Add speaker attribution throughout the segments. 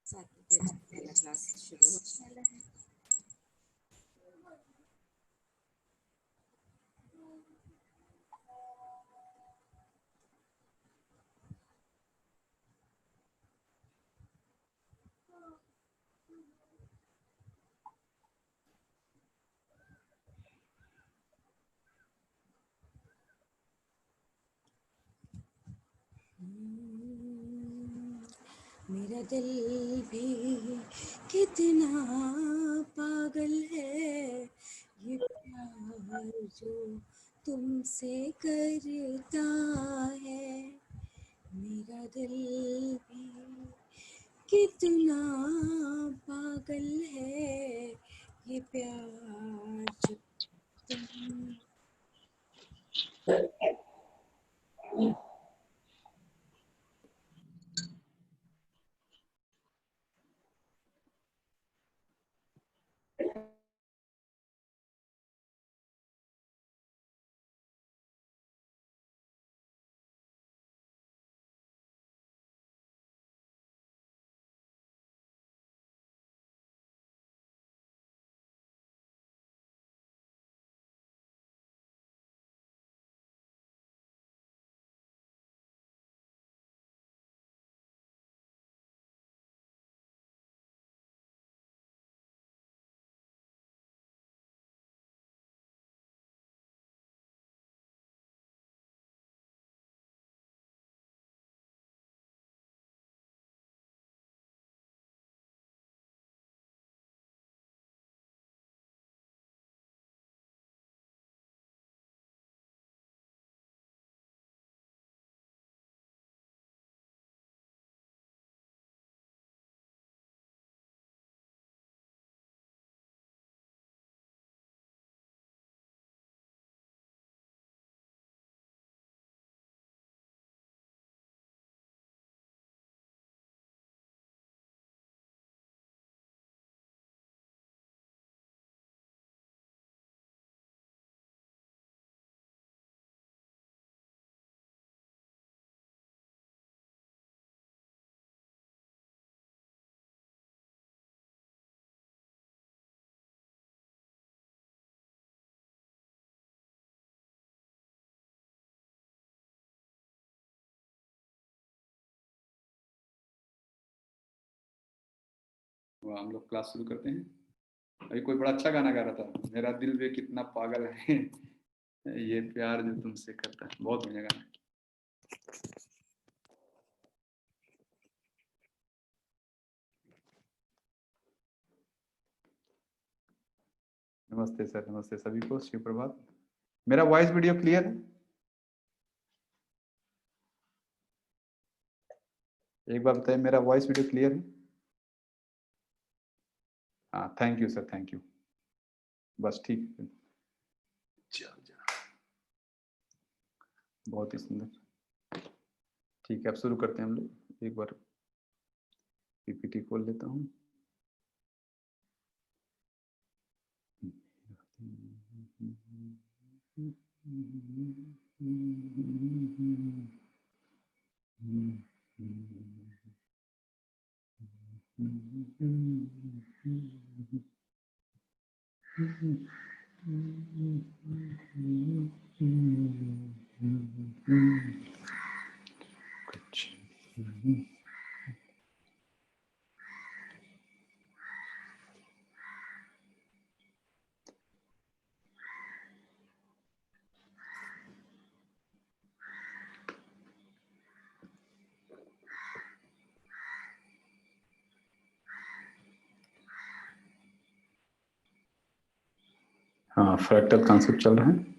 Speaker 1: पहला क्लास शुरू होने वाला है। मेरा दिल भी कितना पागल है, ये प्यार जो तुमसे करता है। मेरा दिल भी कितना पागल है, ये प्यार जो तुम
Speaker 2: हम लोग क्लास शुरू करते हैं। अभी कोई बड़ा अच्छा गाना गा रहा था, मेरा दिल भी कितना पागल है ये प्यार जो तुमसे करता है। बहुत बढ़िया गाना है। नमस्ते सर, नमस्ते सभी को, शिव प्रभात। मेरा वॉइस वीडियो क्लियर है? एक बार बताइए, मेरा वॉइस वीडियो क्लियर है? हाँ, thank you sir, thank you. बस ठीक है, बहुत ही सुंदर। ठीक है, अब शुरू करते हैं हम लोग। एक बार पीपीटी खोल लेता हूँ। हाँ, फ्रैक्टल कॉन्सेप्ट चल रहा है।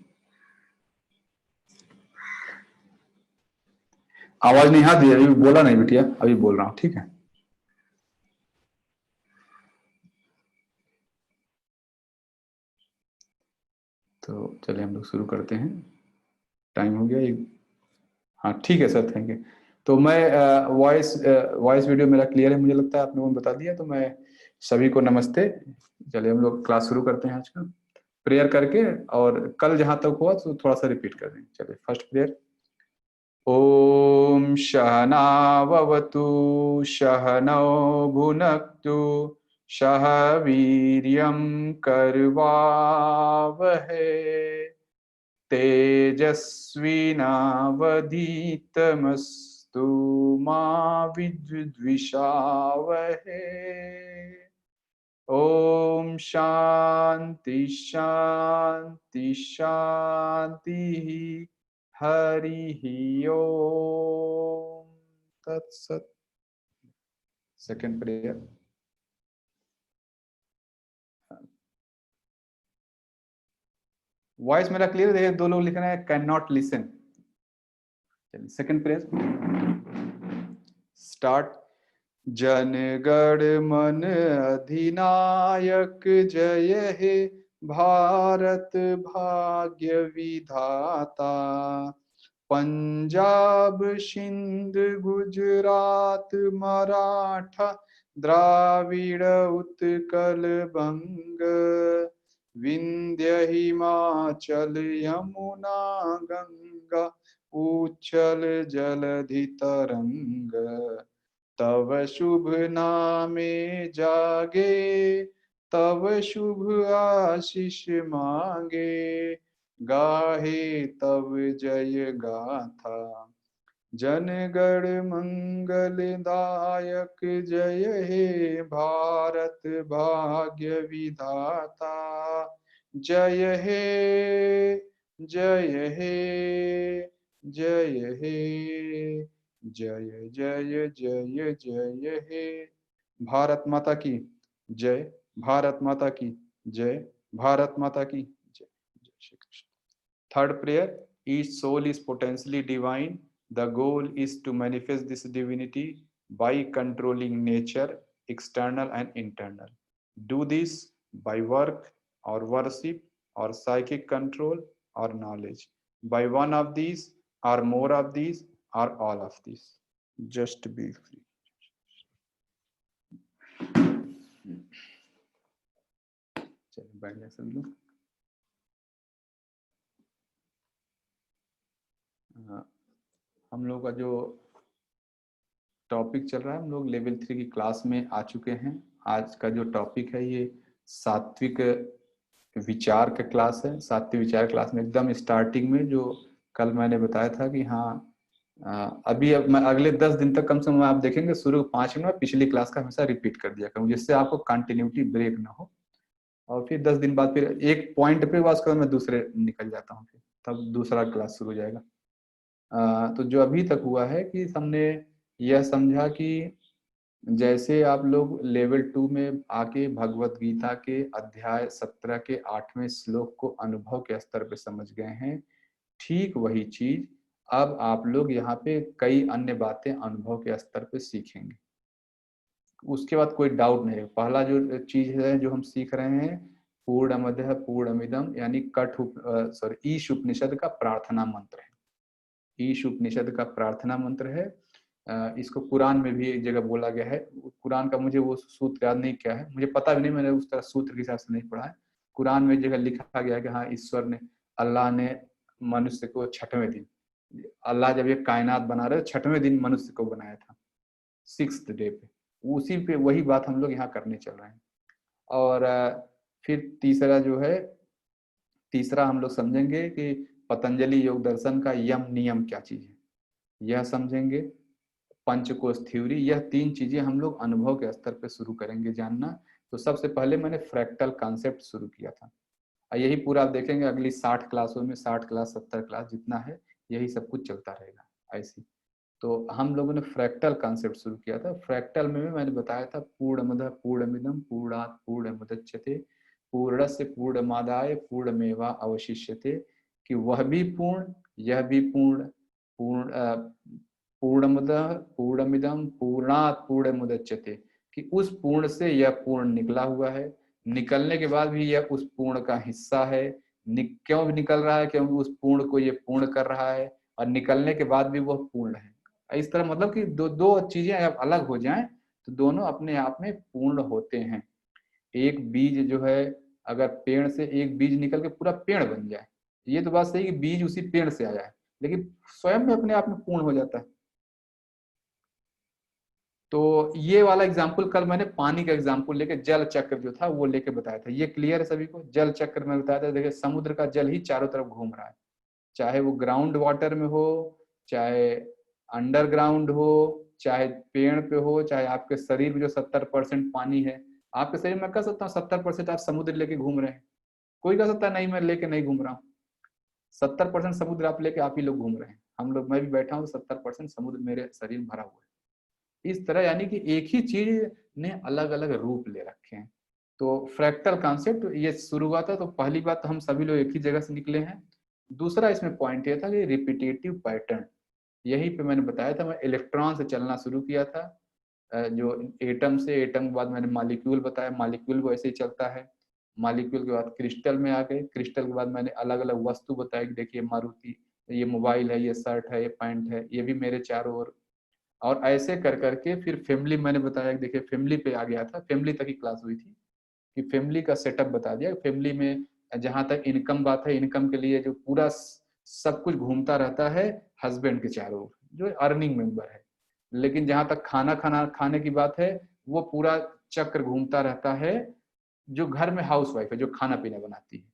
Speaker 2: आवाज नहीं, हाँ दी, अभी बोला नहीं बिटिया, अभी बोल रहा हूँ, ठीक है। तो चलिए हम लोग शुरू करते हैं। टाइम हो गया एक। हाँ ठीक है सर, थैंक यू। तो मैं वॉइस वीडियो मेरा क्लियर है, मुझे लगता है आप लोगों ने बता दिया। तो मैं सभी को नमस्ते। चलिए हम लोग क्लास शुरू करते हैं आज का प्रेयर करके, और कल जहां तक हुआ तो थोड़ा सा रिपीट कर दें। चलिए फर्स्ट प्रेयर। ॐ सहनाववतु सहनौ भुनक्तु सह वीर्यं करवावहै तेजस्विनावधीतमस्तु मा विद्विषावहै। ओम शांति शांति शांति हरि ओम तत्सत। Second prayer. वॉइस मेरा क्लियर है? दो लोग लिख रहे हैं can not listen. Second prayer start. Jana Gana मन अधिनायक जय हे भारत भाग्य विधाता। पंजाब सिंध गुजरात मराठा द्राविड़ उत्कल बंग विंध्य हिमाचल यमुना गंगा उच्छल जलधि तरंग। तव शुभ नामे जागे तव शुभ आशीष मांगे गाहे तव जय गाथा। जन गण मंगल दायक जय हे भारत भाग्य विधाता। जय हे जय हे जय हे जय जय जय जय हे। भारत माता की जय। भारत माता की जय। भारत माता की जय। जय Shri Krishna. Third prayer, each soul is potentially divine. The goal is to manifest this divinity by controlling nature, external and internal. Do this by work or worship or psychic control or knowledge. By one of these or more of these or all of these. Just be free. चलिए बैठ जाए सब लोग। हम लोग का जो topic चल रहा है, हम लोग लेवल 3 की क्लास में आ चुके हैं। आज का जो टॉपिक है ये सात्विक विचार का क्लास है। सात्विक विचार क्लास में एकदम स्टार्टिंग में जो कल मैंने बताया था कि हाँ अभी अब मैं अगले 10 दिन तक कम से कम आप देखेंगे शुरू 5 मिनट में पिछली क्लास का हमेशा रिपीट कर दिया करूँ, जिससे आपको कंटिन्यूटी ब्रेक ना हो। और फिर 10 दिन बाद फिर एक पॉइंट पे वास कर मैं दूसरे निकल जाता हूँ, फिर तब दूसरा क्लास शुरू हो जाएगा। तो जो अभी तक हुआ है कि हमने यह समझा कि जैसे आप लोग लेवल 2 में आके भगवत गीता के अध्याय 17 के 8वें श्लोक को अनुभव के स्तर पे समझ गए हैं, ठीक वही चीज अब आप लोग यहाँ पे कई अन्य बातें अनुभव के स्तर पे सीखेंगे। उसके बाद कोई डाउट नहीं है। पहला जो चीज है जो हम सीख रहे हैं पूर्णमदः पूर्णमिदम यानी ईश उपनिषद का प्रार्थना मंत्र है। ईश उपनिषद का प्रार्थना मंत्र है। इसको कुरान में भी एक जगह बोला गया है। कुरान का मुझे वो सूत्र याद नहीं क्या है, मुझे पता भी नहीं, मैंने उस तरह सूत्र के हिसाब से नहीं पढ़ा है। कुरान में एक जगह लिखा गया कि हाँ ईश्वर ने अल्लाह ने मनुष्य को 6वें दिन, अल्लाह जब ये कायनात बना रहे 6वें दिन मनुष्य को बनाया था, 6th डे पे। उसी पे वही बात हम लोग यहाँ करने चल रहे हैं। और फिर तीसरा जो है, तीसरा हम लोग समझेंगे कि पतंजलि योग दर्शन का यम नियम क्या चीज है, यह समझेंगे। पंचकोश थ्योरी, यह 3 चीजें हम लोग अनुभव के स्तर पे शुरू करेंगे जानना। तो सबसे पहले मैंने फ्रैक्टल कॉन्सेप्ट शुरू किया था, और यही पूरा आप देखेंगे अगली 60 क्लासों में, 60 क्लास 70 क्लास जितना है यही सब कुछ चलता रहेगा ऐसी। तो हम लोगों ने फ्रैक्टल कॉन्सेप्ट शुरू किया था। फ्रैक्टल में मैंने बताया था पूर्णमदः पूर्णमिदं पूर्णात् पूर्णमुदच्यते पूर्णस्य पूर्णमादाय पूर्णमेवा अवशिष्यते, कि वह भी पूर्ण यह भी पूर्ण पूर्णमदः पूर्णमिदं पूर्णात् पूर्णमुदच्यते, कि उस पूर्ण से यह पूर्ण निकला हुआ है, निकलने के बाद भी यह उस पूर्ण का हिस्सा है। क्यों भी निकल रहा है? क्योंकि उस पूर्ण को यह पूर्ण कर रहा है, और निकलने के बाद भी वह पूर्ण है। इस तरह मतलब कि दो चीजें अलग हो जाएं तो दोनों अपने आप में पूर्ण होते हैं। एक बीज जो है, अगर पेड़ से एक बीज निकल के पूरा पेड़ बन जाए, ये तो बात सही कि बीज उसी पेड़ से आया है, लेकिन स्वयं में अपने आप में पूर्ण हो जाता है। तो ये वाला एग्जाम्पल कल मैंने पानी का एग्जाम्पल लेके जल चक्र जो था वो लेके बताया था। ये क्लियर है सभी को? जल चक्र में बताया था, देखिए समुद्र का जल ही चारों तरफ घूम रहा है, चाहे वो ग्राउंड वाटर में हो, चाहे अंडरग्राउंड हो, चाहे पेड़ पे हो, चाहे आपके शरीर में जो 70% पानी है। आपके शरीर में कह सकता हूँ 70% आप समुद्र लेके घूम रहे हैं। कोई कह सकता है नहीं मैं लेके नहीं घूम रहा हूँ। 70% समुद्र आप लेके आप ही लोग घूम रहे हैं। हम लोग, मैं भी बैठा हूँ, 70% समुद्र मेरे शरीर में भरा हुआ है। इस तरह यानी कि एक ही चीज ने अलग अलग रूप ले रखे हैं। तो फ्रैक्टल कॉन्सेप्ट ये शुरू हुआ था। तो पहली बात तो हम सभी लोग एक ही जगह से निकले हैं। दूसरा इसमें पॉइंट ये था कि रिपीटेटिव पैटर्न, यहीं पे मैंने बताया था, मैं इलेक्ट्रॉन से चलना शुरू किया था। जो एटम से, एटम के बाद मैंने मॉलिक्यूल बताया, मॉलिक्यूल को ऐसे ही चलता है। मॉलिक्यूल के बाद क्रिस्टल में आ गए, क्रिस्टल के बाद मैंने अलग अलग वस्तु बताई कि देखिए मारुति, ये मोबाइल है, ये शर्ट है, ये पैंट है, ये भी मेरे चारों ओर। और ऐसे कर करके फिर फैमिली मैंने बताया कि देखिए फैमिली पे आ गया था, फैमिली तक ही क्लास हुई थी कि फैमिली का सेटअप बता दिया। फैमिली में जहां तक इनकम बात है, इनकम के लिए जो पूरा सब कुछ घूमता रहता है हस्बैंड के चारों ओर, जो अर्निंग मेंबर है। लेकिन जहां तक खाना खाना खाने की बात है, वो पूरा चक्र घूमता रहता है जो घर में हाउस वाइफ है, जो खाना पीना बनाती है।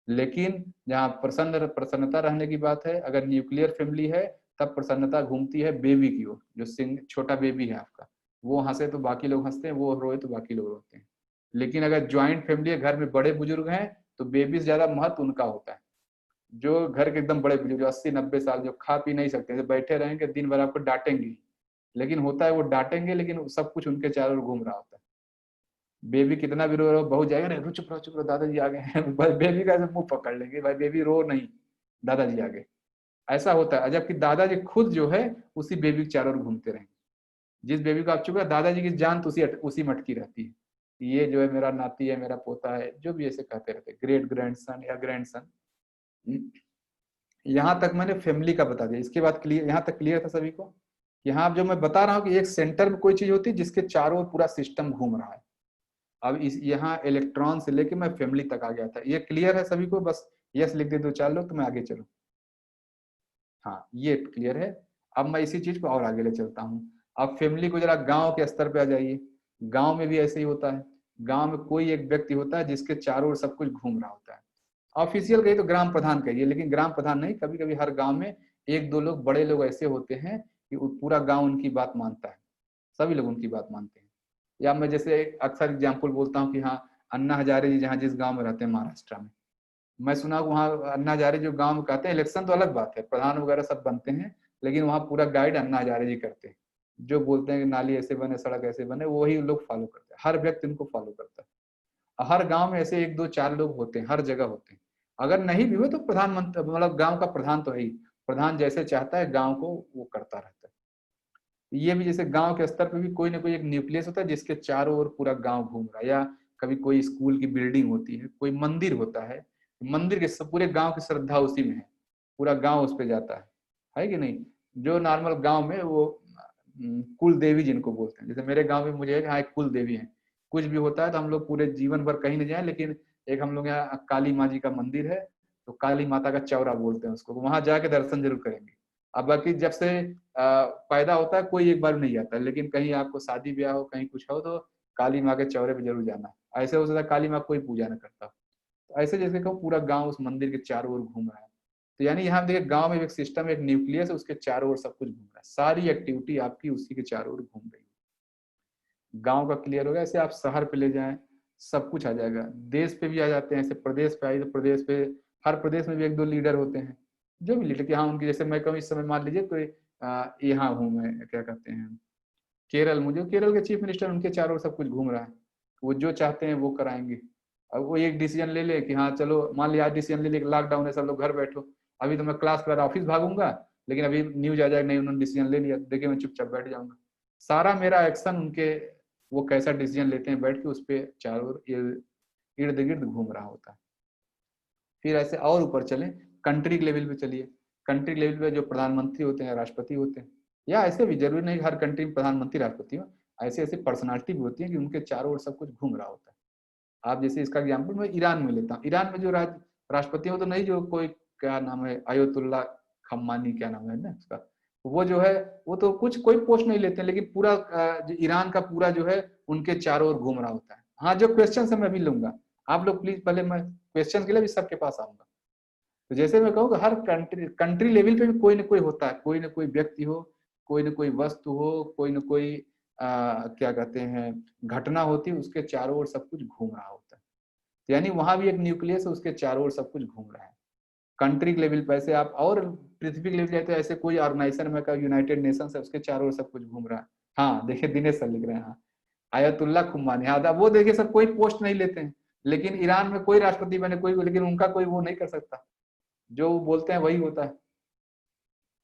Speaker 2: लेकिन जहाँ प्रसन्नता रहने की बात है, अगर न्यूक्लियर फैमिली है, तब प्रसन्नता घूमती है बेबी की ओर। जो छोटा बेबी है आपका, वो हंसे तो बाकी लोग हंसते हैं, वो रोए तो बाकी लोग रोते हैं। लेकिन अगर ज्वाइंट फैमिली है, घर में बड़े बुजुर्ग हैं, तो बेबी से ज्यादा महत्व उनका होता है। जो घर के एकदम बड़े बुजुर्ग, जो 80-90 साल, जो खा पी नहीं सकते, बैठे रहेंगे दिन भर, आपको डांटेंगे। लेकिन होता है वो डांटेंगे, लेकिन सब कुछ उनके चारों ओर घूम रहा होता है। बेबी कितना भी रो रहा हो, बहू जाएगा, नहीं चुप रहो चुप रहो, दादाजी आ गए हैं। बेबी का ऐसे मुंह पकड़ लेंगे, भाई बेबी रो नहीं, दादाजी आ गए। ऐसा होता है, जबकि दादाजी खुद जो है उसी बेबी के चारों ओर घूमते रहेंगे। जिस बेबी को आप चुप, दादाजी की जान तो उसी में अटकी रहती है। ये जो है मेरा नाती है, मेरा पोता है, जो भी ऐसे कहते रहते, ग्रेट ग्रैंडसन या ग्रैंडसन। यहाँ तक मैंने फैमिली का बता दिया। इसके बाद क्लियर, यहाँ तक क्लियर था सभी को? यहाँ जो मैं बता रहा हूँ कि एक सेंटर में कोई चीज होती है जिसके चारों ओर पूरा सिस्टम घूम रहा है। अब इस यहाँ इलेक्ट्रॉन से लेके मैं फैमिली तक आ गया था। ये क्लियर है सभी को? बस यस लिख दे दो 4 लोग तो मैं आगे चलूं। हाँ ये क्लियर है। अब मैं इसी चीज को और आगे ले चलता हूँ। अब फैमिली को जरा गांव के स्तर पे आ जाइए। गांव में भी ऐसे ही होता है। गांव में कोई एक व्यक्ति होता है जिसके चारों ओर सब कुछ घूम रहा होता है। ऑफिशियल कहिए तो ग्राम प्रधान कहिए, लेकिन ग्राम प्रधान नहीं, कभी कभी हर गांव में एक दो लोग, बड़े लोग ऐसे होते हैं कि पूरा गांव उनकी बात मानता है, सभी लोग उनकी बात मानते हैं। या मैं जैसे अक्सर एग्जाम्पल बोलता हूँ कि हाँ, अन्ना हजारे जी जहाँ जिस गांव में रहते हैं महाराष्ट्र में, मैं सुना वहाँ अन्ना हजारे जो गांव में कहते हैं, इलेक्शन तो अलग बात है, प्रधान वगैरह सब बनते हैं, लेकिन वहाँ पूरा गाइड अन्ना हजारे जी करते हैं। जो बोलते हैं कि नाली ऐसे बने, सड़क ऐसे बने, वही लोग फॉलो करते हैं। हर व्यक्ति उनको फॉलो करता है। हर गांव में ऐसे 1 2 4 लोग होते हैं, हर जगह होते हैं। अगर नहीं भी हुए तो प्रधानमंत्री, मतलब गांव का प्रधान तो है ही। प्रधान जैसे चाहता है गांव को वो करता रहता है। ये भी जैसे गांव के स्तर पे भी कोई ना कोई एक न्यूक्लियस होता है जिसके चारों ओर पूरा गांव घूम रहा है। या कभी कोई स्कूल की बिल्डिंग होती है, कोई मंदिर होता है, मंदिर के सब पूरे गांव की श्रद्धा उसी में है, पूरा गांव उस पर जाता है कि नहीं? जो नॉर्मल गांव में वो कुल देवी जिनको बोलते हैं, जैसे मेरे गांव में मुझे हाँ एक कुल देवी है। कुछ भी होता है तो हम लोग पूरे जीवन भर कहीं नहीं जाए, लेकिन एक हम लोग यहाँ काली माँ जी का मंदिर है, तो काली माता का चौरा बोलते हैं उसको, वहां जाके दर्शन जरूर करेंगे। अब बाकी जब से पैदा होता है कोई एक बार नहीं आता, लेकिन कहीं आपको शादी ब्याह हो, कहीं कुछ हो, तो काली माँ के चौरे पे जरूर जाना है। ऐसे हो सकता है काली माँ कोई पूजा ना करता, तो ऐसे जैसे कहूँ पूरा गांव उस मंदिर के चारों ओर घूम रहा है। तो यानी यहाँ देखिए गांव में एक सिस्टम, एक न्यूक्लियस है, उसके चारों ओर सब कुछ घूम रहा है, सारी एक्टिविटी आपकी उसी के चारों ओर घूम रही है। गांव का क्लियर हो गया। ऐसे आप शहर पे ले जाएं, सब कुछ आ जाएगा। देश पे भी आ जाते हैं, ऐसे प्रदेश पे आई तो प्रदेश पे, हर प्रदेश में भी 1 2 लीडर होते हैं, जो भी लीडर कि हाँ उनकी, जैसे मैं कहूँ इस समय मान लीजिए कोई यहाँ हूँ मैं, क्या कहते हैं, केरल, मुझे केरल के चीफ मिनिस्टर, उनके चारों ओर सब कुछ घूम रहा है, वो जो चाहते हैं वो कराएंगे। अब वो एक डिसीजन ले ले कि हाँ चलो, मान लिया आज डिसीजन ले ले लॉकडाउन है, सब लोग घर बैठो, अभी तो मैं क्लास के बाद ऑफिस भागूंगा, लेकिन अभी न्यूज आ जाएगा नहीं उन्होंने डिसीजन ले लिया, देखिए मैं चुपचाप बैठ जाऊंगा। सारा मेरा एक्शन उनके, वो कैसा डिसीजन लेते हैं बैठ के उस पर चारों ओर इर्द गिर्द घूम रहा होता है। फिर ऐसे और ऊपर चले, कंट्री लेवल पे चलिए। कंट्री लेवल पे जो प्रधानमंत्री होते हैं, राष्ट्रपति होते हैं, या ऐसे भी जरूरी नहीं हर कंट्री में प्रधानमंत्री राष्ट्रपति हो, ऐसे ऐसे पर्सनालिटी भी होती है कि उनके चारों ओर सब कुछ घूम रहा होता है। आप जैसे इसका एग्जाम्पल मैं ईरान में लेता हूँ। ईरान में जो राष्ट्रपति हो तो नहीं, जो कोई क्या नाम है, अयोतुल्ला खम्मानी क्या नाम है ना उसका, वो जो है वो तो कुछ कोई पोस्ट नहीं लेते हैं, लेकिन पूरा जो ईरान का पूरा जो है उनके चारों ओर घूम रहा होता है। हाँ, जो क्वेश्चन है मैं भी लूंगा, आप लोग प्लीज, पहले मैं क्वेश्चन के लिए भी सबके पास आऊंगा। तो जैसे मैं कहूँ हर कंट्री कंट्री लेवल पे भी कोई ना कोई होता है, कोई ना कोई व्यक्ति हो, कोई ना कोई वस्तु हो, कोई ना कोई क्या कहते हैं घटना होती है, उसके चारों ओर सब कुछ घूम रहा होता है। तो यानी वहां भी एक न्यूक्लियस है, उसके चारों ओर सब कुछ घूम रहा है। कंट्री लेवल पे ऐसे आप, और पृथ्वी लेवल जाए तो ऐसे कोई ऑर्गेनाइजेशन में का यूनाइटेड नेशंस है, उसके चारों ओर सब कुछ घूम रहा है। हाँ देखिए दिनेश सर लिख रहे हैं, हाँ आयतुल्ला खुमानी, हाँ वो देखिए सर कोई पोस्ट नहीं लेते हैं, लेकिन ईरान में कोई राष्ट्रपति बने कोई, लेकिन उनका कोई वो नहीं कर सकता, जो वो बोलते हैं वही होता है।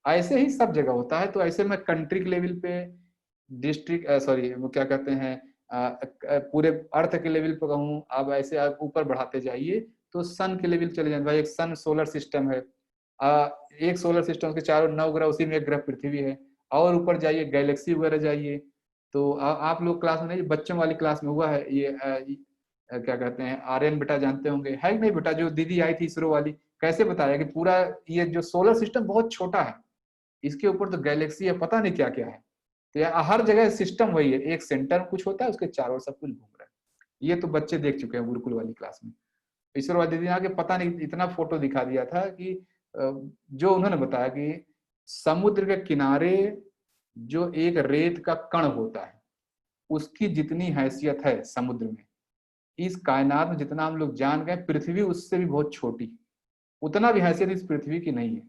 Speaker 2: ऐसे ही सब जगह होता है। तो ऐसे में कंट्री के लेवल पे, डिस्ट्रिक्ट सॉरी वो क्या कहते हैं पूरे अर्थ के लेवल पे कहूँ, अब ऐसे आप ऊपर बढ़ाते जाइए तो सन के लेवल चले जाए भाई, एक सन सोलर सिस्टम है, एक सोलर सिस्टम के चारों 9 ग्रह, उसी में एक ग्रह पृथ्वी है। और ऊपर जाइए गैलेक्सी वगैरह जाइए, तो आप लोग क्लास में नहीं, बच्चों वाली क्लास में हुआ है ये क्या कहते हैं आर्यन बेटा जानते होंगे, है कि नहीं बेटा, जो दीदी आई थी इसरो वाली, कैसे बताया कि पूरा ये जो सोलर सिस्टम बहुत छोटा है, इसके ऊपर तो गैलेक्सी है, पता नहीं क्या क्या है। तो हर जगह सिस्टम वही है, एक सेंटर में कुछ होता है, उसके चारों ओर सब कुछ घूम रहा है। ये तो बच्चे देख चुके हैं गुरुकुल वाली क्लास में। ईश्वर वाली दीदी आके पता नहीं इतना फोटो दिखा दिया था कि जो उन्होंने बताया कि समुद्र के किनारे जो एक रेत का कण होता है, उसकी जितनी हैसियत है समुद्र में, इस कायनात में जितना हम लोग जान गए, पृथ्वी उससे भी बहुत छोटी, उतना भी हैसियत इस पृथ्वी की नहीं है।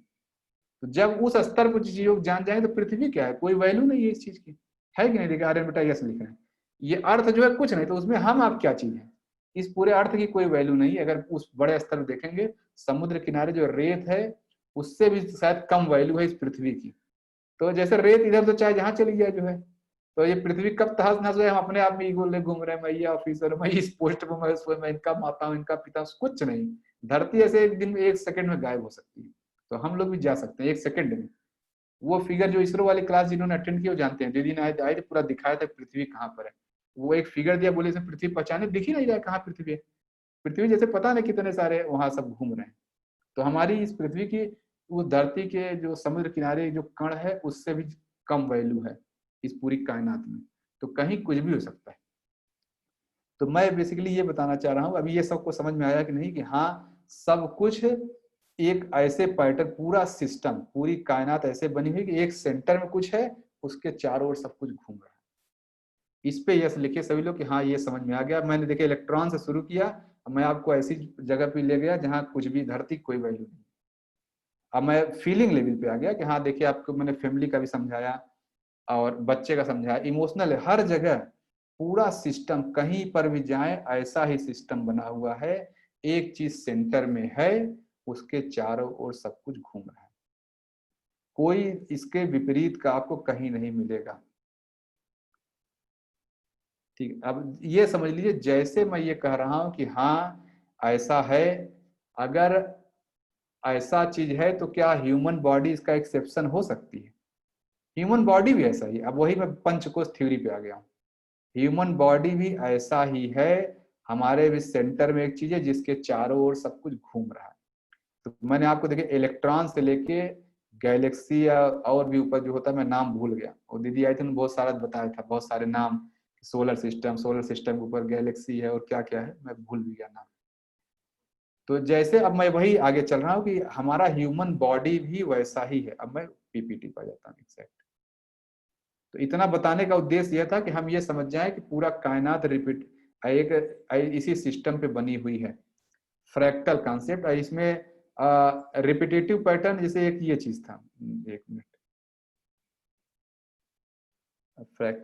Speaker 2: तो जब उस स्तर पर चीज लोग जान जाएंगे तो पृथ्वी क्या है, कोई वैल्यू नहीं है इस चीज की, है कि नहीं। देखिए आर्यन बेटा यस लिख रहे हैं, ये अर्थ जो है कुछ नहीं, तो उसमें हम आप क्या चीज है, इस पूरे अर्थ की कोई वैल्यू नहीं है। अगर उस बड़े स्तर पर देखेंगे, समुद्र किनारे जो रेत है उससे भी शायद कम वैल्यू है इस पृथ्वी की। तो जैसे रेत इधर तो चाहे जहां चली जाए जो है, तो ये पृथ्वी कब तहस नहस हुए, हम अपने आप में ईगो ले घूम रहे हैं, मैं ये ऑफिसर, मैं इस पोस्ट पर, मैं उस पर, मैं इनका माता हूँ, इनका पिता, कुछ नहीं। धरती ऐसे एक दिन में, एक सेकंड में गायब हो सकती है, तो हम लोग भी जा सकते हैं एक सेकंड में। वो फिगर जो इसरो वाली क्लास जिन्होंने अटेंड की वो जानते हैं, दीदी ने आए थे पूरा दिखाया था पृथ्वी कहाँ पर है। वो एक फिगर दिया, बोले पृथ्वी पहचाने, दिख ही नहीं रहा कहाँ पृथ्वी है, पृथ्वी जैसे पता नहीं कितने सारे वहां सब घूम रहे हैं। तो हमारी इस पृथ्वी की, वो धरती के जो समुद्र किनारे जो कण है उससे भी कम वैल्यू है इस पूरी कायनात में। तो कहीं कुछ भी हो सकता है। तो मैं बेसिकली ये बताना चाह रहा हूँ, अभी ये सबको समझ में आया कि नहीं, कि हाँ सब कुछ एक ऐसे पैटर्न, पूरा सिस्टम, पूरी कायनात ऐसे बनी हुई कि एक सेंटर में कुछ है, उसके चारों ओर सब कुछ घूम रहा है। इस पे यस लिखे सभी लोग कि हाँ ये समझ में आ गया। मैंने देखिए इलेक्ट्रॉन से शुरू किया, मैं आपको ऐसी जगह पे ले गया जहाँ कुछ भी, धरती कोई वैल्यू नहीं। अब मैं फीलिंग लेवल पे आ गया कि हाँ देखिए, आपको मैंने फैमिली का भी समझाया और बच्चे का समझाया, इमोशनल है, हर जगह पूरा सिस्टम, कहीं पर भी जाए ऐसा ही सिस्टम बना हुआ है, एक चीज सेंटर में है, उसके चारों ओर सब कुछ घूम रहा है, कोई इसके विपरीत का आपको कहीं नहीं मिलेगा। ठीक, अब ये समझ लीजिए, जैसे मैं ये कह रहा हूं कि हाँ ऐसा है, अगर ऐसा चीज है तो क्या ह्यूमन बॉडी इसका एक्सेप्शन हो सकती है? ह्यूमन बॉडी भी ऐसा ही, अब वही मैं पंचकोश थ्योरी पे आ गया हूँ, ह्यूमन बॉडी भी ऐसा ही है, हमारे भी सेंटर में एक चीज है जिसके चारों ओर सब कुछ घूम रहा है। तो मैंने आपको देखे इलेक्ट्रॉन से लेके गैलेक्सी या और भी ऊपर जो होता है, मैं नाम भूल गया, और दीदी आई थी बहुत सारा बताया था, बहुत सारे नाम, सोलर सिस्टम, सोलर सिस्टम के ऊपर गैलेक्सी है और क्या क्या है, मैं भूल भी गया नाम। तो जैसे अब मैं वही आगे चल रहा हूँ कि हमारा ह्यूमन बॉडी भी वैसा ही है। अब मैं पीपीटी पर जाता हूँ एग्जैक्ट। तो इतना बताने का उद्देश्य यह था कि हम ये समझ जाएं कि पूरा कायनात रिपीट एक इसी सिस्टम पे बनी हुई है, फ्रैक्टल कॉन्सेप्ट। इसमें रिपीटेटिव पैटर्न, जैसे एक ये चीज था, एक मिनट,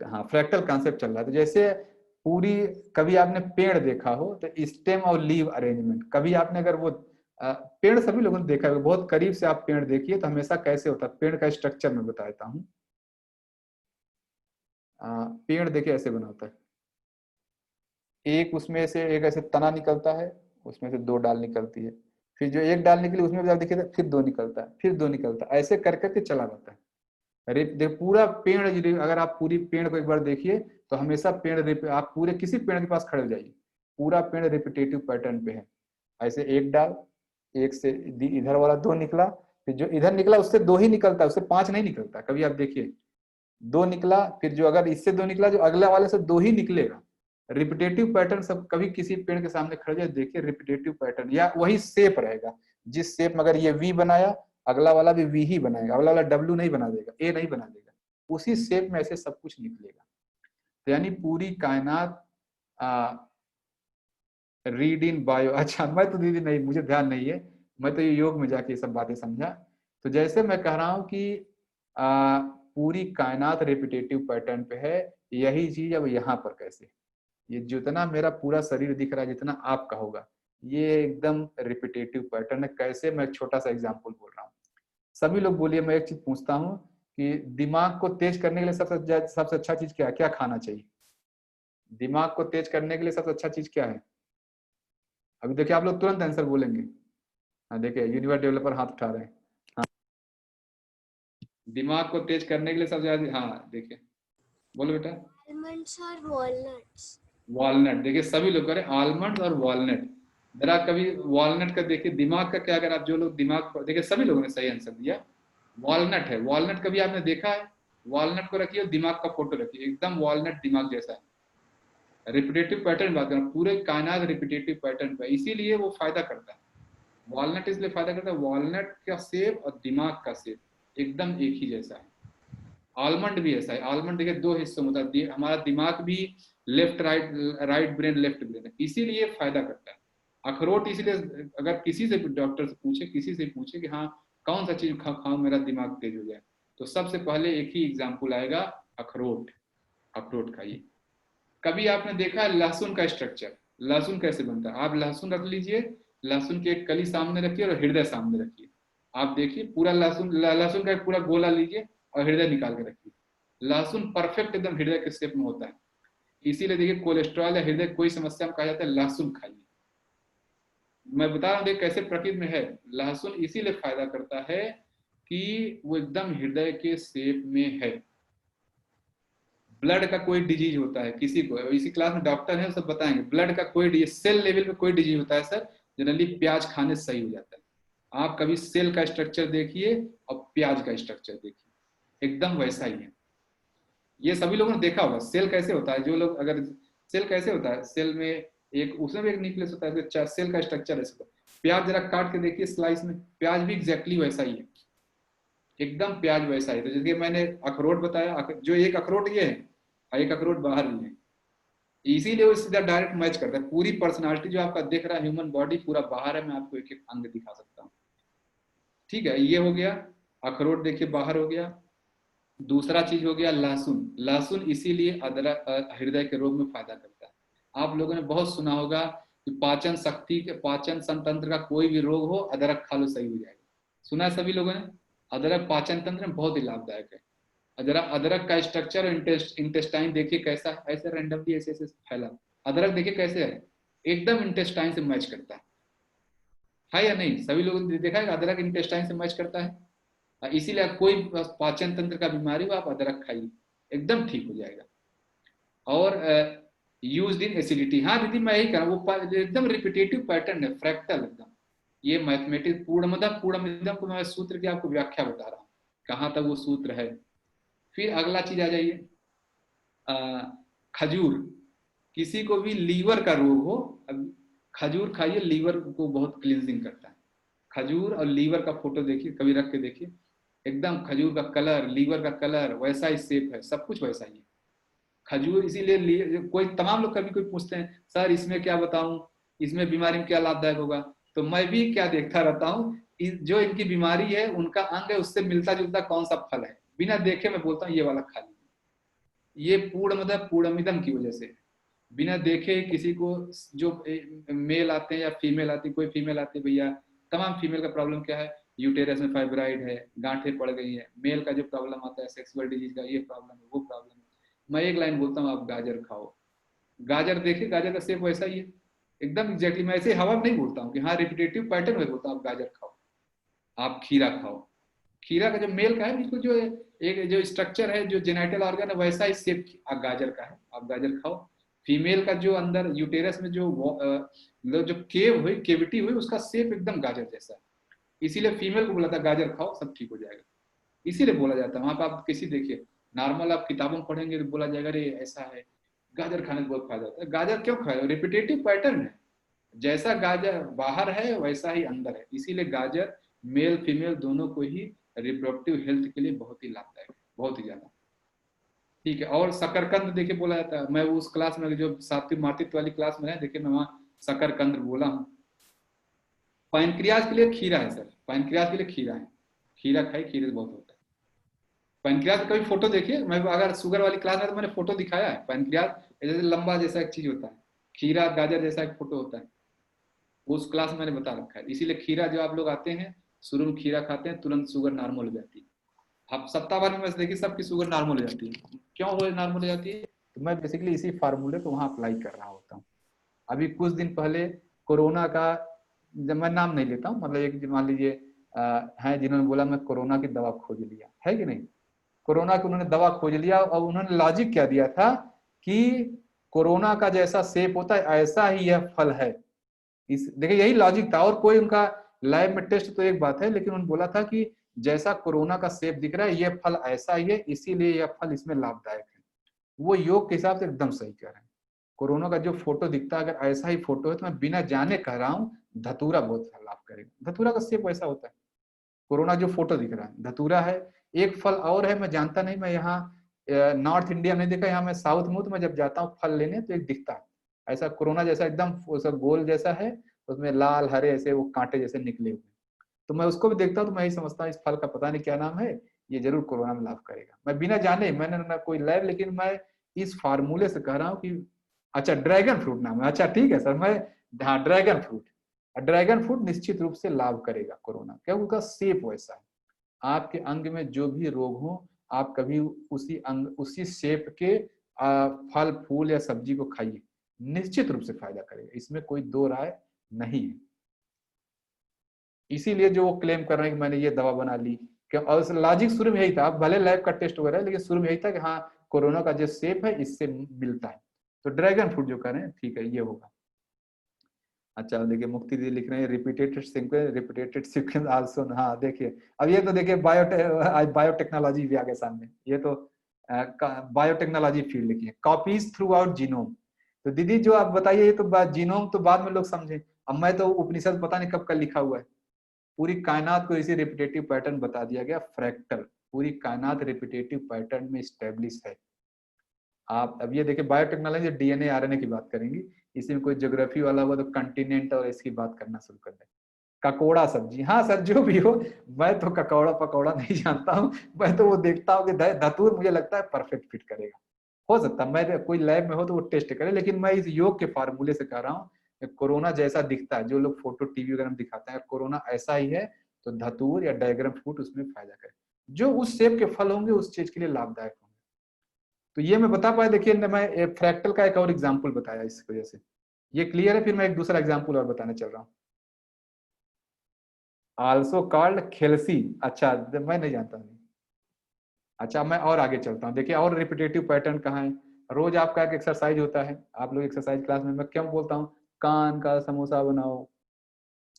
Speaker 2: हाँ फ्रैक्टल कॉन्सेप्ट चल रहा है। तो जैसे पूरी, कभी आपने पेड़ देखा हो तो स्टेम और लीव अरेंजमेंट, कभी आपने अगर वो पेड़ सभी लोगों ने देखा है, बहुत करीब से आप पेड़ देखिए तो हमेशा कैसे होता है, पेड़ का स्ट्रक्चर मैं बताता हूँ। पेड़ देखिए ऐसे बना होता है, एक उसमें से एक ऐसे तना निकलता है, उसमें से दो डाल निकलती है, फिर जो एक डाल निकली उसमें भी आप देखिए फिर दो निकलता है, फिर दो निकलता है, ऐसे कर करके चला जाता है। अरे देख पूरा पेड़, अगर आप पूरी पेड़ को एक बार देखिए तो हमेशा पेड़, आप पूरे किसी पेड़ के पास खड़े हो जाइए, पूरा पेड़ रिपीटेटिव पैटर्न पे है। ऐसे एक डाल, एक से इधर वाला दो निकला, फिर जो इधर निकला उससे 2 ही निकलता है, उससे 5 नहीं निकलता। कभी आप देखिए 2 निकला, फिर जो अगर इससे 2 निकला, जो अगले वाले से 2 ही निकलेगा। रिपीटेटिव पैटर्न सब, कभी किसी पेड़ के सामने खड़े जाए देखिए, रिपीटेटिव पैटर्न या वही शेप रहेगा। जिस शेप में अगर ये वी बनाया, अगला वाला भी वी ही बनाएगा, अगला वाला डब्ल्यू नहीं बना देगा, ए नहीं बना देगा, उसी शेप में ऐसे सब कुछ निकलेगा। तो यानी पूरी कायनात रीड इन बायो। अच्छा, मैं तो दीदी नहीं, मुझे ध्यान नहीं है, मैं तो ये योग में जाके ये सब बातें समझा। तो जैसे मैं कह रहा हूँ कि पूरी कायनात रिपीटेटिव पैटर्न पे है, यही चीज अब यहाँ पर कैसे, ये जितना मेरा पूरा शरीर दिख रहा है, जितना आपका होगा, ये एकदम रिपीटेटिव पैटर्न है। कैसे, मैं एक छोटा सा एग्जांपल बोल रहा हूँ। सभी लोग बोलिए, मैं एक चीज पूछता हूँ कि दिमाग को तेज करने के लिए सबसे अच्छा चीज क्या है, क्या खाना चाहिए? दिमाग को तेज करने के लिए सबसे अच्छा चीज क्या है? अभी देखिए आप लोग तुरंत आंसर बोलेंगे। हाँ देखिए, यूनिवर्स डेवलपर हाथ उठा रहे हैं। हाँ, दिमाग को तेज करने के लिए सबसे ज्यादा, हाँ देखिए, बोलो बेटा।
Speaker 1: आलमंड्स और वॉलनट्स।
Speaker 2: वॉलनट, देखिए सभी लोग करें आलमंड और वॉलनट। जरा कभी वॉलनट का देखिए, दिमाग का क्या, अगर आप जो लोग दिमाग, देखिए सभी लोगों ने सही आंसर दिया, वॉलनट है। वॉलनट कभी आपने देखा है? वॉलनट को रखिए, दिमाग का फोटो रखिए, एकदम वॉलनट दिमाग जैसा है। रिपीटेटिव पैटर्न बात करें, पूरे कायनात रिपीटेटिव पैटर्न पे, इसीलिए वो फायदा करता है। वॉलनट इसलिए फायदा करता है, वॉलनट का सेप और दिमाग का सेप एकदम एक ही जैसा है। आलमंड भी ऐसा है। आलमंड देखिए 2 हिस्सों में होता है, हमारा दिमाग भी left right, right brain left brain है, इसीलिए फायदा करता है। अखरोट इसीलिए, अगर किसी से डॉक्टर से पूछे, किसी से पूछे कि हाँ कौन सा चीज खाऊं मेरा दिमाग तेज हो जाए, तो सबसे पहले एक ही एग्जाम्पल आएगा, अखरोट। अखरोट खाइए। कभी आपने देखा है लहसुन का स्ट्रक्चर, लहसुन कैसे बनता है? आप लहसुन रख लीजिए, लहसुन की एक कली सामने रखिए और हृदय सामने रखिए, आप देखिए पूरा लहसुन, लहसुन का एक पूरा गोला लीजिए और हृदय निकाल के रखिए। लहसुन परफेक्ट एकदम हृदय के शेप में होता है। इसीलिए देखिए कोलेस्ट्रॉल या हृदय कोई समस्या में कहा जाता है लहसुन खाइए। मैं बता रहा हूँ कैसे प्रकृति में है। लहसुन इसीलिए फायदा करता है कि वो एकदम हृदय के शेप में है। ब्लड का कोई डिजीज होता है किसी को, इसी क्लास में डॉक्टर है सब बताएंगे, ब्लड का कोई डिजीज, सेल लेवल पे कोई डिजीज होता है सर, जनरली प्याज खाने से सही हो जाता है। आप कभी सेल का स्ट्रक्चर देखिए और प्याज का स्ट्रक्चर देखिए, एकदम वैसा ही है। ये सभी लोगों ने देखा होगा सेल कैसे होता है। जो लोग, अगर सेल कैसे होता है, सेल में एक, उसमें भी एक न्यूक्लियस होता है, सेल का स्ट्रक्चर ऐसे। प्याज जरा काट के देखिए स्लाइस में, प्याज भी एग्जैक्टली वैसा ही है, एकदम प्याज वैसा ही। तो जैसे मैंने अखरोट बताया, जो एक अखरोट ये है और एक अखरोट बाहर भी है, इसीलिए वो सीधा डायरेक्ट मैच करता है। पूरी पर्सनालिटी जो आपका देख रहा है, ह्यूमन बॉडी पूरा बाहर है, मैं आपको एक एक अंग दिखा सकता हूँ। ठीक है, ये हो गया अखरोट, देखिए बाहर हो गया। दूसरा चीज हो गया लहसुन। लहसुन इसीलिए अदरक, हृदय के रोग में फायदा करता है। आप लोगों ने बहुत सुना होगा कि पाचन शक्ति के, पाचन तंत्र का कोई भी रोग हो, अदरक खा लो सही हो जाएगा। सुना है सभी लोगों ने? अदरक पाचन तंत्र में बहुत ही लाभदायक है। अदरक, अदरक का स्ट्रक्चर, इंटेस्टाइन देखिए कैसा, ऐसे रैंडमली ऐसे ऐसे फैला। अदरक देखिए कैसे है, एकदम इंटेस्टाइन से मैच करता है या नहीं? सभी लोगों ने देखा है अदरक इंटेस्टाइन से मैच करता है। इसीलिए कोई पाचन तंत्र का बीमारी हो, आप अदरक खाइए, एकदम ठीक हो जाएगा। और यूज इन एसिडिटी, हाँ दीदी मैं यही कह रहा हूँ, वो एकदम रिपीटेटिव पैटर्न है, फ्रैक्टल एकदम। ये मैथमेटिक्स पूर्णमदः पूर्णमिदम को मैं सूत्र की आपको व्याख्या बता रहा हूँ, कहाँ तक वो सूत्र है। फिर अगला चीज आ जाइए, खजूर। किसी को भी लीवर का रोग हो, खजूर खाइए, लीवर को बहुत क्लींजिंग करता है। खजूर और लीवर का फोटो देखिए, कभी रख के देखिए, एकदम खजूर का कलर, लीवर का कलर वैसा ही शेप है, सब कुछ वैसा ही है। खजूर इसीलिए कोई, तमाम लोग कभी कोई पूछते हैं सर इसमें क्या बताऊं, इसमें बीमारी में क्या लाभदायक होगा, तो मैं भी क्या देखता रहता हूँ, जो इनकी बीमारी है उनका अंग है, उससे मिलता जुलता कौन सा फल है, बिना देखे मैं बोलता हूँ ये वाला खा लीजिए। ये पूर्ण मतलब पूर्णमिदम की वजह से, बिना देखे किसी को, जो मेल आते हैं या फीमेल आती, कोई फीमेल आती है भैया, तमाम फीमेल का प्रॉब्लम क्या है, यूटेरस में फाइब्राइड है, गांठें पड़ गई है। मेल का जो प्रॉब्लम आता है सेक्सुअल डिजीज का, ये प्रॉब्लम है, वो प्रॉब्लम है, मैं एक लाइन बोलता हूँ, आप गाजर खाओ। गाजर देखिए, गाजर का शेप वैसा ही है, एकदम एग्जैक्टली। मैं ऐसे हवा में नहीं बोलता हूँ कि हाँ रिपीटेटिव पैटर्न में बोलता हूँ, आप गाजर खाओ, आप खीरा खाओ। खीरा का जो मेल का है बिल्कुल, जो एक जो स्ट्रक्चर है, जो जेनेटल ऑर्गन है, वैसा ही शेप गाजर का है, आप गाजर खाओ। फीमेल का जो अंदर यूटेरस में जो जो केव हुई, केविटी हुई, उसका शेप एकदम गाजर जैसा है। इसीलिए फीमेल को बोला था गाजर खाओ सब ठीक हो जाएगा, इसीलिए बोला जाता है। वहां पर आप किसी देखिए नॉर्मल आप किताबों में पढ़ेंगे तो बोला जाएगा अरे ऐसा है, गाजर खाने से बहुत फायदा होता है। गाजर क्यों खाए? रिपीटेटिव पैटर्न है, जैसा गाजर बाहर है वैसा ही अंदर है, इसीलिए गाजर मेल फीमेल दोनों को ही रिप्रोडक्टिव हेल्थ के लिए बहुत ही लाभदायक है, बहुत ही ज्यादा। ठीक है, और शकरकंद देखिए बोला जाता है, मैं उस क्लास में जो सातवीं मातृत्व वाली क्लास में है देखिए मैं वहां शकरकंद बोला हूँ। पैनक्रियाज के लिए खीरा है सर, पैनक्रियाज के लिए खीरा है, खीरा खाई, खीरे से बहुत होता है। पैनक्रियाज का कभी फोटो देखिए, मैं अगर शुगर वाली क्लास में तो मैंने फोटो दिखाया है, पैनक्रियाज जैसे लंबा जैसा एक चीज होता है, खीरा गाजर जैसा एक फोटो होता है, उस क्लास में मैंने बता रखा है। इसीलिए खीरा जो आप लोग आते हैं शुरू में खीरा खाते हैं तुरंत शुगर नॉर्मल हो जाती है, आप सप्ताह भर में देखिए सबकी शुगर नॉर्मल हो जाती है। क्यों हो नॉर्मल हो जाती है? तो मैं बेसिकली इसी फार्मूले को वहां अप्लाई कर रहा होता हूँ। अभी कुछ दिन पहले कोरोना का, जब मैं नाम नहीं लेता हूँ, मतलब एक मान लीजिए है जिन्होंने बोला मैं कोरोना की दवा खोज लिया, है कि नहीं? कोरोना की उन्होंने दवा खोज लिया और उन्होंने लॉजिक क्या दिया था कि कोरोना का जैसा शेप होता है ऐसा ही यह फल है। इस देखिए यही लॉजिक था, और कोई उनका लैब में टेस्ट तो एक बात है, लेकिन उन्होंने बोला था कि जैसा कोरोना का शेप दिख रहा है ये फल ऐसा ही है, इसीलिए यह फल इसमें लाभदायक है। वो योग के हिसाब से एकदम सही कह रहे हैं। कोरोना का जो फोटो दिखता है अगर ऐसा ही फोटो है तो मैं बिना जाने कह रहा हूँ धतूरा बहुत लाभ करेगा। धतूरा का शेप वैसा होता है, कोरोना जो फोटो दिख रहा है धतूरा है। एक फल और है, मैं जानता नहीं, मैं यहाँ नॉर्थ इंडिया में नहीं देखा, यहाँ मैं साउथ में हूँ तो मैं जब जाता हूँ फल लेने तो एक दिखता है ऐसा कोरोना जैसा एकदम गोल जैसा है, उसमें लाल हरे ऐसे वो कांटे जैसे निकले हुए, तो मैं उसको भी देखता हूँ तो मैं यही समझता हूँ इस फल का पता नहीं क्या नाम है, ये जरूर कोरोना में लाभ करेगा। मैं बिना जाने, मैंने ना कोई लैब, लेकिन मैं इस फार्मूले से कह रहा हूँ कि अच्छा ड्रैगन फ्रूट नाम है, अच्छा ठीक है सर, मैं हाँ ड्रैगन फ्रूट, ड्रैगन फ्रूट निश्चित रूप से लाभ करेगा कोरोना, क्योंकि उसका शेप वैसा है। आपके अंग में जो भी रोग हो आप कभी उसी अंग उसी शेप के फल फूल या सब्जी को खाइए, निश्चित रूप से फायदा करेगा, इसमें कोई दो राय नहीं है। इसीलिए जो वो क्लेम कर रहे हैं कि मैंने ये दवा बना ली, क्यों? और लॉजिक शुरू में यही था, भले लैब का टेस्ट वगैरह है लेकिन शुरू में यही था कि हाँ कोरोना का जो शेप है इससे मिलता है, तो ड्रैगन फ्रूट जो कर रहे हैं ठीक है ये होगा। अच्छा देखिए मुक्ति दी लिख रहे हैं रिपीटेटेड सीक्वेंस आल्सो, हाँ देखिए अब ये तो देखिए बायोटेक्नोलॉजी भी आ गया सामने, ये तो बायोटेक्नोलॉजी फील्ड की है, कॉपीज थ्रू आउट जीनोम। तो दीदी जो आप बताइए ये तो जीनोम तो बाद में लोग समझे, अब मैं तो उपनिषद पता नहीं कब का लिखा हुआ है, पूरी कायनात को इसी रिपीटेटिव पैटर्न बता दिया गया, फ्रैक्टल, पूरी कायनात रिपीटेटिव पैटर्न में स्टेब्लिश है। आप अब ये देखिए बायोटेक्नोलॉजी डीएनए आरएनए की बात करेंगी, इसी में कोई ज्योग्राफी वाला हुआ तो कंटिनेंट और इसकी बात करना शुरू कर दे। ककोड़ा सब्जी, हाँ सर जो भी हो, मैं तो ककौड़ा पकौड़ा नहीं जानता हूँ, मैं तो वो देखता हूँ कि धतूर मुझे लगता है परफेक्ट फिट करेगा। हो सकता है मैं कोई लैब में हो तो वो टेस्ट करे, लेकिन मैं इस योग के फार्मूले से कह रहा हूँ कोरोना जैसा दिखता है, जो लोग फोटो टीवी वगैरह में दिखाते हैं कोरोना ऐसा ही है तो धतूर या डायग्राम फ्रूट उसमें फायदा करे, जो उस शेप के फल होंगे उस चीज के लिए लाभदायक होंगे। तो ये मैं बता पाया, देखिए मैं फ्रैक्टल का एक और एग्जाम्पल बताया इस वजह से, ये क्लियर है। फिर मैं एक दूसरा एग्जाम्पल और बताने चल रहा हूँ, आल्सो कॉल्ड खेलसी, अच्छा मैं नहीं जानता नहीं। अच्छा मैं और आगे चलता हूँ, देखिए और रिपीटेटिव पैटर्न कहाँ है। रोज आपका एक एक्सरसाइज होता है, आप लोग एक्सरसाइज क्लास में मैं क्यों बोलता हूँ कान का समोसा बनाओ,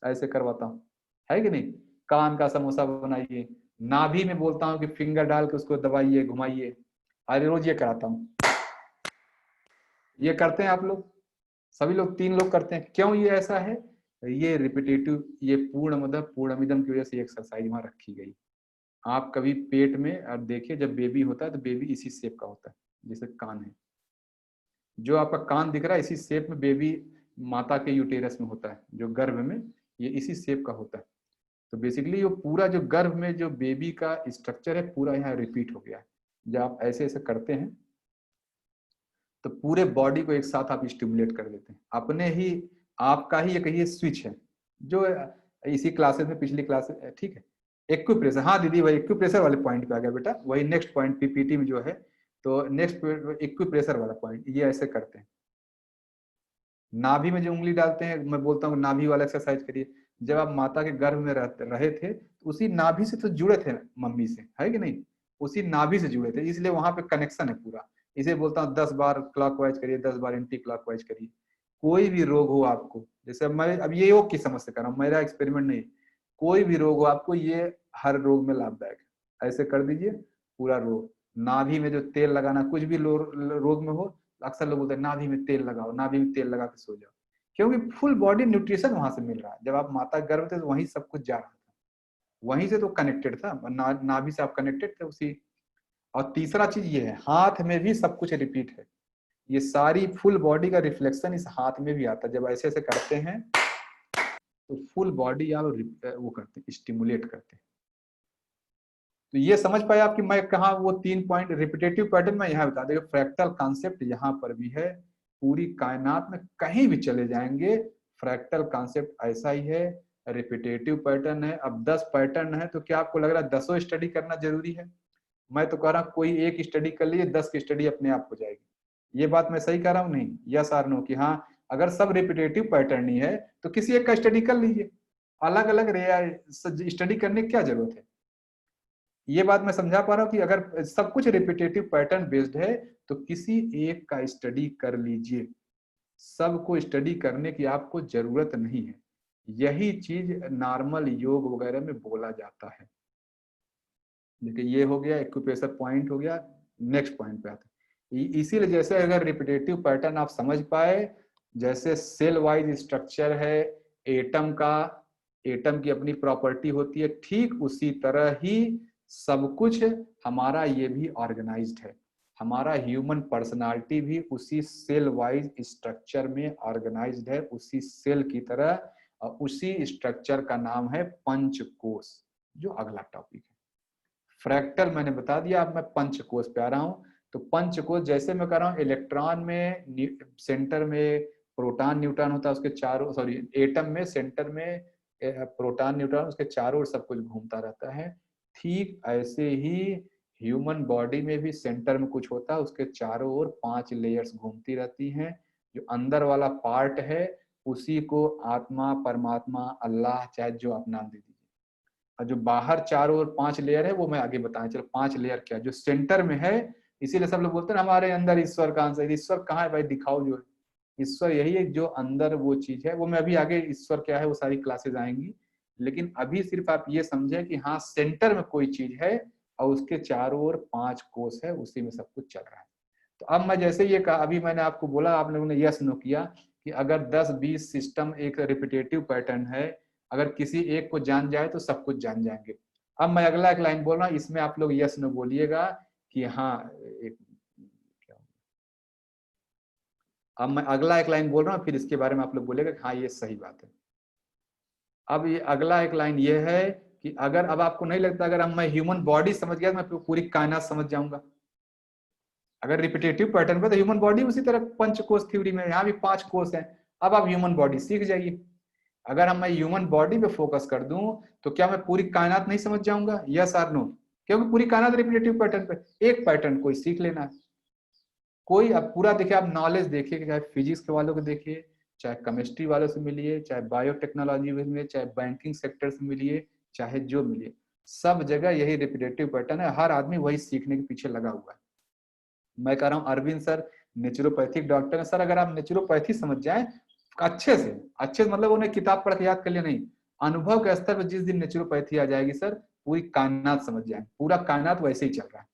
Speaker 2: ऐसे करवाता हूँ, है कि नहीं? कान का समोसा बनाइए, नाभि में बोलता हूँ कि फिंगर डाल के उसको दबाइए घुमाइए, अरे रोज ये कराता हूँ। ये करते हैं आप लोग, सभी लोग, 3 लोग करते हैं, क्यों ये ऐसा है? ये रिपीटेटिव, ये पूर्ण पूर्णमिदम की वजह से एक्सरसाइज वहां रखी गई। आप कभी पेट में अब देखिए जब बेबी होता है तो बेबी इसी शेप का होता है, जैसे कान है, जो आपका कान दिख रहा है इसी शेप में बेबी माता के यूटेरस में होता है, जो गर्भ में ये इसी शेप का होता है। तो बेसिकली ये पूरा जो गर्भ में जो बेबी का स्ट्रक्चर है पूरा यहाँ रिपीट हो गया है। जब आप ऐसे ऐसे करते हैं तो पूरे बॉडी को एक साथ आप स्टिमुलेट कर देते हैं, अपने ही आपका ही ये कहिए स्विच है, जो इसी क्लासेस में पिछली क्लास, ठीक है। एक्यूप्रेशर, हाँ दीदी वही एक्यूप्रेशर वाले पॉइंट पे आ गया बेटा, वही नेक्स्ट पॉइंट पीपीटी में जो है, तो नेक्स्ट एक्यूप्रेशर वाला पॉइंट, ये ऐसे करते हैं। नाभि में जो उंगली डालते हैं, मैं बोलता हूँ नाभि वाला एक्सरसाइज करिए। जब आप माता के गर्भ में रहे थे तो उसी नाभि से तो जुड़े थे मम्मी से, है कि नहीं? उसी नाभि से जुड़े थे, इसलिए वहां पे कनेक्शन है पूरा। इसे बोलता हूँ 10 बार क्लॉकवाइज करिए, 10 बार एंटी क्लॉकवाइज करिए। कोई भी रोग हो आपको, जैसे मैं अब ये योग की समझ से कर रहा हूँ, मेरा एक्सपेरिमेंट नहीं, कोई भी रोग हो आपको, ये हर रोग में लाभदायक है। ऐसे कर दीजिए पूरा रोग, नाभि में जो तेल लगाना, कुछ भी रोग में हो, अक्सर लोग बोलते हैं नाभि में तेल लगाओ, नाभि में तेल लगा के सो जाओ, क्योंकि फुल बॉडी न्यूट्रिशन वहां से मिल रहा है। जब आप माता गर्भ थे तो वहीं सब कुछ जा रहा था, वहीं से तो कनेक्टेड था, नाभि से आप कनेक्टेड थे उसी। और तीसरा चीज ये है, हाथ में भी सब कुछ रिपीट है, ये सारी फुल बॉडी का रिफ्लेक्शन इस हाथ में भी आता है। जब ऐसे ऐसे करते हैं तो फुल बॉडी आप वो करते हैं, स्टिमुलेट करते हैं। तो ये समझ पाए आप कि मैं कहा वो 3 पॉइंट रिपीटेटिव पैटर्न में यहाँ बता देगा। फ्रैक्टल कॉन्सेप्ट यहाँ पर भी है, पूरी कायनात में कहीं भी चले जाएंगे फ्रैक्टल कॉन्सेप्ट ऐसा ही है, रिपीटेटिव पैटर्न है। अब 10 पैटर्न है तो क्या आपको लग रहा है 10 स्टडी करना जरूरी है? मैं तो कह रहा हूँ कोई एक स्टडी कर लीजिए, 10 की स्टडी अपने आप हो जाएगी। ये बात मैं सही कह रहा हूँ नहीं? यस और नो कि हाँ, अगर सब रिपीटेटिव पैटर्न ही है तो किसी एक का स्टडी कर लीजिए, अलग अलग स्टडी करने की क्या जरूरत है? ये बात मैं समझा पा रहा हूँ कि अगर सब कुछ रिपीटेटिव पैटर्न बेस्ड है तो किसी एक का स्टडी कर लीजिए, सबको स्टडी करने की आपको जरूरत नहीं है। यही चीज नॉर्मल योग वगैरह में बोला जाता है। देखिए ये हो गया एक्यूप्रेशर पॉइंट हो गया। नेक्स्ट पॉइंट पे आते हैं। इसीलिए जैसे अगर रिपीटेटिव पैटर्न आप समझ पाए, जैसे सेल वाइज स्ट्रक्चर है एटम का, एटम की अपनी प्रॉपर्टी होती है, ठीक उसी तरह ही सब कुछ हमारा ये भी ऑर्गेनाइज्ड है। हमारा ह्यूमन पर्सनालिटी भी उसी सेल वाइज स्ट्रक्चर में ऑर्गेनाइज्ड है, उसी सेल की तरह। और उसी स्ट्रक्चर का नाम है पंचकोश, जो अगला टॉपिक है। फ्रैक्टल मैंने बता दिया, अब मैं पंचकोश पे आ रहा हूँ। तो पंचकोश जैसे मैं कर रहा हूँ, इलेक्ट्रॉन में सेंटर में प्रोटॉन न्यूट्रॉन होता है, उसके चारों, सॉरी एटम में सेंटर में प्रोटॉन न्यूट्रॉन, उसके चारों ओर सब कुछ घूमता रहता है। ठीक ऐसे ही ह्यूमन बॉडी में भी सेंटर में कुछ होता है, उसके चारों ओर 5 लेयर्स घूमती रहती हैं। जो अंदर वाला पार्ट है उसी को आत्मा, परमात्मा, अल्लाह, चाहे जो आप नाम दे दीजिए। और जो बाहर चारों ओर 5 लेयर है वो मैं आगे बताएं। चलो 5 लेयर क्या, जो सेंटर में है, इसीलिए सब लोग बोलते हैं हमारे अंदर ईश्वर का आंसर। ईश्वर कहाँ है भाई, दिखाओ जो है। ईश्वर यही है जो अंदर वो चीज है, वो मैं अभी आगे ईश्वर क्या है वो सारी क्लासेस आएंगी। लेकिन अभी सिर्फ आप ये समझे कि हाँ सेंटर में कोई चीज है और उसके चारों ओर 5 कोष है, उसी में सब कुछ चल रहा है। तो अब मैं जैसे ये कहा, अभी मैंने आपको बोला, आप लोगों ने यस नो किया कि अगर 10-20 सिस्टम एक रिपीटेटिव पैटर्न है, अगर किसी एक को जान जाए तो सब कुछ जान जाएंगे। अब मैं अगला एक लाइन बोल रहा हूँ, इसमें आप लोग यस नो बोलिएगा कि हाँ अब मैं अगला एक लाइन बोल रहा हूँ, फिर इसके बारे में आप लोग बोलेगा हाँ ये सही बात है। अब ये अगला एक लाइन ये है कि अगर अब आपको नहीं लगता अगर हम मैं ह्यूमन बॉडी समझ गया तो मैं पूरी कायनात समझ जाऊंगा? अगर रिपीटेटिव पैटर्न पे तो ह्यूमन बॉडी उसी तरह पंचकोश थ्योरी में यहाँ भी 5 कोष हैं। अब आप ह्यूमन बॉडी सीख जाइए। अगर हम मैं ह्यूमन बॉडी पे फोकस कर दूं तो क्या मैं पूरी कायनात नहीं समझ जाऊंगा? यस और नो? क्योंकि पूरी कायनात रिपीटेटिव पैटर्न पे, एक पैटर्न कोई सीख लेना है। कोई अब पूरा देखिए, आप नॉलेज देखिए, चाहे फिजिक्स के वालों को देखिए, चाहे केमिस्ट्री वालों से मिलिए, चाहे बायोटेक्नोलॉजी में मिलिए, चाहे बैंकिंग सेक्टर से मिलिए, चाहे जो मिलिए, सब जगह यही रिपीटेटिव पैटर्न है। हर आदमी वही सीखने के पीछे लगा हुआ है। मैं कह रहा हूँ अरविंद सर नेचुरोपैथिक डॉक्टर है सर, अगर आप नेचुरोपैथी समझ जाए अच्छे मतलब उन्हें किताब पढ़ के याद कर लिया नहीं, अनुभव के स्तर पर जिस दिन नेचुरोपैथी आ जाएगी सर, पूरी कायनात समझ जाए। पूरा कायनात वैसे ही चल रहा है,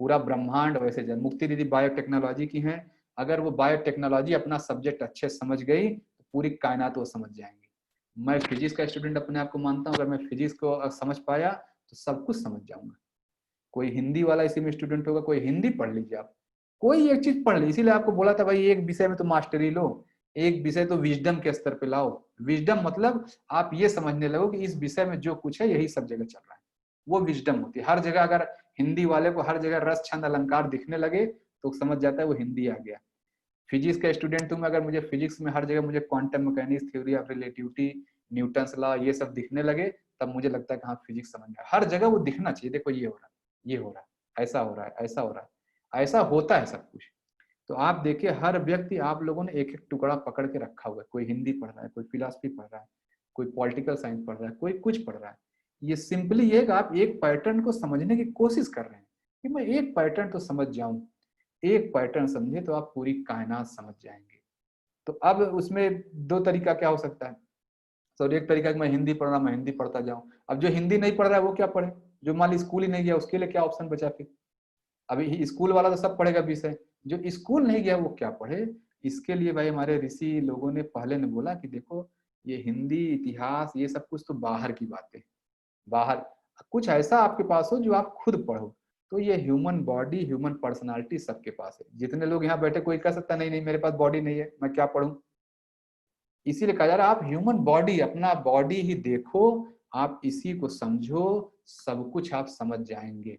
Speaker 2: पूरा ब्रह्मांड वैसे चल। मुक्ति दीदी बायोटेक्नोलॉजी की हैं, अगर वो बायोटेक्नोलॉजी अपना सब्जेक्ट अच्छे समझ गई तो पूरी कायनात वो समझ जाएंगे। मैं फिजिक्स का स्टूडेंट अपने आप को मानता हूँ, अगर मैं फिजिक्स को समझ पाया तो सब कुछ समझ जाऊंगा। कोई हिंदी वाला इसी में स्टूडेंट होगा, कोई हिंदी पढ़ लीजिए आप, कोई एक चीज पढ़ ली। इसीलिए आपको बोला था भाई एक विषय में तो मास्टरी लो, एक विषय तो विजडम के स्तर पे लाओ। विजडम मतलब आप ये समझने लगो कि इस विषय में जो कुछ है यही सब जगह चल रहा है, वो विजडम होती है। हर जगह अगर हिंदी वाले को हर जगह रस छंद अलंकार दिखने लगे तो समझ जाता है वो हिंदी आ गया। फिजिक्स का स्टूडेंट हूँ मैं, अगर मुझे फिजिक्स में हर जगह मुझे quantum mechanics, theory of relativity, Newton's law ये सब दिखने लगे, तब मुझे लगता है कि हाँ फिजिक्स समझ में हर जगह वो दिखना चाहिए। देखो ये हो रहा है, ये हो रहा है, ऐसा हो रहा है, ऐसा हो रहा है, ऐसा होता है सब कुछ। तो आप देखिए हर व्यक्ति, आप लोगों ने एक एक टुकड़ा पकड़ के रखा हुआ है। कोई हिंदी पढ़ रहा है, कोई फिलॉसफी पढ़ रहा है, कोई पॉलिटिकल साइंस पढ़ रहा है, कोई कुछ पढ़ रहा है। ये सिंपली ये कि आप एक पैटर्न को समझने की कोशिश कर रहे हैं कि मैं एक पैटर्न तो समझ जाऊं। एक पैटर्न समझे तो आप पूरी कायनात समझ जाएंगे। तो अब उसमें 2 तरीका क्या हो सकता है? तो एक तरीका कि मैं हिंदी पढ़ रहा, मैं हिंदी पढ़ता जाऊं। अब जो हिंदी नहीं पढ़ रहा है वो क्या पढ़े? जो मान ली स्कूल ही नहीं गया, उसके लिए क्या ऑप्शन बचा फिर? अभी स्कूल वाला तो सब पढ़ेगा विषय, जो स्कूल नहीं गया वो क्या पढ़े? इसके लिए भाई हमारे ऋषि लोगों ने पहले ने बोला कि देखो ये हिंदी, इतिहास, ये सब कुछ तो बाहर की बातें, बाहर कुछ ऐसा आपके पास हो जो आप खुद पढ़ो। तो ये ह्यूमन बॉडी, ह्यूमन पर्सनालिटी सबके पास है। जितने लोग यहाँ बैठे, कोई कह सकता नहीं नहीं मेरे पास बॉडी नहीं है, मैं क्या पढ़ूं? इसीलिए कहा जा रहा है आप ह्यूमन बॉडी, अपना बॉडी ही देखो, आप इसी को समझो, सब कुछ आप समझ जाएंगे।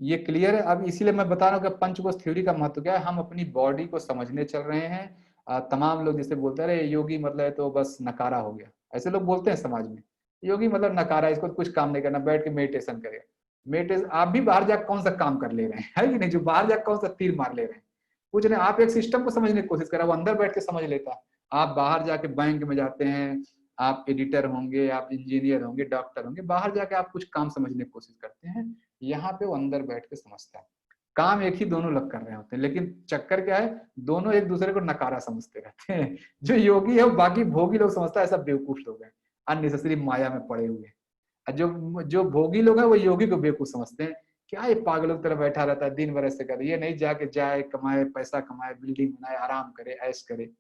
Speaker 2: ये क्लियर है? अब इसीलिए मैं बता रहा हूँ कि पंचकोश थ्योरी का महत्व क्या है। हम अपनी बॉडी को समझने चल रहे हैं। तमाम लोग जैसे बोलते हैं योगी मतलब है तो बस नकारा हो गया, ऐसे लोग बोलते हैं समाज में। योगी मतलब नकारा, इसको कुछ काम नहीं करना, बैठ के मेडिटेशन करेगा। मेडिटेशन आप भी बाहर जाकर कौन सा काम कर ले रहे हैं, है कि नहीं? जो बाहर जाकर कौन सा तीर मार ले रहे हैं? कुछ नहीं, आप एक सिस्टम को समझने की कोशिश करें, वो अंदर बैठ के समझ लेता है। आप बाहर जाके बैंक में जाते हैं, आप एडिटर होंगे, आप इंजीनियर होंगे, डॉक्टर होंगे, बाहर जाके आप कुछ काम समझने की कोशिश करते हैं, यहाँ पे वो अंदर बैठ के समझता है। काम एक ही दोनों लोग कर रहे होते हैं, लेकिन चक्कर क्या है, दोनों एक दूसरे को नकारा समझते रहते हैं। जो योगी है वो बाकी भोगी लोग समझता है ऐसा बेवकूफ लोग हैं, अननेसेसरी माया में पड़े हुए हैं। जो जो भोगी लोग हैं वो योगी को बेवकूफ समझते हैं, क्या ये पागलों की तरह बैठा रहता है दिन भर ऐसे करे, ये नहीं जाके जाए कमाए, पैसा कमाए, बिल्डिंग बनाए, आराम करे, ऐश करे।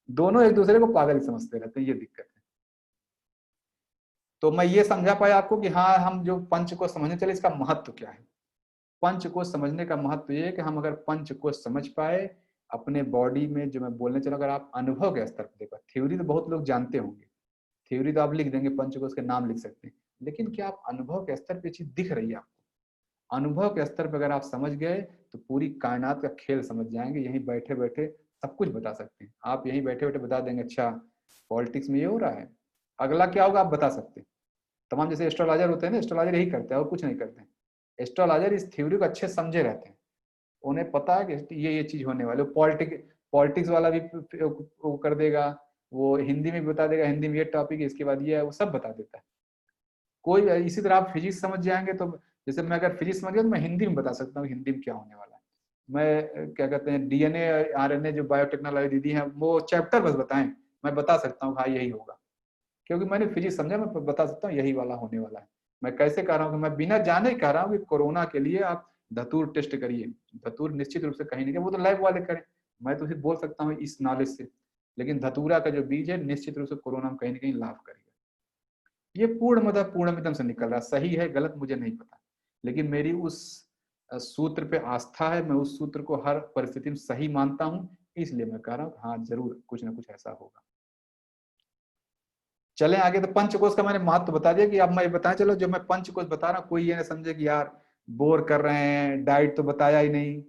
Speaker 2: दोनों एक दूसरे को पागल समझते रहते हैं, ये दिक्कत है। तो मैं ये समझा पाया आपको कि हाँ, हम जो पंच को समझने चले, इसका महत्व क्या है। पंच को समझने का महत्व ये है कि हम अगर पंच को समझ पाए अपने बॉडी में, जो मैं बोलने चला, अगर आप अनुभव के स्तर पर देखो, थ्योरी तो बहुत लोग जानते होंगे, थ्योरी तो आप लिख देंगे, पंच को उसके नाम लिख सकते हैं, लेकिन क्या आप अनुभव के स्तर पर चीज दिख रही है आपको? अनुभव के स्तर पर अगर आप समझ गए तो पूरी कायनात का खेल समझ जाएंगे। यहीं बैठे बैठे सब कुछ बता सकते हैं आप, यहीं बैठे बैठे बता देंगे अच्छा पॉलिटिक्स में ये हो रहा है, अगला क्या होगा आप बता सकते हैं। तमाम जैसे एस्ट्रोलॉजर होते हैं ना, एस्ट्रोलॉजर यही करते हैं और कुछ नहीं करते हैं। एस्ट्रोलॉजर इस थ्योरी को अच्छे समझे रहते हैं, उन्हें पता है कि ये चीज होने वाली। पॉलिटिक्स वाला भी वो कर देगा, वो हिंदी में भी बता देगा, हिंदी में ये टॉपिक है, इसके बाद ये है, वो सब बता देता है। कोई इसी तरह आप फिजिक्स समझ जाएंगे तो, जैसे मैं अगर फिजिक्स समझ गया तो मैं हिंदी में बता सकता हूँ हिंदी में क्या होने वाला है। मैं क्या कहते हैं डीएनए आरएनए जो बायोटेक्नोलॉजी दीदी है वो चैप्टर बस बताएं, मैं बता सकता हूँ हाँ यही होगा, क्योंकि मैंने फिजिक्स समझा, मैं बता सकता हूँ यही वाला होने वाला है। मैं कैसे कह रहा हूँ कि मैं बिना जाने कह रहा हूँ कि कोरोना के लिए आप धतूर टेस्ट करिए। धतूर निश्चित रूप से कहीं नहीं, वो तो लैब वाले करें, मैं तो सिर्फ बोल सकता हूँ इस नॉलेज से। लेकिन धतूरा का जो बीज है निश्चित रूप से कोरोना में कहीं ना कहीं लाभ करेगा। ये पूर्णतः पूर्णमितम से निकल रहा, सही है गलत मुझे नहीं पता, लेकिन मेरी उस सूत्र पे आस्था है, मैं उस सूत्र को हर परिस्थिति में सही मानता हूँ, इसलिए मैं कह रहा हूँ हाँ जरूर कुछ ना कुछ ऐसा होगा। चलें आगे। तो पंचकोश का मैंने महत्व बता दिया कि अब मैं बताएं, चलो जो मैं पंचकोश बता रहा हूँ कोई ये ना समझे कि यार बोर कर रहे हैं, डाइट तो बताया ही नहीं,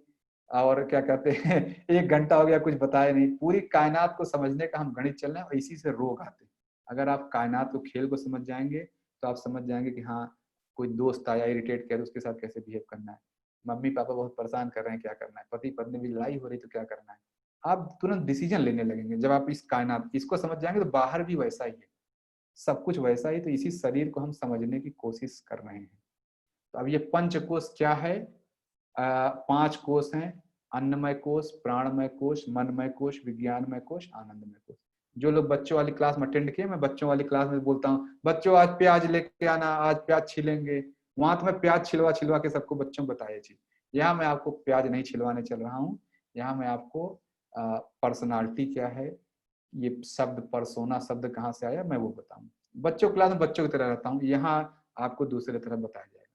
Speaker 2: और क्या कहते हैं 1 घंटा हो गया कुछ बताया नहीं। पूरी कायनात को समझने का हम गणित चल रहे हैं और इसी से रोग आते हैं। अगर आप कायनात को, खेल को समझ जाएंगे तो आप समझ जाएंगे कि हाँ कोई दोस्त आया इरिटेट किया तो उसके साथ कैसे बिहेव करना है, मम्मी पापा बहुत परेशान कर रहे हैं क्या करना है, पति पत्नी भी लड़ाई हो रही तो क्या करना है। आप तुरंत डिसीजन लेने लगेंगे जब आप इस कायनात इसको समझ जाएंगे। तो बाहर भी वैसा ही है, सब कुछ वैसा ही। तो इसी शरीर को हम समझने की कोशिश कर रहे हैं। तो अब ये पंचकोश क्या है? 5 कोश हैं, अन्नमय कोश, प्राणमय कोश, मनमय कोश, विज्ञानमय कोश, आनंदमय कोश। जो लोग बच्चों वाली क्लास में अटेंड किए, मैं बच्चों वाली क्लास में बोलता हूँ बच्चों आज प्याज लेके आना, आज प्याज छिलेंगे। वहां तो मैं प्याज छिलवा छिलवा के सबको बच्चों को बताया चीज। यहाँ मैं आपको प्याज नहीं छिलवाने चल रहा हूँ, यहाँ मैं आपको पर्सनालिटी क्या है, ये शब्द परसोना शब्द कहाँ से आया मैं वो बताऊँ। बच्चों क्लास में बच्चों की तरह रहता हूँ, यहाँ आपको दूसरे तरह बताया जाएगा।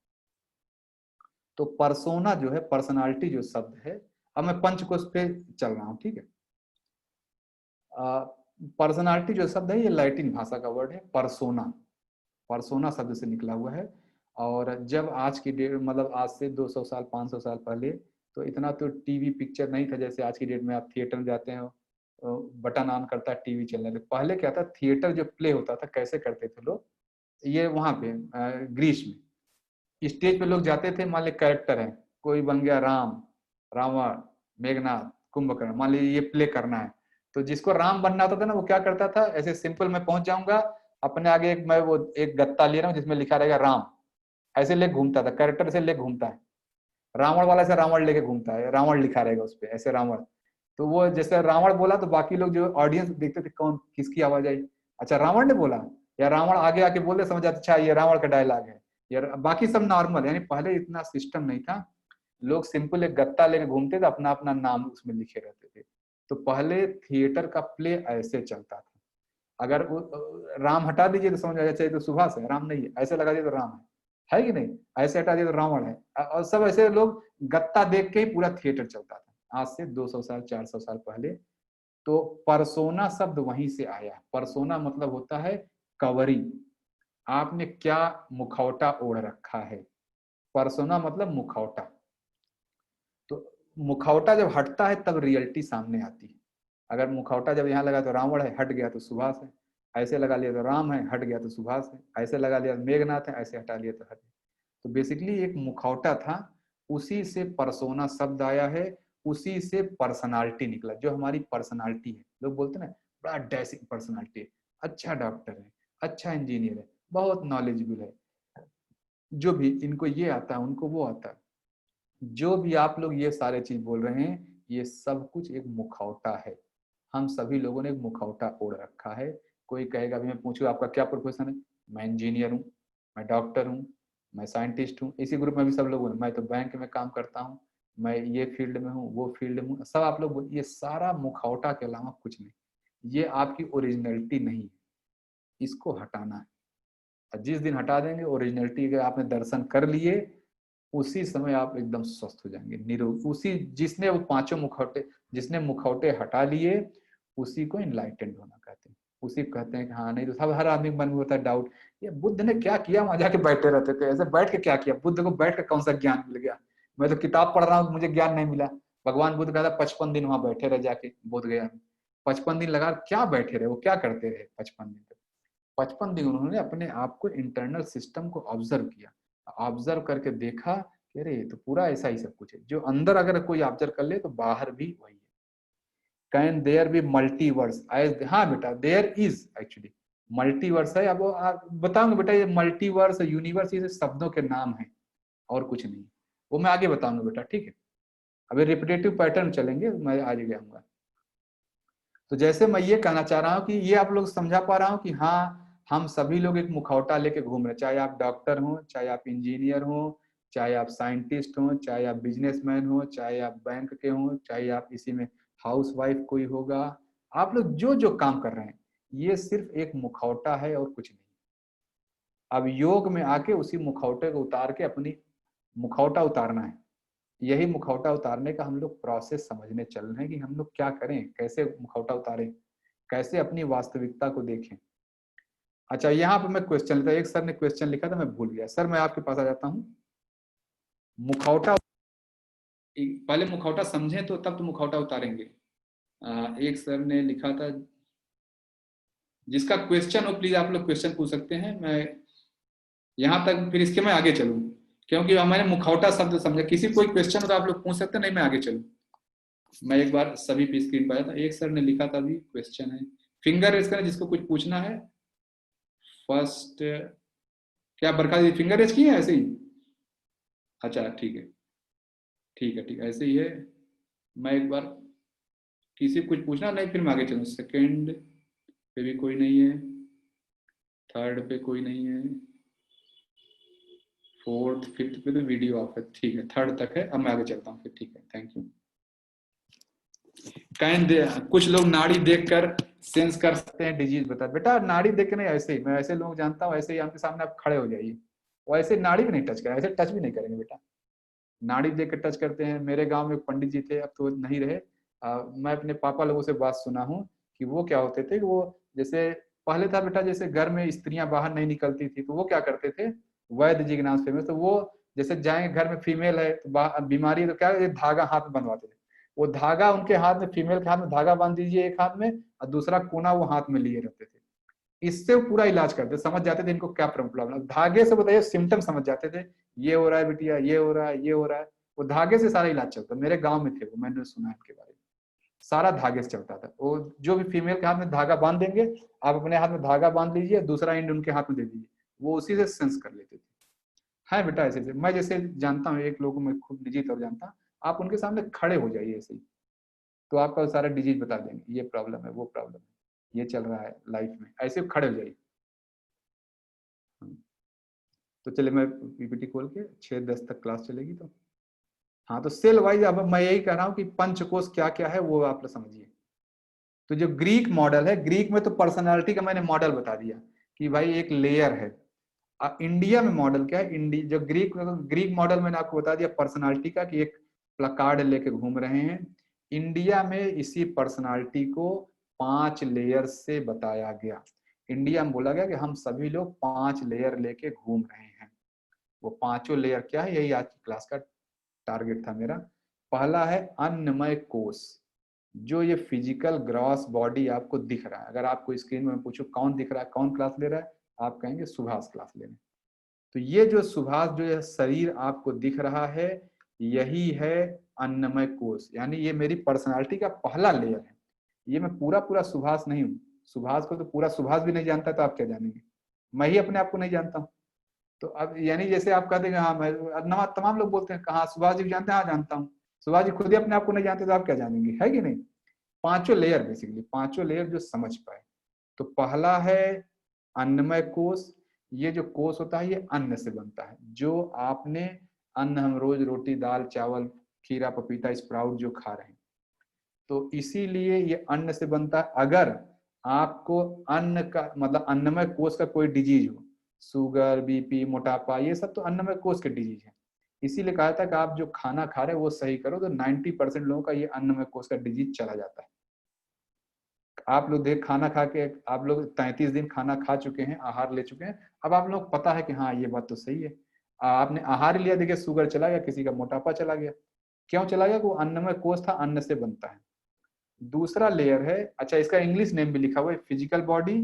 Speaker 2: तो परसोना जो है, पर्सनालिटी जो शब्द है, अब मैं पंचकोश पे चल रहा हूँ, ठीक है। पर्सनालिटी जो शब्द है ये लैटिन भाषा का वर्ड है, परसोना, परसोना शब्द से निकला हुआ है। और जब आज की डेट, मतलब आज से 200 साल 500 साल पहले तो इतना तो टीवी पिक्चर नहीं था जैसे आज की डेट में आप थिएटर में जाते हैं बटन ऑन करता है टीवी चलने लगे। पहले क्या था, थिएटर जो प्ले होता था कैसे करते थे लोग, ये वहां पे ग्रीस में स्टेज पे लोग जाते थे, मान ली कैरेक्टर है, कोई बन गया राम, रावण, मेघनाथ, कुंभकर्ण, मान लीजिए ये प्ले करना है। तो जिसको राम बनना होता था ना वो क्या करता था, ऐसे सिंपल मैं पहुंच जाऊंगा, अपने आगे एक मैं वो एक गत्ता ले रहा हूँ जिसमें लिखा रहेगा राम, ऐसे लेके घूमता था, कैरेक्टर से लेके घूमता है। रावण वाला से रावण लेके घूमता है, रावण लिखा रहेगा उस पर ऐसे रावण। तो वो जैसे रावण बोला तो बाकी लोग जो ऑडियंस देखते थे कौन किसकी आवाज आई, अच्छा रावण ने बोला, या रावण आगे आके बोले समझ आते अच्छा ये रावण का डायलॉग है, या बाकी सब नॉर्मल। यानी पहले इतना सिस्टम नहीं था, लोग सिंपल एक गत्ता लेके घूमते थे, अपना अपना नाम उसमें लिखे रहते थे। तो पहले थिएटर का प्ले ऐसे चलता था। अगर राम हटा दीजिए तो समझ आ जाए तो सुभाष है, राम नहीं है, ऐसे लगा दिए तो राम है कि नहीं, ऐसे हटा दिए तो रावण है। और सब ऐसे लोग गत्ता देख के ही पूरा थिएटर चलता था, आज से 200 साल 400 साल पहले। तो परसोना शब्द वहीं से आया। परसोना मतलब होता है कवरी, आपने क्या मुखौटा ओढ़ रखा है, परसोना मतलब मुखौटा। तो मुखौटा जब हटता है तब रियलिटी सामने आती है। अगर मुखौटा जब यहाँ लगा तो रावण है, हट गया तो सुभाष है, ऐसे लगा लिया तो राम है, हट गया तो सुभाष है, ऐसे लगा लिया तो मेघनाथ है, ऐसे हटा लिया तो हट। तो बेसिकली एक मुखौटा था, उसी से परसोना शब्द आया है, उसी से पर्सनालिटी निकला। जो हमारी पर्सनालिटी है, लोग बोलते हैं ना बड़ा डैशिंग पर्सनालिटी है, अच्छा डॉक्टर है, अच्छा इंजीनियर है, बहुत नॉलेजेबल है, जो भी इनको ये आता है उनको वो आता है। जो भी आप लोग ये सारे चीज बोल रहे हैं, ये सब कुछ एक मुखौटा है। हम सभी लोगों ने एक मुखौटा ओढ़ रखा है। कोई कहेगा अभी मैं पूछूं आपका क्या प्रोफेशन है, मैं इंजीनियर हूँ, मैं डॉक्टर हूँ, मैं साइंटिस्ट हूँ। इसी ग्रुप में भी सब लोग हैं, मैं तो बैंक में काम करता हूँ, मैं ये फील्ड में हूँ, वो फील्ड में हूँ, सब आप लोग। ये सारा मुखौटा के अलावा कुछ नहीं, ये आपकी ओरिजिनलिटी नहीं है, इसको हटाना है। और जिस दिन हटा देंगे ओरिजिनलिटी के, आपने दर्शन कर लिए, उसी समय आप एकदम स्वस्थ हो जाएंगे, निरोग। उसी जिसने वो पांचों मुखौटे, जिसने मुखौटे हटा लिए, उसी को इनलाइटेंड होना कहते हैं। उसी को कहते हैं कि हाँ, नहीं तो सब हर आदमी के मन में होता है डाउट, ये बुद्ध ने क्या किया, वहां जाके बैठे रहते थे, ऐसे बैठ के क्या किया, बुद्ध को बैठ के कौन सा ज्ञान मिल गया, मैं तो किताब पढ़ रहा हूँ मुझे ज्ञान नहीं मिला। भगवान बुद्ध कहता 55 दिन वहां बैठे रहे जाके बोध गया में, 55 दिन लगा क्या बैठे रहे, वो क्या करते रहे 55 दिन तक। 55 दिन उन्होंने अपने आप को, इंटरनल सिस्टम को ऑब्जर्व किया, ऑब्जर्व करके देखा कि अरे ये तो पूरा ऐसा ही सब कुछ है। जो अंदर अगर कोई ऑब्जर्व कर ले तो बाहर भी वही है। कैन देयर बी मल्टीवर्स, हाँ बेटा देयर इज एक्चुअली मल्टीवर्स है। अब बताऊंगा बेटा, ये मल्टीवर्स यूनिवर्स ये शब्दों के नाम है और कुछ नहीं, वो मैं आगे बताऊंगा बेटा, ठीक है। अभी रिपीटेटिव पैटर्न चलेंगे, मैं आगे जाऊंगा। तो जैसे मैं ये कहना चाह रहा हूँ कि ये आप लोग समझा पा रहा हूँ कि हाँ, हम सभी लोग एक मुखौटा लेके घूम रहे हैं, चाहे आप डॉक्टर हो, चाहे आप इंजीनियर हो, चाहे आप साइंटिस्ट हो, चाहे आप बिजनेसमैन हो, चाहे आप बैंक के हो, चाहे आप इसी में हाउस वाइफ कोई होगा, आप लोग जो जो काम कर रहे हैं, ये सिर्फ एक मुखौटा है और कुछ नहीं। अब योग में आके उसी मुखौटे को उतार के अपनी मुखौटा उतारना है। यही मुखौटा उतारने का हम लोग प्रोसेस समझने चल रहे हैं कि हम लोग क्या करें, कैसे मुखौटा उतारें, कैसे अपनी वास्तविकता को देखें। अच्छा, यहाँ पे मैं क्वेश्चन लिखा, एक सर ने क्वेश्चन लिखा था मैं भूल गया, सर मैं आपके पास आ जाता हूँ। मुखौटा, पहले मुखौटा समझें तो तब तो मुखौटा उतारेंगे। एक सर ने लिखा था, जिसका क्वेश्चन हो प्लीज आप लोग क्वेश्चन पूछ सकते हैं, मैं यहाँ तक फिर इसके मैं आगे चलूँ, क्योंकि मैंने मुखौटा शब्द समझा। किसी कोई क्वेश्चन हो तो आप लोग पूछ सकते हैं, नहीं मैं आगे चलूँ। मैं एक बार सभी पे स्क्रीन पर आया था, एक सर ने लिखा था, अभी क्वेश्चन है, फिंगर रेज करें जिसको कुछ पूछना है। फर्स्ट, क्या बरखा दी फिंगर रेज की है ऐसे ही? अच्छा ठीक है, ठीक है, ठीक है, ऐसे ही है। मैं एक बार, किसी को कुछ पूछना नहीं, फिर मैं आगे चलूँ। सेकंड पे भी कोई नहीं है, थर्ड पे कोई नहीं है, फोर्थ फिफ्थ पे तो वीडियो ऑफ है, ठीक है, थर्ड तक है। अब मैं आगे चलता हूँ फिर, ठीक है, थैंक यू। कुछ लोग नाड़ी देखकर सेंस कर सकते हैं डिजीज, बता बेटा नाड़ी देख के नहीं, ऐसे ही मैं ऐसे लोग जानता हूँ, ऐसे ही आपके सामने आप खड़े हो जाइए, वो ऐसे नाड़ी भी नहीं टच करें, ऐसे टच भी नहीं करेंगे बेटा, नाड़ी देख के टच करते हैं। मेरे गांव में एक पंडित जी थे, अब तो नहीं रहे। मैं अपने पापा लोगों से बात सुना हूँ कि वो क्या होते थे, वो जैसे पहले था बेटा, जैसे घर में स्त्रियां बाहर नहीं निकलती थी तो वो क्या करते थे, वैद्य जी के नाम से फेमस, तो वो जैसे जाएंगे घर में फीमेल है तो बीमारी है तो क्या, धागा हाथ में बनवाते थे। वो धागा उनके हाथ में, फीमेल के हाथ में धागा बांध दीजिए एक हाथ में, और दूसरा कोना वो हाथ में लिए रहते थे। इससे वो पूरा इलाज करते, समझ जाते थे इनको क्या प्रॉब्लम है, धागे से बताइए सिम्टम समझ जाते थे, ये हो रहा है बिटिया, ये हो रहा है, ये हो रहा है। वो धागे से सारा इलाज चलता, मेरे गांव में थे वो, मैंने सुना इनके बारे में, सारा धागे से चलता था। वो जो भी फीमेल के हाथ में धागा बांध देंगे, आप अपने हाथ में धागा बांध लीजिए, दूसरा एंड उनके हाथ में दे दीजिए, वो उसी से सेंस कर लेते थे। है बेटा ऐसे ऐसे, मैं जैसे जानता हूँ एक लोगों में खुद निजी तौर जानता हूँ, आप उनके सामने खड़े हो जाइए ऐसे ही, तो आपका सारा डिजीज बता देंगे, ये प्रॉब्लम है, वो प्रॉब्लम है, ये चल रहा है लाइफ में, ऐसे खड़े हो जाइए। तो चलिए मैं पीपीटी खोल के 6:10 तक क्लास चलेगी तो। हाँ, तो सेल वाइज अब मैं यही कह रहा हूँ कि पंचकोश क्या क्या है वो आप लोग समझिए। तो जो ग्रीक मॉडल है, ग्रीक में तो पर्सनालिटी का मैंने मॉडल बता दिया कि भाई एक लेयर है। इंडिया में मॉडल क्या है, इंडिया जो ग्रीक मॉडल मैंने आपको बता दिया पर्सनालिटी का, कि एक प्लकार्ड लेके घूम रहे हैं। इंडिया में इसी पर्सनालिटी को 5 लेयर से बताया गया। इंडिया में बोला गया कि हम सभी लोग 5 लेयर लेके घूम रहे हैं। वो पांचों लेयर क्या है, यही आज की क्लास का टारगेट था मेरा। पहला है अन्नमय कोश, जो ये फिजिकल ग्रॉस बॉडी आपको दिख रहा है। अगर आपको स्क्रीन में पूछो कौन दिख रहा है, कौन क्लास ले रहा है, आप कहेंगे सुभाष क्लास ले रहे हैं। तो ये जो सुभाष, जो ये शरीर आपको दिख रहा है, यही है अन्नमय कोश, यानी ये मेरी पर्सनालिटी का पहला लेयर है। ये मैं पूरा पूरा सुभाष नहीं हूँ। सुभाष को तो पूरा सुभाष भी नहीं जानता, तो आप क्या जानेंगे। मैं ही अपने आप को नहीं जानता हूँ। तो अब यानी जैसे आप कहते हैं हाँ मैं, तमाम लोग बोलते हैं कहा सुभाष जी जानते हैं, हाँ जानता हूँ। सुभाष जी खुद ही अपने आप को नहीं जानते, तो आप क्या जानेंगे, है कि नहीं। पांचों लेयर, बेसिकली पांचों लेयर जो समझ पाए। तो पहला है अन्नमय कोश। ये जो कोश होता है ये अन्न से बनता है। जो आपने अन्न, हम रोज रोटी दाल चावल खीरा पपीता स्प्राउट जो खा रहे हैं, तो इसीलिए ये अन्न से बनता है। अगर आपको अन्न का मतलब अन्नमय कोश का कोई डिजीज हो, शुगर बीपी मोटापा, ये सब तो अन्नमय कोश के डिजीज है। इसीलिए कहा था कि आप जो खाना खा रहे हो वो सही करो, तो 90% लोगों का ये अन्नमय कोश का डिजीज चला जाता है। आप लोग देख खाना खा के, आप लोग 33 दिन खाना खा चुके हैं, आहार ले चुके हैं, अब आप लोग पता है कि हाँ ये बात तो सही है। आपने आहार लिया, देखिए शुगर चला गया, किसी का मोटापा चला गया। क्यों चला गया, वो अन्नमय कोश था, अन्न से बनता है। दूसरा लेयर है, अच्छा इसका इंग्लिश नेम भी लिखा हुआ है, physical body,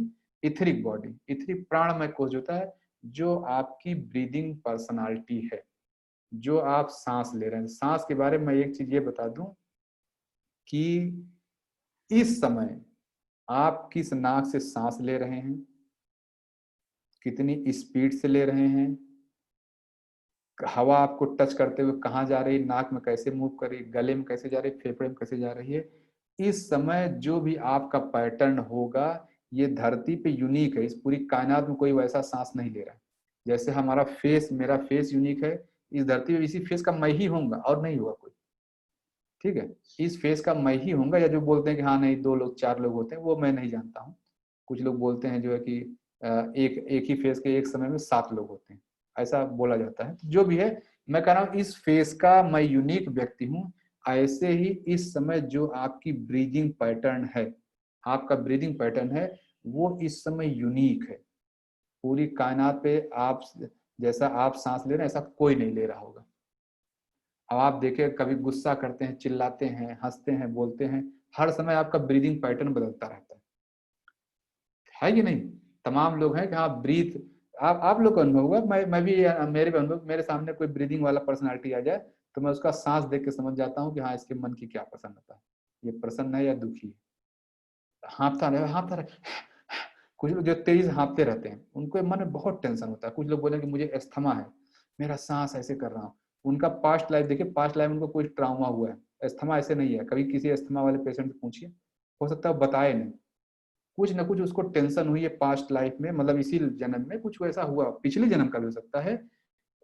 Speaker 2: etheric body. Etheric प्राणमय कोश होता है, जो आपकी ब्रीदिंग पर्सनालिटी है, जो आप सांस ले रहे हैं। सांस के बारे में एक चीज ये बता दूं कि इस समय आप किस नाक से सांस ले रहे हैं, कितनी स्पीड से ले रहे हैं, हवा आपको टच करते हुए कहाँ जा रही है, नाक में कैसे मूव कर रही है, गले में कैसे जा रही है, फेफड़े में कैसे जा रही है। इस समय जो भी आपका पैटर्न होगा, ये धरती पे यूनिक है। इस पूरी कायनात में कोई वैसा सांस नहीं ले रहा है। जैसे हमारा फेस, मेरा फेस यूनिक है, इस धरती पे इसी फेस का मैं ही होऊंगा और नहीं होगा कोई। ठीक है, इस फेस का मैं ही होऊंगा। या जो बोलते हैं कि हाँ नहीं 2 लोग 4 लोग होते हैं, वो मैं नहीं जानता हूँ। कुछ लोग बोलते हैं जो है कि एक ही फेस के एक समय में 7 लोग होते हैं, ऐसा बोला जाता है। जो भी है, मैं कह रहा हूँ इस फेस का मैं यूनिक व्यक्ति हूँ। ऐसे ही इस समय जो आपकी ब्रीदिंग पैटर्न है, आपका ब्रीदिंग पैटर्न है, वो इस समय यूनिक है। पूरी कायनात पे आप जैसा आप सांस ले रहे हैं, ऐसा कोई नहीं ले रहा होगा। अब आप देखिए, कभी गुस्सा करते हैं, चिल्लाते हैं, हंसते हैं, बोलते हैं, हर समय आपका ब्रीदिंग पैटर्न बदलता रहता है कि नहीं। तमाम लोग हैं कि हाँ ब्रीथ, आप लोग का अनुभव होगा, मैं भी, मेरे भी अनुभव, मेरे सामने कोई ब्रीदिंग वाला पर्सनालिटी आ जाए, तो मैं उसका सांस देख के समझ जाता हूँ कि हाँ इसके मन की क्या प्रसन्नता है, ये प्रसन्न है या दुखी है। हाँफता रहे। कुछ लोग जो तेज हाँफते रहते हैं, उनको मन में बहुत टेंशन होता है। कुछ लोग बोले कि मुझे अस्थमा है, मेरा सांस ऐसे कर रहा हूँ। उनका पास्ट लाइफ देखिए, पास्ट लाइफ में उनको कोई ट्राउमा हुआ है। अस्थमा ऐसे नहीं है, कभी किसी अस्थमा वाले पेशेंट से पूछिए, हो सकता है बताए नहीं। कुछ ना कुछ उसको टेंशन हुई है पास्ट लाइफ में, मतलब इसी जन्म में कुछ वैसा हुआ, पिछले जन्म का भी हो सकता है।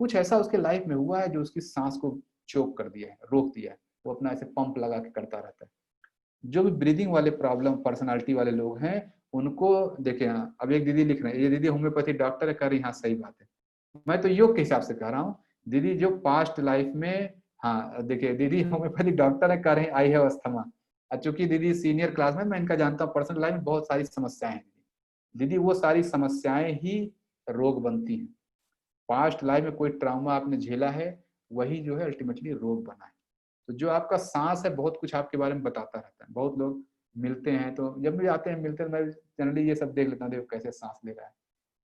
Speaker 2: कुछ ऐसा उसके लाइफ में हुआ है जो उसकी सांस को चोक कर दिया है, रोक दिया है। वो अपना ऐसे पंप लगा के करता रहता है। जो भी ब्रीदिंग वाले प्रॉब्लम पर्सनालिटी वाले लोग हैं, उनको देखिए। हाँ, अब एक दीदी लिख रहे हैं, ये दीदी होम्योपैथी डॉक्टर है, कह रही हाँ सही बात है। मैं तो योग के हिसाब से कह रहा हूँ, दीदी जो पास्ट लाइफ में, हाँ देखिए दीदी होम्योपैथी डॉक्टर है, कह रहे हैं आई हैव अस्थमा। चूंकि दीदी सीनियर क्लास में, मैं इनका जानता हूँ पर्सनल लाइफ में, बहुत सारी समस्याएं हैं दीदी, वो सारी समस्याएं ही रोग बनती हैं। पास्ट लाइफ में कोई ट्राउमा आपने झेला है, वही जो है अल्टीमेटली रोग बना है। तो जो आपका सांस है, बहुत कुछ आपके बारे में बताता रहता है। बहुत लोग मिलते हैं, तो जब भी आते हैं मिलते हैं, मैं जनरली ये सब देख लेता हूँ, देखो कैसे सांस ले रहा है,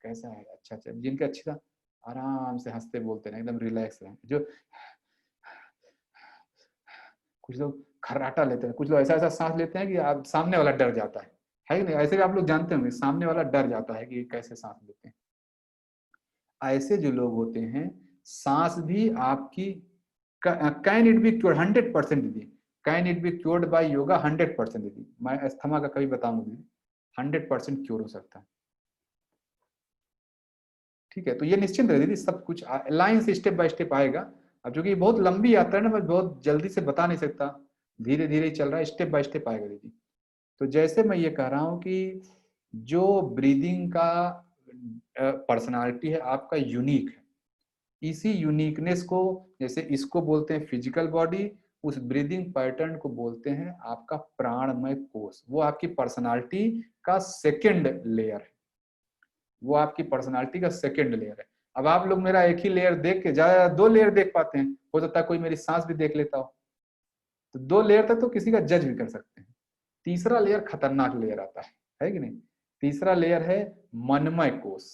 Speaker 2: कैसा है, अच्छा अच्छा। जिनके अच्छी तरह आराम से हंसते बोलते हैं, एकदम रिलैक्स रहे। जो कुछ लोग खर्राटा लेते हैं, कुछ लोग ऐसा ऐसा सांस लेते हैं कि आप सामने वाला डर जाता है कि नहीं। ऐसे भी आप लोग जानते होंगे, सामने वाला डर जाता है कि कैसे सांस लेते हैं। ऐसे जो लोग होते हैं, सांस भी आपकी, can it be 100% the, can it be cured by yoga? 100% दीदी, मैं अस्थमा का कभी बताऊंगा दीदी, 100% क्योर हो सकता है। ठीक है, तो ये निश्चिंत रहे दीदी, सब कुछ लाइन से स्टेप बाय स्टेप आएगा। अब चूंकि बहुत लंबी यात्रा है ना, मैं बहुत जल्दी से बता नहीं सकता, धीरे धीरे ही चल रहा है, स्टेप बाय स्टेप आएगा दीदी। तो जैसे मैं ये कह रहा हूं कि जो ब्रीदिंग का पर्सनालिटी है आपका यूनिक है, इसी यूनिकनेस को, जैसे इसको बोलते हैं फिजिकल बॉडी, उस ब्रीदिंग पैटर्न को बोलते हैं आपका प्राणमय कोश। वो आपकी पर्सनालिटी का सेकंड लेयर है, वो आपकी पर्सनालिटी का सेकंड लेयर है। अब आप लोग मेरा एक ही लेयर देख के, ज्यादा 2 लेयर देख पाते हैं, हो सकता है कोई मेरी सांस भी देख लेता हो, तो 2 लेयर तक तो किसी का जज भी कर सकते हैं। तीसरा लेयर खतरनाक लेयर आता है कि नहीं? तीसरा लेयर है मनमय कोश,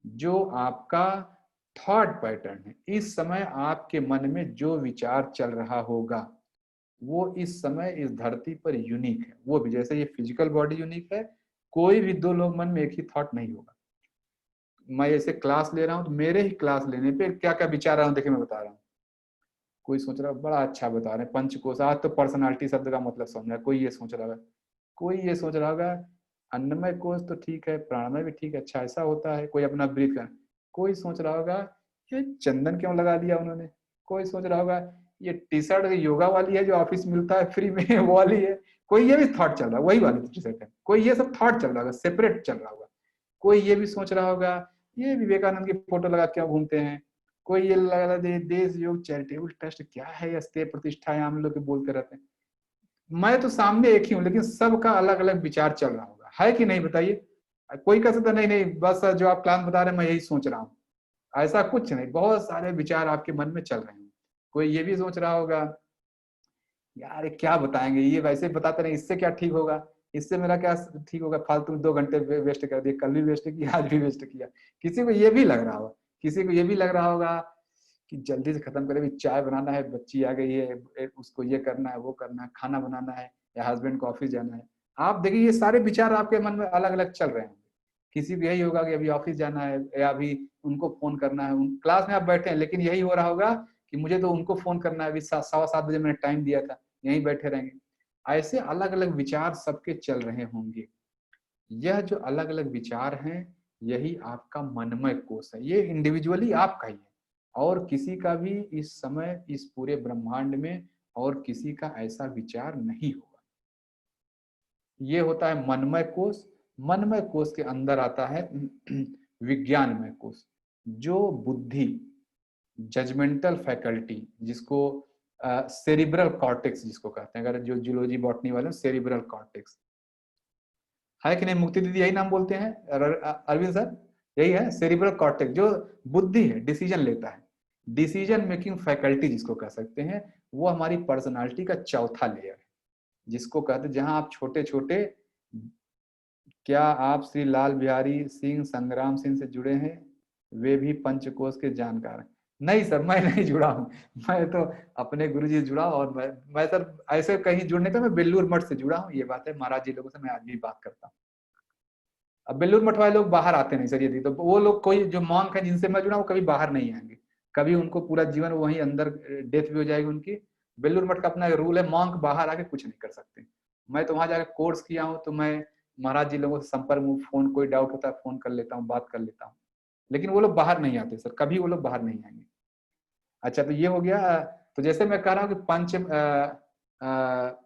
Speaker 2: जो आपका थॉट पैटर्न है। इस समय आपके मन में जो विचार चल रहा होगा वो इस समय इस धरती पर यूनिक है। वो भी जैसे ये फिजिकल बॉडी यूनिक है, कोई भी 2 लोग मन में एक ही थॉट नहीं होगा। मैं जैसे क्लास ले रहा हूँ तो मेरे ही क्लास लेने पे क्या क्या विचार रहा हूँ, देखिए मैं बता रहा हूँ। कोई सोच रहा है बड़ा अच्छा बता रहे हैं पंचकोश, आज तो पर्सनालिटी शब्द का मतलब समझा, कोई ये सोच रहा है, कोई ये सोच रहा होगा अन्नमय कोश तो ठीक है, प्राणमय भी ठीक है, अच्छा ऐसा होता है, कोई अपना ब्रीथ कर, कोई सोच रहा होगा ये चंदन क्यों लगा दिया उन्होंने, कोई सोच रहा होगा ये टी शर्ट योगा वाली है जो ऑफिस मिलता है फ्री में वो वाली है, कोई ये भी थॉट चल रहा है वही वाली टी शर्ट है, कोई ये सब थॉट चल रहा होगा, सेपरेट चल रहा होगा। कोई ये भी सोच रहा होगा ये विवेकानंद की फोटो लगा क्यों घूमते हैं, कोई ये लगा दे देश योग चैरिटेबल ट्रस्ट क्या है, अस्ते प्रतिष्ठा हम लोग बोलते रहते हैं। मैं तो सामने एक ही हूँ लेकिन सबका अलग अलग विचार चल रहा होगा, है कि नहीं बताइए? कोई कह सकता नहीं नहीं बस जो आप प्लान बता रहे हैं मैं यही सोच रहा हूँ, ऐसा कुछ नहीं, बहुत सारे विचार आपके मन में चल रहे हैं। कोई ये भी सोच रहा होगा यार क्या बताएंगे, ये वैसे बताते नहीं, इससे क्या ठीक होगा, इससे मेरा क्या ठीक होगा, फालतू 2 घंटे वेस्ट कर दिए, कल भी वेस्ट किया आज भी वेस्ट किया। किसी को ये भी लग रहा होगा, किसी को ये भी लग रहा होगा कि जल्दी से खत्म करें, चाय बनाना है, बच्ची आ गई है, उसको ये करना है वो करना है, खाना बनाना है, या हस्बैंड को ऑफिस जाना है। आप देखिए ये सारे विचार आपके मन में अलग अलग चल रहे हैं। किसी को यही होगा कि अभी ऑफिस जाना है, या अभी उनको फोन करना है, उन क्लास में आप बैठे हैं लेकिन यही हो रहा होगा कि मुझे तो उनको फोन करना है, अभी 7:15 मैंने टाइम दिया था, यहीं बैठे रहेंगे। ऐसे अलग अलग विचार सबके चल रहे होंगे। यह जो अलग अलग विचार हैं यही आपका मनमय कोश है, ये इंडिविजुअली आपका ही है, और किसी का भी इस समय इस पूरे ब्रह्मांड में और किसी का ऐसा विचार नहीं होगा। ये होता है मनमय कोश। मनमय कोश के अंदर आता है विज्ञानमय कोश, जो बुद्धि, जजमेंटल फैकल्टी, जिसको सेरिब्रल कॉर्टेक्स जिसको कहते हैं, अगर जो जूलॉजी बॉटनी वाले सेरिब्रल कॉर्टेक्स है कि नहीं मुक्ति दीदी, यही नाम बोलते हैं अरविंद सर, यही है सेरिब्रल कॉर्टेक्स, जो बुद्धि है, डिसीजन लेता है, डिसीजन मेकिंग फैकल्टी जिसको कह सकते हैं, वो हमारी पर्सनालिटी का चौथा लेयर है, जिसको कहते हैं जहां आप छोटे छोटे, क्या आप श्री लाल बिहारी सिंह संग्राम सिंह से जुड़े हैं? वे भी पंचकोश के जानकार हैं। नहीं सर मैं नहीं जुड़ा हूँ, मैं तो अपने गुरुजी से जुड़ा, और मैं सर ऐसे कहीं जुड़ने का, मैं बेल्लूर मठ से जुड़ा हूँ, ये बात है, महाराज जी लोगों से मैं आज भी बात करता हूँ। अब बेल्लूर मठ वाले लोग बाहर आते नहीं सर, यदि तो वो लोग, कोई जो मॉन्क है जिनसे मैं जुड़ा वो कभी बाहर नहीं आएंगे, कभी उनको पूरा जीवन वहीं अंदर डेथ भी हो जाएगी उनकी। बेल्लूर मठ का अपना रूल है, मॉन्क बाहर आके कुछ नहीं कर सकते। मैं तो वहां जाकर कोर्स किया हूँ, तो मैं महाराज जी लोगों से संपर्क में, फोन कोई डाउट होता है फोन कर लेता हूँ, बात कर लेता हूँ, लेकिन वो लोग बाहर नहीं आते सर, कभी वो लोग बाहर नहीं आएंगे। अच्छा तो ये हो गया। तो जैसे मैं कह रहा हूँ कि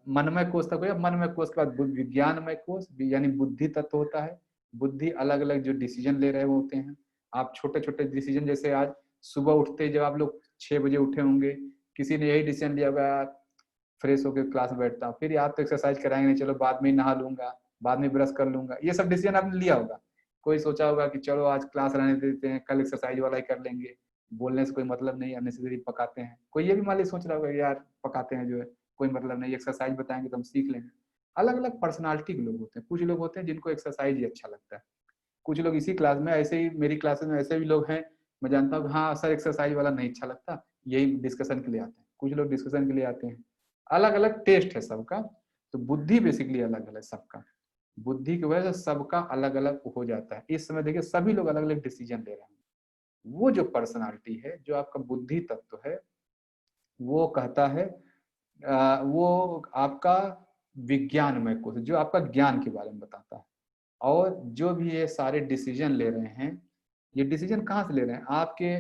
Speaker 2: मनमय कोश तक हो गया, मनमय कोश के बाद विज्ञानमय कोश, यानी बुद्धि तत्व होता है। बुद्धि अलग अलग जो डिसीजन ले रहे होते हैं, आप छोटे छोटे डिसीजन, जैसे आज सुबह उठते जब आप लोग 6 बजे उठे होंगे, किसी ने यही डिसीजन लिया होगा फ्रेश होकर क्लास में बैठता हूँ, फिर याद तो एक्सरसाइज कराएंगे नहीं, चलो बाद में नहा लूंगा, बाद में ब्रश कर लूंगा, ये सब डिसीजन आपने लिया होगा। कोई सोचा होगा कि चलो आज क्लास रहने देते हैं, कल एक्सरसाइज वाला ही कर लेंगे, बोलने से कोई मतलब नहीं, अननेसेसरी पकाते हैं। कोई ये भी मान ली सोच रहा होगा यार पकाते हैं जो है, कोई मतलब नहीं, एक्सरसाइज बताएंगे तो हम सीख लेंगे। अलग अलग पर्सनालिटी के लोग होते हैं, कुछ लोग होते हैं जिनको एक्सरसाइज ही अच्छा लगता है, कुछ लोग इसी क्लास में, ऐसे ही मेरी क्लासेस में ऐसे भी लोग हैं, मैं जानता हूँ हाँ सर एक्सरसाइज वाला नहीं अच्छा लगता, यही डिस्कशन के लिए आते हैं, कुछ लोग डिस्कशन के लिए आते हैं। अलग अलग टेस्ट है सबका। तो बुद्धि बेसिकली अलग अलग सबका, बुद्धि की वजह से सबका अलग अलग हो जाता है। इस समय देखिए सभी लोग अलग अलग डिसीजन ले रहे हैं। वो जो पर्सनालिटी है, जो आपका बुद्धि तत्व है, वो कहता है वो आपका विज्ञानमय कोश, जो आपका ज्ञान के बारे में बताता है। और जो भी ये सारे डिसीजन ले रहे हैं, ये डिसीजन कहाँ से ले रहे हैं? आपके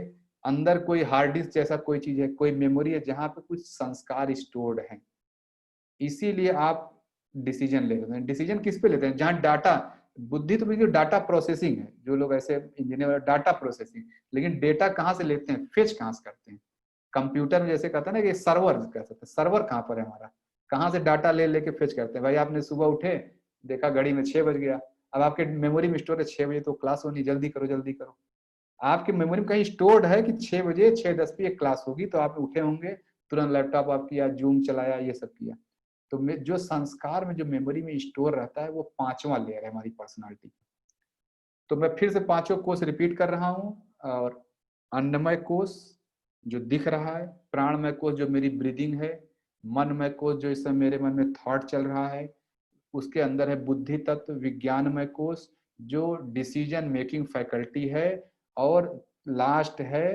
Speaker 2: अंदर कोई हार्ड डिस्क जैसा कोई चीज है, कोई मेमोरी है जहाँ पे कुछ संस्कार स्टोर्ड हैं, इसीलिए आप डिसीजन ले रहे हैं। डिसीजन किस पे लेते हैं? जहाँ डाटा, बुद्धि तो बिल्कुल डाटा प्रोसेसिंग है, जो लोग ऐसे इंजीनियर, डाटा प्रोसेसिंग, लेकिन डेटा कहाँ से लेते हैं, फेच कहाँ से करते हैं? कंप्यूटर में जैसे कहते हैं ना कि सर्वर कह सकते हैं, सर्वर कहाँ पर है हमारा, कहाँ से डाटा ले लेके फेच करते हैं? भाई आपने सुबह उठे, देखा घड़ी में 6 बज गया, अब आपके मेमोरी में स्टोर है 6 बजे तो क्लास होनी, जल्दी करो जल्दी करो। आपकी मेमोरी में कहीं स्टोर्ड है कि 6 बजे 6:10 पे क्लास होगी, तो आप उठे होंगे, तुरंत लैपटॉप आप किया, जूम चलाया, ये सब किया। तो जो संस्कार में, जो मेमोरी में स्टोर रहता है, वो 5वां लेयर है हमारी पर्सनालिटी। तो मैं फिर से 5 कोष रिपीट कर रहा हूँ। और अन्नमय कोष जो दिख रहा है, प्राणमय कोष जो मेरी ब्रीदिंग है, मनमय कोष जो इस समय मेरे मन में थॉट चल रहा है, उसके अंदर है बुद्धि तत्व, विज्ञानमय कोष जो डिसीजन मेकिंग फैकल्टी है, और लास्ट है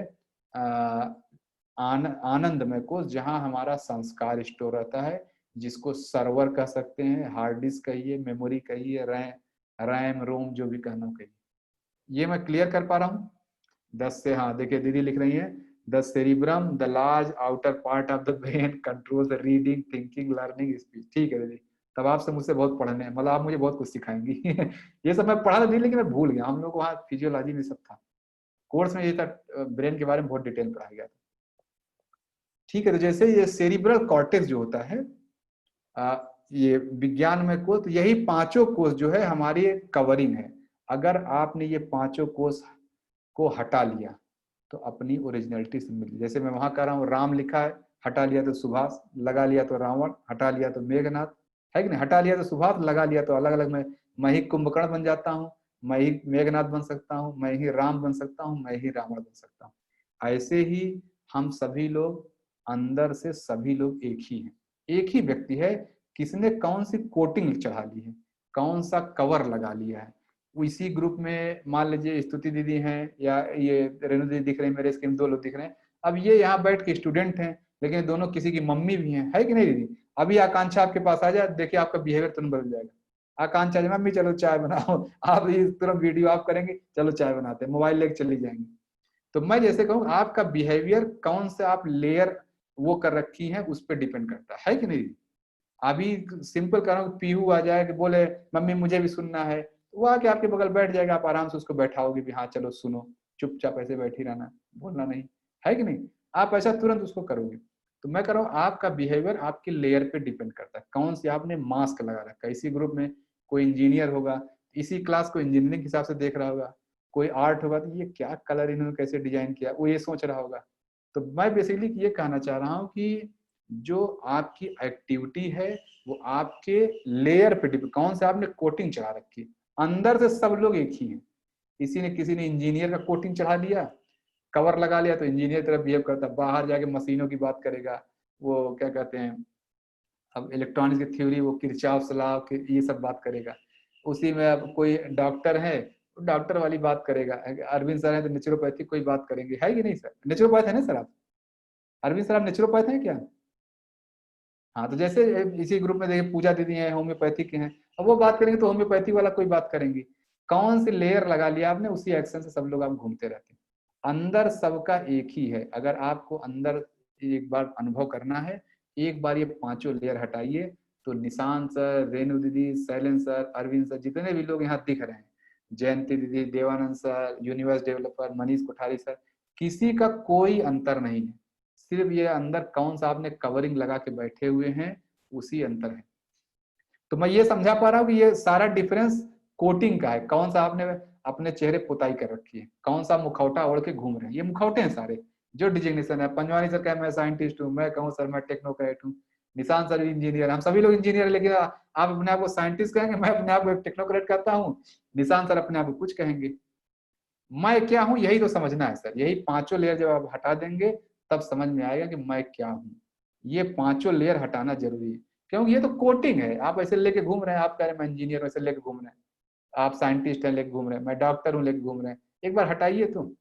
Speaker 2: आनंदमय कोष जहां हमारा संस्कार स्टोर रहता है, जिसको सर्वर कह सकते हैं, हार्ड डिस्क कहिए, मेमोरी कहिए, रैम रोम जो भी कहना हो कहिए। ये मैं क्लियर कर पा रहा हूँ? 10 से, हाँ देखिए दीदी लिख रही है, the cerebrum the large outer part of the brain control the reading, thinking, learning, speech. ठीक है दीदी, तब आपसे मुझसे बहुत पढ़ने, मतलब आप मुझे बहुत कुछ सिखाएंगी। ये सब मैं पढ़ा तो नहीं, लेकिन मैं भूल गया, हम लोग को वहाँ फिजियोलॉजी में सब था, कोर्स में ये था, ब्रेन के बारे में बहुत डिटेल पढ़ाया गया था। ठीक है, तो जैसे ये सेरिब्रल कॉर्टेक्स जो होता है, ये विज्ञान में कोष, तो यही 5 कोष जो है हमारी कवरिंग है। अगर आपने ये 5 कोष को हटा लिया तो अपनी ओरिजिनलिटी से मिल, जैसे मैं वहां कह रहा हूँ, राम लिखा है, हटा लिया तो सुभाष, लगा लिया तो रावण, हटा लिया तो मेघनाथ, है कि नहीं? हटा लिया तो सुभाष, लगा लिया तो अलग अलग, मैं ही कुंभकर्ण बन जाता हूँ, मैं ही मेघनाथ बन सकता हूँ, मैं ही राम बन सकता हूँ, मैं ही रावण बन सकता हूँ। ऐसे ही हम सभी लोग अंदर से सभी लोग एक ही हैं, एक ही व्यक्ति है। किसने कौन सी कोटिंग चढ़ा ली है, कौन सा कवर लगा लिया है, इसी ग्रुप में मान लीजिए स्तुति दीदी हैं, या ये रेणु दीदी दिख रहे हैं मेरे स्क्रीन, 2 लोग दिख रहे हैं। अब ये यहाँ बैठ के स्टूडेंट हैं, लेकिन दोनों किसी की मम्मी भी हैं, है कि नहीं दीदी? अभी आकांक्षा आपके पास आ जाए, देखिए आपका बिहेवियर तुरंत बदल जाएगा। आकांक्षा जी, मम्मी चलो चाय बनाओ, आप इस तुरंत वीडियो आप करेंगे, चलो चाय बनाते हैं, मोबाइल लेके चली जाएंगे। तो मैं जैसे कहूँ, आपका बिहेवियर कौन से आप लेयर वो कर रखी है, उस पर डिपेंड करता है कि नहीं? अभी सिंपल कर रहा हूँ, पीहू आ जाए कि बोले मम्मी मुझे भी सुनना है, तो वो आके आपके बगल बैठ जाएगा, आप आराम से उसको बैठाओगे भी, हाँ चलो सुनो, चुपचाप ऐसे बैठी रहना, बोलना नहीं, है कि नहीं? आप ऐसा तुरंत उसको करोगे। तो मैं कह रहा हूँ, आपका बिहेवियर आपके लेयर पे डिपेंड करता है, कौन सी आपने मास्क लगा रखा है। इसी ग्रुप में कोई इंजीनियर होगा, इसी क्लास को इंजीनियरिंग के हिसाब से देख रहा होगा, कोई आर्ट होगा तो ये क्या कलर इन्होंने कैसे डिजाइन किया, वो ये सोच रहा होगा। तो मैं बेसिकली ये कहना चाह रहा हूँ कि जो आपकी एक्टिविटी है वो आपके लेयर पे डिपेंड, कौन से आपने कोटिंग चढ़ा रखी। अंदर से सब लोग एक ही हैं, किसी ने इंजीनियर का कोटिंग चढ़ा लिया, कवर लगा लिया, तो इंजीनियर तरफ बिहेव करता, बाहर जाके मशीनों की बात करेगा, वो क्या कहते हैं, अब इलेक्ट्रॉनिक्स की थ्योरी, वो किरचॉफ लॉ ये सब बात करेगा। उसी में अब कोई डॉक्टर है, डॉक्टर वाली बात करेगा। अरविंद सर है तो नेचुरोपैथिक कोई बात करेंगे, है कि नहीं सर? नेचुरोपैथ है ना सर आप? अरविंद सर आप नेचुरोपैथ हैं क्या? हाँ, तो जैसे इसी ग्रुप में देखिए पूजा दीदी हैं, होम्योपैथिक के हैं, अब वो बात करेंगे तो होम्योपैथी वाला कोई बात करेंगी। कौन सी लेयर लगा लिया आपने, उसी एक्शन से सब लोग आप घूमते रहते हैं। अंदर सबका एक ही है। अगर आपको अंदर एक बार अनुभव करना है, एक बार ये 5 लेयर हटाइए, तो निशांत सर, रेणु दीदी, शैलेंद्र सर, अरविंद सर, जितने भी लोग यहाँ दिख रहे हैं, जयंती दीदी, Devanand sir, universe developer, Manish Kothari sir, किसी का कोई अंतर नहीं है। सिर्फ ये अंदर कौन सा आपने कवरिंग लगा के बैठे हुए हैं, उसी अंतर है। तो मैं ये समझा पा रहा हूँ कि ये सारा डिफरेंस कोटिंग का है, कौन सा आपने अपने चेहरे पुताई कर रखी है, कौन सा मुखौटा ओढ़ के घूम रहे हैं। ये मुखौटे हैं सारे, जो डिजिग्नेशन है। पंजवानी सर कहे मैं साइंटिस्ट हूँ, मैं कहूँ सर मैं टेक्नोक्रेट हूँ, निशांत सर इंजीनियर, हम सभी लोग इंजीनियर है, लेकिन आप अपने आप को साइंटिस्ट कहेंगे, मैं अपने आप को टेक्नोक्रेट कहता हूँ, निशांत सर अपने आप को कुछ कहेंगे। मैं क्या हूं, यही तो समझना है सर। यही 5 लेयर जब आप हटा देंगे, तब समझ में आएगा कि मैं क्या हूं। ये 5 लेयर हटाना जरूरी है, क्योंकि ये तो कोटिंग है। आप ऐसे लेके घूम रहे हैं, आप कह रहे हैं मैं इंजीनियर, ऐसे लेके घूम रहे हैं, आप साइंटिस्ट हैं लेके घूम रहे हैं, मैं डॉक्टर हूं लेके घूम रहे हैं। एक बार हटाइए तो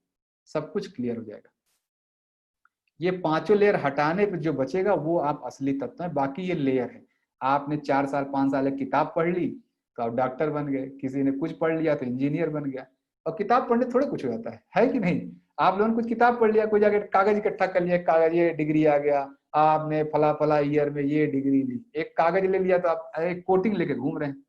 Speaker 2: सब कुछ क्लियर हो जाएगा। ये पांचों लेयर हटाने पे जो बचेगा वो आप असली तत्व है, बाकी ये लेयर है। आपने 4 साल 5 साल एक किताब पढ़ ली तो आप डॉक्टर बन गए, किसी ने कुछ पढ़ लिया तो इंजीनियर बन गया। और किताब पढ़ने थोड़े कुछ हो जाता है कि नहीं? आप लोगों ने कुछ किताब पढ़ लिया, कोई जाके कागज इकट्ठा कर लिया, कागज ये डिग्री आ गया, आपने फला फला ईयर में ये डिग्री ली, एक कागज ले लिया तो आप एक कोटिंग लेके घूम रहे हैं।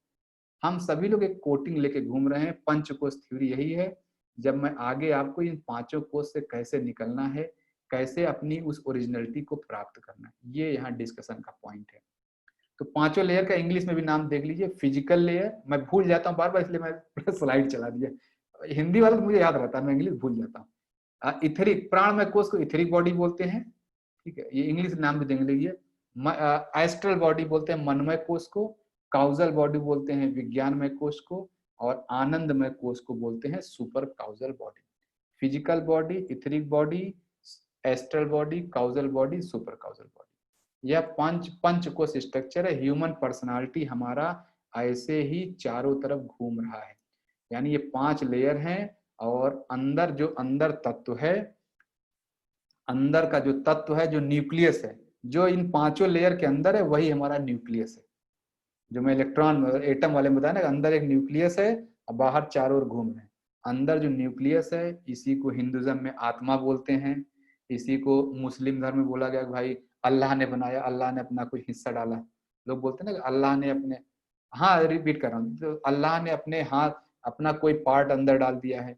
Speaker 2: हम सभी लोग एक कोटिंग लेके घूम रहे हैं। पंचकोश थ्योरी यही है। जब मैं आगे आपको इन पांचों कोश से कैसे निकलना है, कैसे अपनी उस ओरिजिनलिटी को प्राप्त करना है, ये यहाँ डिस्कशन का पॉइंट है। तो पांचों लेयर का इंग्लिश में भी नाम देख लीजिए। फिजिकल लेयर, मैं भूल जाता हूँ बार बार इसलिए मैं स्लाइड चला दिया, हिंदी वाला तो मुझे याद रहता है, मैं इंग्लिश भूल जाता हूँ। इथेरिक प्राणमय कोश को इथेरिक बॉडी बोलते हैं, ठीक है, ये इंग्लिश नाम भी देख लीजिए। एस्ट्रल बॉडी बोलते हैं मनमय कोश को, काउजल बॉडी बोलते हैं विज्ञानमय कोश को, और आनंदमय कोश को बोलते हैं super causal body. Physical body, etheric body, astral body, causal body, super causal body, यह पंच कोश स्ट्रक्चर है। ह्यूमन पर्सनालिटी हमारा ऐसे ही चारों तरफ घूम रहा है, यानी ये 5 लेयर हैं। और अंदर जो अंदर तत्व है, अंदर का जो तत्व है, जो न्यूक्लियस है, जो इन पांचों लेयर के अंदर है, वही हमारा न्यूक्लियस है। जो मैं इलेक्ट्रॉन एटम वाले में बताया ना, अंदर एक न्यूक्लियस है और बाहर चारों ओर घूम रहे हैं। अंदर जो न्यूक्लियस है, इसी को हिंदुज्म में आत्मा बोलते हैं। इसी को मुस्लिम धर्म में बोला गया कि भाई अल्लाह ने बनाया, अल्लाह ने अपना कुछ हिस्सा डाला। लोग बोलते हैं ना कि अल्लाह ने अपने, हाँ रिपीट कर रहा हूँ, तो अल्लाह ने अपने हाथ, अपना कोई पार्ट अंदर डाल दिया है,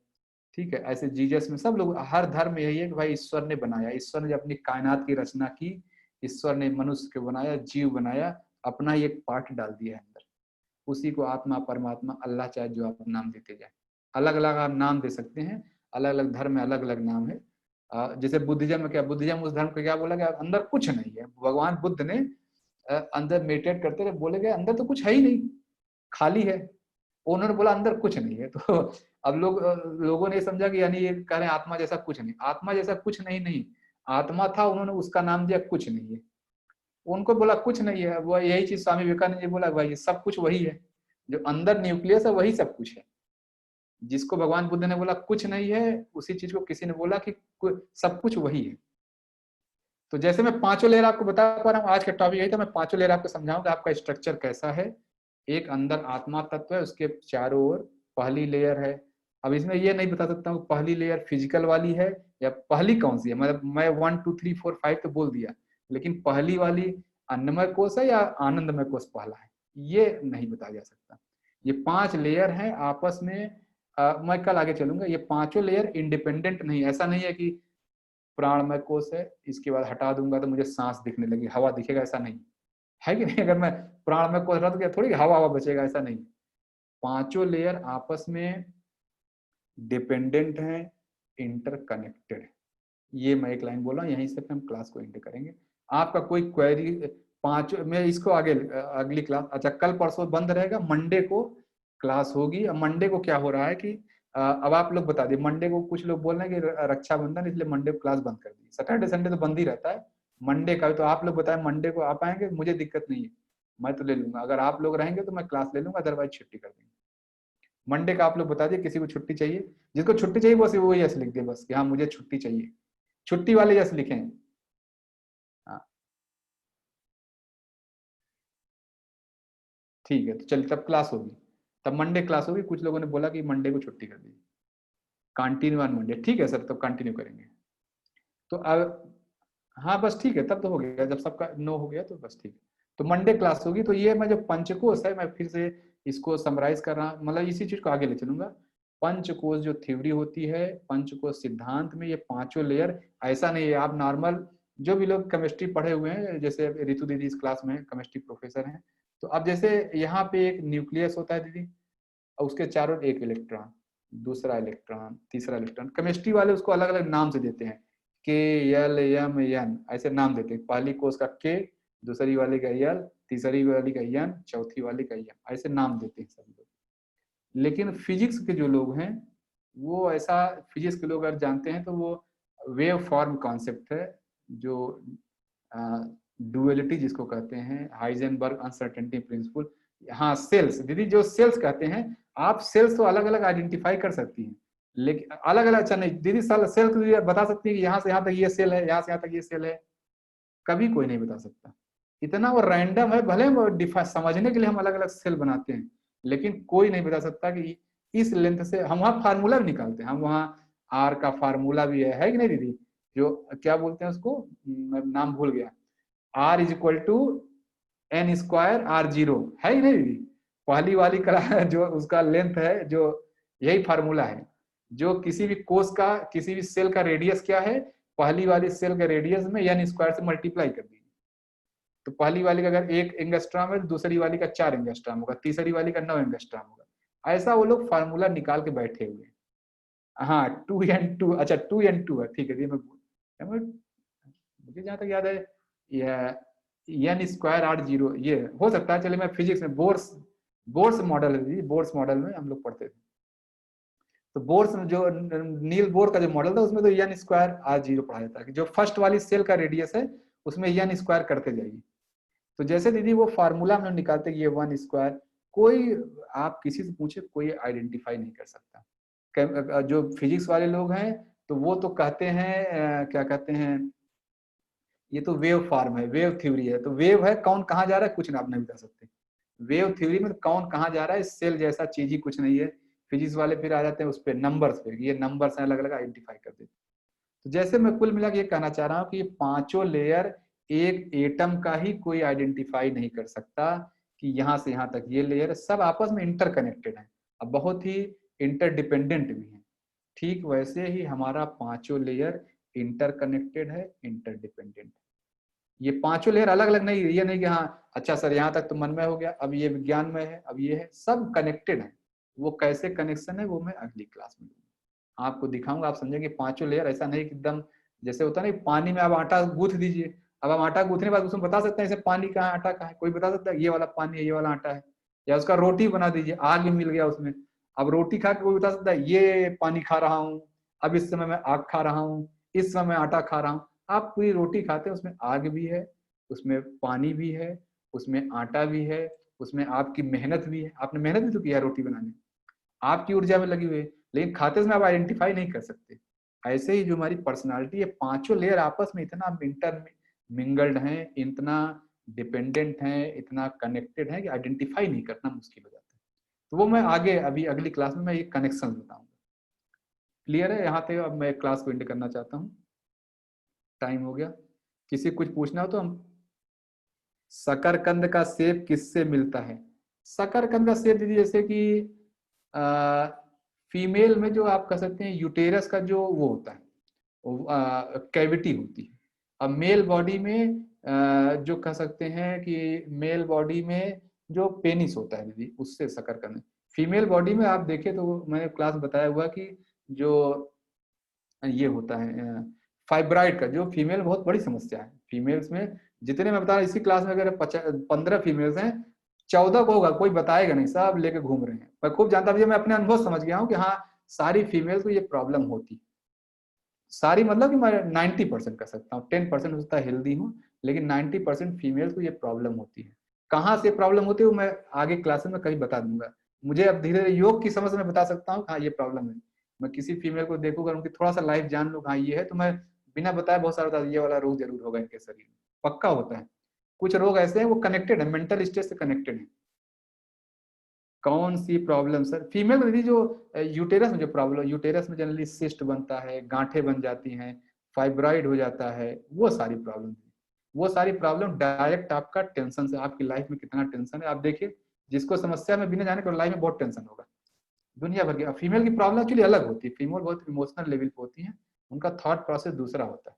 Speaker 2: ठीक है। ऐसे जीसस में सब लोग, हर धर्म में यही है कि भाई ईश्वर ने बनाया, ईश्वर ने अपनी कायनात की रचना की, ईश्वर ने मनुष्य को बनाया, जीव बनाया, अपना ही एक पार्ट डाल दिया है अंदर। उसी को आत्मा, परमात्मा, अल्लाह, चाहे जो आप नाम देते जाए, अलग अलग आप नाम दे सकते हैं। अलग अलग धर्म में अलग अलग नाम है। जैसे बुद्धिज्म में क्या, बुद्धिज्म उस धर्म को क्या बोला गया, अंदर कुछ नहीं है। भगवान बुद्ध ने अंदर मेडिटेट करते रहे, बोले गए अंदर तो कुछ है ही नहीं, खाली है। उन्होंने बोला अंदर कुछ नहीं है। तो अब लोगों ने समझा कि यानी ये कह रहे हैं आत्मा जैसा कुछ नहीं, आत्मा जैसा कुछ नहीं, नहीं आत्मा था, उन्होंने उसका नाम दिया कुछ नहीं है। उनको बोला कुछ नहीं है। वो यही चीज स्वामी विवेकानंद जी बोला, भाई सब कुछ वही है, जो अंदर न्यूक्लियस है वही सब कुछ है। जिसको भगवान बुद्ध ने बोला कुछ नहीं है, उसी चीज को किसी ने बोला कि सब कुछ वही है। तो जैसे मैं पांचों लेयर आपको बता पा रहा हूँ, आज का टॉपिक यही था, मैं पांचों लेयर आपको समझाऊंगा आपका स्ट्रक्चर कैसा है। एक अंदर आत्मा तत्व है, उसके चारों ओर पहली लेयर है। अब इसमें ये नहीं बता सकता हूँ पहली लेयर फिजिकल वाली है या पहली कौन सी है, मतलब मैं 1 2 3 4 5 तो बोल दिया, लेकिन पहली वाली अन्नमय कोश है या आनंदमय कोश पहला है, ये नहीं बताया जा सकता। ये 5 लेयर हैं आपस में। मैं कल आगे चलूंगा। ये पांचों लेयर इंडिपेंडेंट नहीं, ऐसा नहीं है कि प्राणमय कोश है, इसके बाद हटा दूंगा तो मुझे सांस दिखने लगी, हवा दिखेगा, ऐसा नहीं है कि नहीं। अगर मैं प्राणमय कोश हटा दूंगा थोड़ी हवा हवा बचेगा, ऐसा नहीं। पांचों लेयर आपस में डिपेंडेंट है, इंटरकनेक्टेड। ये मैं एक लाइन बोल रहा हूँ, यहीं से हम क्लास को एंड करेंगे। आपका कोई क्वेरी, पांच मैं इसको आगे अगली क्लास, अच्छा कल परसों बंद रहेगा, मंडे को क्लास होगी। अब मंडे को क्या हो रहा है कि अब आप लोग बता दिए, मंडे को कुछ लोग बोल रहे हैं कि रक्षाबंधन, इसलिए मंडे को क्लास बंद कर दी। सैटरडे संडे तो बंद ही रहता है, मंडे का तो आप लोग बताएं मंडे को आप आएंगे, मुझे दिक्कत नहीं है, मैं तो ले लूंगा। अगर आप लोग रहेंगे तो मैं क्लास ले लूंगा, अदरवाइज छुट्टी कर देंगे। मंडे का आप लोग बता दिए किसी को छुट्टी चाहिए, जिसको छुट्टी चाहिए बस वो यस लिख दे, बस कि हाँ मुझे छुट्टी चाहिए। छुट्टी वाले यस लिखें। हाँ ठीक है, तो चलिए तब क्लास होगी, तब मंडे क्लास होगी। कुछ लोगों ने बोला कि मंडे को छुट्टी कर दी, कंटिन्यू ऑन मंडे, ठीक है सर, तब कंटिन्यू करेंगे। तो अब हाँ बस ठीक है, तब तो हो गया, जब सबका नो हो गया तो बस ठीक है। तो मंडे क्लास होगी। तो ये मैं जो पंचकोश है, मैं फिर से इसको समराइज कर रहा, मतलब इसी चीज को आगे ले चलूंगा। पंचकोश जो थ्योरी होती है, पंचकोश सिद्धांत में ये पांचों लेयर, ऐसा नहीं है आप नॉर्मल जो भी लोग केमिस्ट्री पढ़े हुए हैं, जैसे रितु दीदी इस क्लास में केमिस्ट्री प्रोफेसर हैं, तो अब जैसे यहाँ पे एक न्यूक्लियस होता है दीदी, और उसके चारों एक इलेक्ट्रॉन, दूसरा इलेक्ट्रॉन, तीसरा इलेक्ट्रॉन। केमिस्ट्री वाले उसको अलग अलग नाम से देते हैं, के एल एम एन ऐसे नाम देते हैं। पहली कोश का के, दूसरी वाली का एल, तीसरी वाली का एन, चौथी वाली का एम, ऐसे नाम देते हैं सभी लोग। लेकिन फिजिक्स के जो लोग हैं वो ऐसा, फिजिक्स के लोग अगर जानते हैं तो वो वेव फॉर्म कॉन्सेप्ट है, जो डुअलिटी जिसको कहते हैं, हाइजेनबर्ग अनसर्टेनिटी प्रिंसिपल। हाँ सेल्स दीदी, जो सेल्स कहते हैं आप, सेल्स तो अलग अलग आइडेंटिफाई कर सकती हैं, लेकिन अलग अलग, अच्छा नहीं दीदी सेल तो बता सकती है कि यहाँ से यहाँ तक ये सेल है, यहाँ से यहाँ तक ये सेल है, कभी कोई नहीं बता सकता। इतना वो रैंडम है, भले वो समझने के लिए हम अलग अलग सेल बनाते हैं, लेकिन कोई नहीं बता सकता कि इस लेंथ से। हम वहाँ फार्मूला भी निकालते हैं, हम वहाँ आर का फार्मूला भी है कि नहीं दीदी, जो क्या बोलते हैं उसको, मैं नाम भूल गया, R is equal to N square R zero, है ही नहीं दीदी। पहली वाली का जो उसका लेंथ है, जो यही फार्मूला है, जो किसी भी कोष का, किसी भी सेल का रेडियस क्या है, पहली वाली सेल के रेडियस में एन स्क्वायर से मल्टीप्लाई कर दीजिए। तो पहली वाली का अगर 1 एंगस्ट्रॉम है तो दूसरी वाली का 4 एंगस्ट्रॉम होगा, तीसरी वाली का 9 एंगस्ट्रॉम होगा। ऐसा वो लोग फार्मूला निकाल के बैठे हुए हैं। हाँ 2n2, अच्छा 2n2 है, ठीक है जी। मुझे जहां तक याद है यह एन स्क्वायर आर जीरो ये हो सकता है। चलिए मैं फिजिक्स में बोर्स मॉडल है, बोर्स मॉडल में हम लोग पढ़ते थे, तो बोर्स में जो नील बोर का जो मॉडल था उसमें तो एन स्क्वायर आर जीरो पढ़ा जाता है कि जो फर्स्ट वाली सेल का रेडियस है उसमें एन स्क्वायर करते जाइए। तो जैसे दीदी वो फार्मूला हम लोग निकालते हैं ये 1 स्क्वायर, कोई आप किसी से पूछे कोई आइडेंटिफाई नहीं कर सकता। जो फिजिक्स वाले लोग हैं तो वो तो कहते हैं क्या कहते हैं, ये तो वेव फॉर्म है, वेव थ्योरी है, तो वेव है, कौन कहाँ जा रहा है कुछ आप नहीं बता सकते। वेव थ्योरी में कौन कहाँ जा रहा है, सेल जैसा चीज ही कुछ नहीं है। फिजिक्स वाले फिर आ जाते हैं उस पर नंबर्स पे, ये नंबर्स अलग अलग आइडेंटिफाई कर देते। तो जैसे मैं कुल मिला के ये कहना चाह रहा हूँ कि ये पांचों लेयर एक एटम का ही कोई आइडेंटिफाई नहीं कर सकता कि यहाँ से यहाँ तक ये लेयर सब आपस में इंटरकनेक्टेड है, अब बहुत ही इंटरडिपेंडेंट भी है। ठीक वैसे ही हमारा पांचों लेयर इंटरकनेक्टेड है, इंटरडिपेंडेंट। ये पांचों लेयर अलग अलग नहीं है, ये नहीं कि हाँ अच्छा सर यहाँ तक तो मन में हो गया, अब ये विज्ञान में है, अब ये है, सब कनेक्टेड है। वो कैसे कनेक्शन है वो मैं अगली क्लास में आपको दिखाऊंगा, आप समझेंगे पांचों लेयर ऐसा नहीं कि एकदम जैसे होता है ना पानी में आप आटा गूंथ दीजिए, अब हम आटा गूंथने के बाद उसमें बता सकते हैं इसे पानी कहाँ है आटा कहाँ है, कोई बता सकता है ये वाला पानी है ये वाला आटा है। या उसका रोटी बना दीजिए, आग भी मिल गया उसमें, अब रोटी खा के कोई बता सकता है ये पानी खा रहा हूँ, अब इस समय मैं आग खा रहा हूँ, इस समय मैं आटा खा रहा हूँ। आप पूरी रोटी खाते हैं, उसमें आग भी है, उसमें पानी भी है, उसमें आटा भी है, उसमें आपकी मेहनत भी है, आपने मेहनत भी तो किया है रोटी बनाने, आपकी ऊर्जा में लगी हुई है, लेकिन खाते समय आप आइडेंटिफाई नहीं कर सकते। ऐसे ही जो हमारी पर्सनालिटी है, पांचों लेयर आपस में इतना इंटर मिंगल्ड है, इतना डिपेंडेंट है, इतना कनेक्टेड है कि आइडेंटिफाई नहीं करना मुश्किल हो जाता है। तो वो मैं आगे अभी अगली क्लास में मैं ये कनेक्शन बताऊंगा। क्लियर है यहाँ तक? अब मैं क्लास को एंड करना चाहता हूँ, टाइम हो गया। किसी कुछ पूछना हो तो हम, शकरकंद का सेब किससे मिलता है? शकरकंद का सेब दीदी जैसे कि फीमेल में जो आप कह सकते हैं यूटेरस का जो वो होता है, कैविटी होती है। अब मेल बॉडी में जो कह सकते हैं कि मेल बॉडी में जो पेनिस होता है दीदी उससे शकरकंद। फीमेल बॉडी में आप देखें तो मैंने क्लास बताया हुआ कि जो ये होता है फाइब्राइड का, जो फीमेल बहुत बड़ी समस्या है फीमेल्स में। जितने मैं बता रहा इसी क्लास में अगर 15 फीमेल्स हैं, 14 को होगा, कोई बताएगा नहीं, सब लेके घूम रहे हैं। मैं खूब जानता हूँ, मैं अपने अनुभव समझ गया हूँ कि हाँ सारी फीमेल्स को ये प्रॉब्लम होती, सारी मतलब कि मैं 90% कर सकता हूँ, 10% हो सकता है हेल्दी हूँ, लेकिन 90% फीमेल्स को ये प्रॉब्लम होती है। कहाँ से प्रॉब्लम होती है वो मैं आगे क्लास में कहीं बता दूंगा। मुझे अब धीरे धीरे योग की समझ में बता सकता हूँ हाँ ये प्रॉब्लम है। मैं किसी फीमेल को देखूंगा, उनकी थोड़ा सा लाइफ जान लूँ हाँ ये है, तो मैं बिना बताए बहुत सारा बता ये वाला रोग जरूर होगा इनके शरीर में, पक्का होता है। कुछ रोग ऐसे हैं वो कनेक्टेड है, मेंटल स्टेज से कनेक्टेड है। कौन सी प्रॉब्लम सर? फीमेल में जो यूटेरस में जो प्रॉब्लम, यूटेरस में जनरली सिस्ट बनता है, गांठें बन जाती हैं, फाइब्राइड हो जाता है, वो सारी प्रॉब्लम, वो सारी प्रॉब्लम डायरेक्ट आपका टेंशन से, आपकी लाइफ में कितना टेंशन है आप देखिए, जिसको समस्या में बिना जाने को लाइफ में बहुत टेंशन होगा दुनिया भर की। फीमेल की प्रॉब्लम एक्चुअली अलग होती है, फीमेल बहुत इमोशनल लेवल पे होती है, उनका थॉट प्रोसेस दूसरा होता है।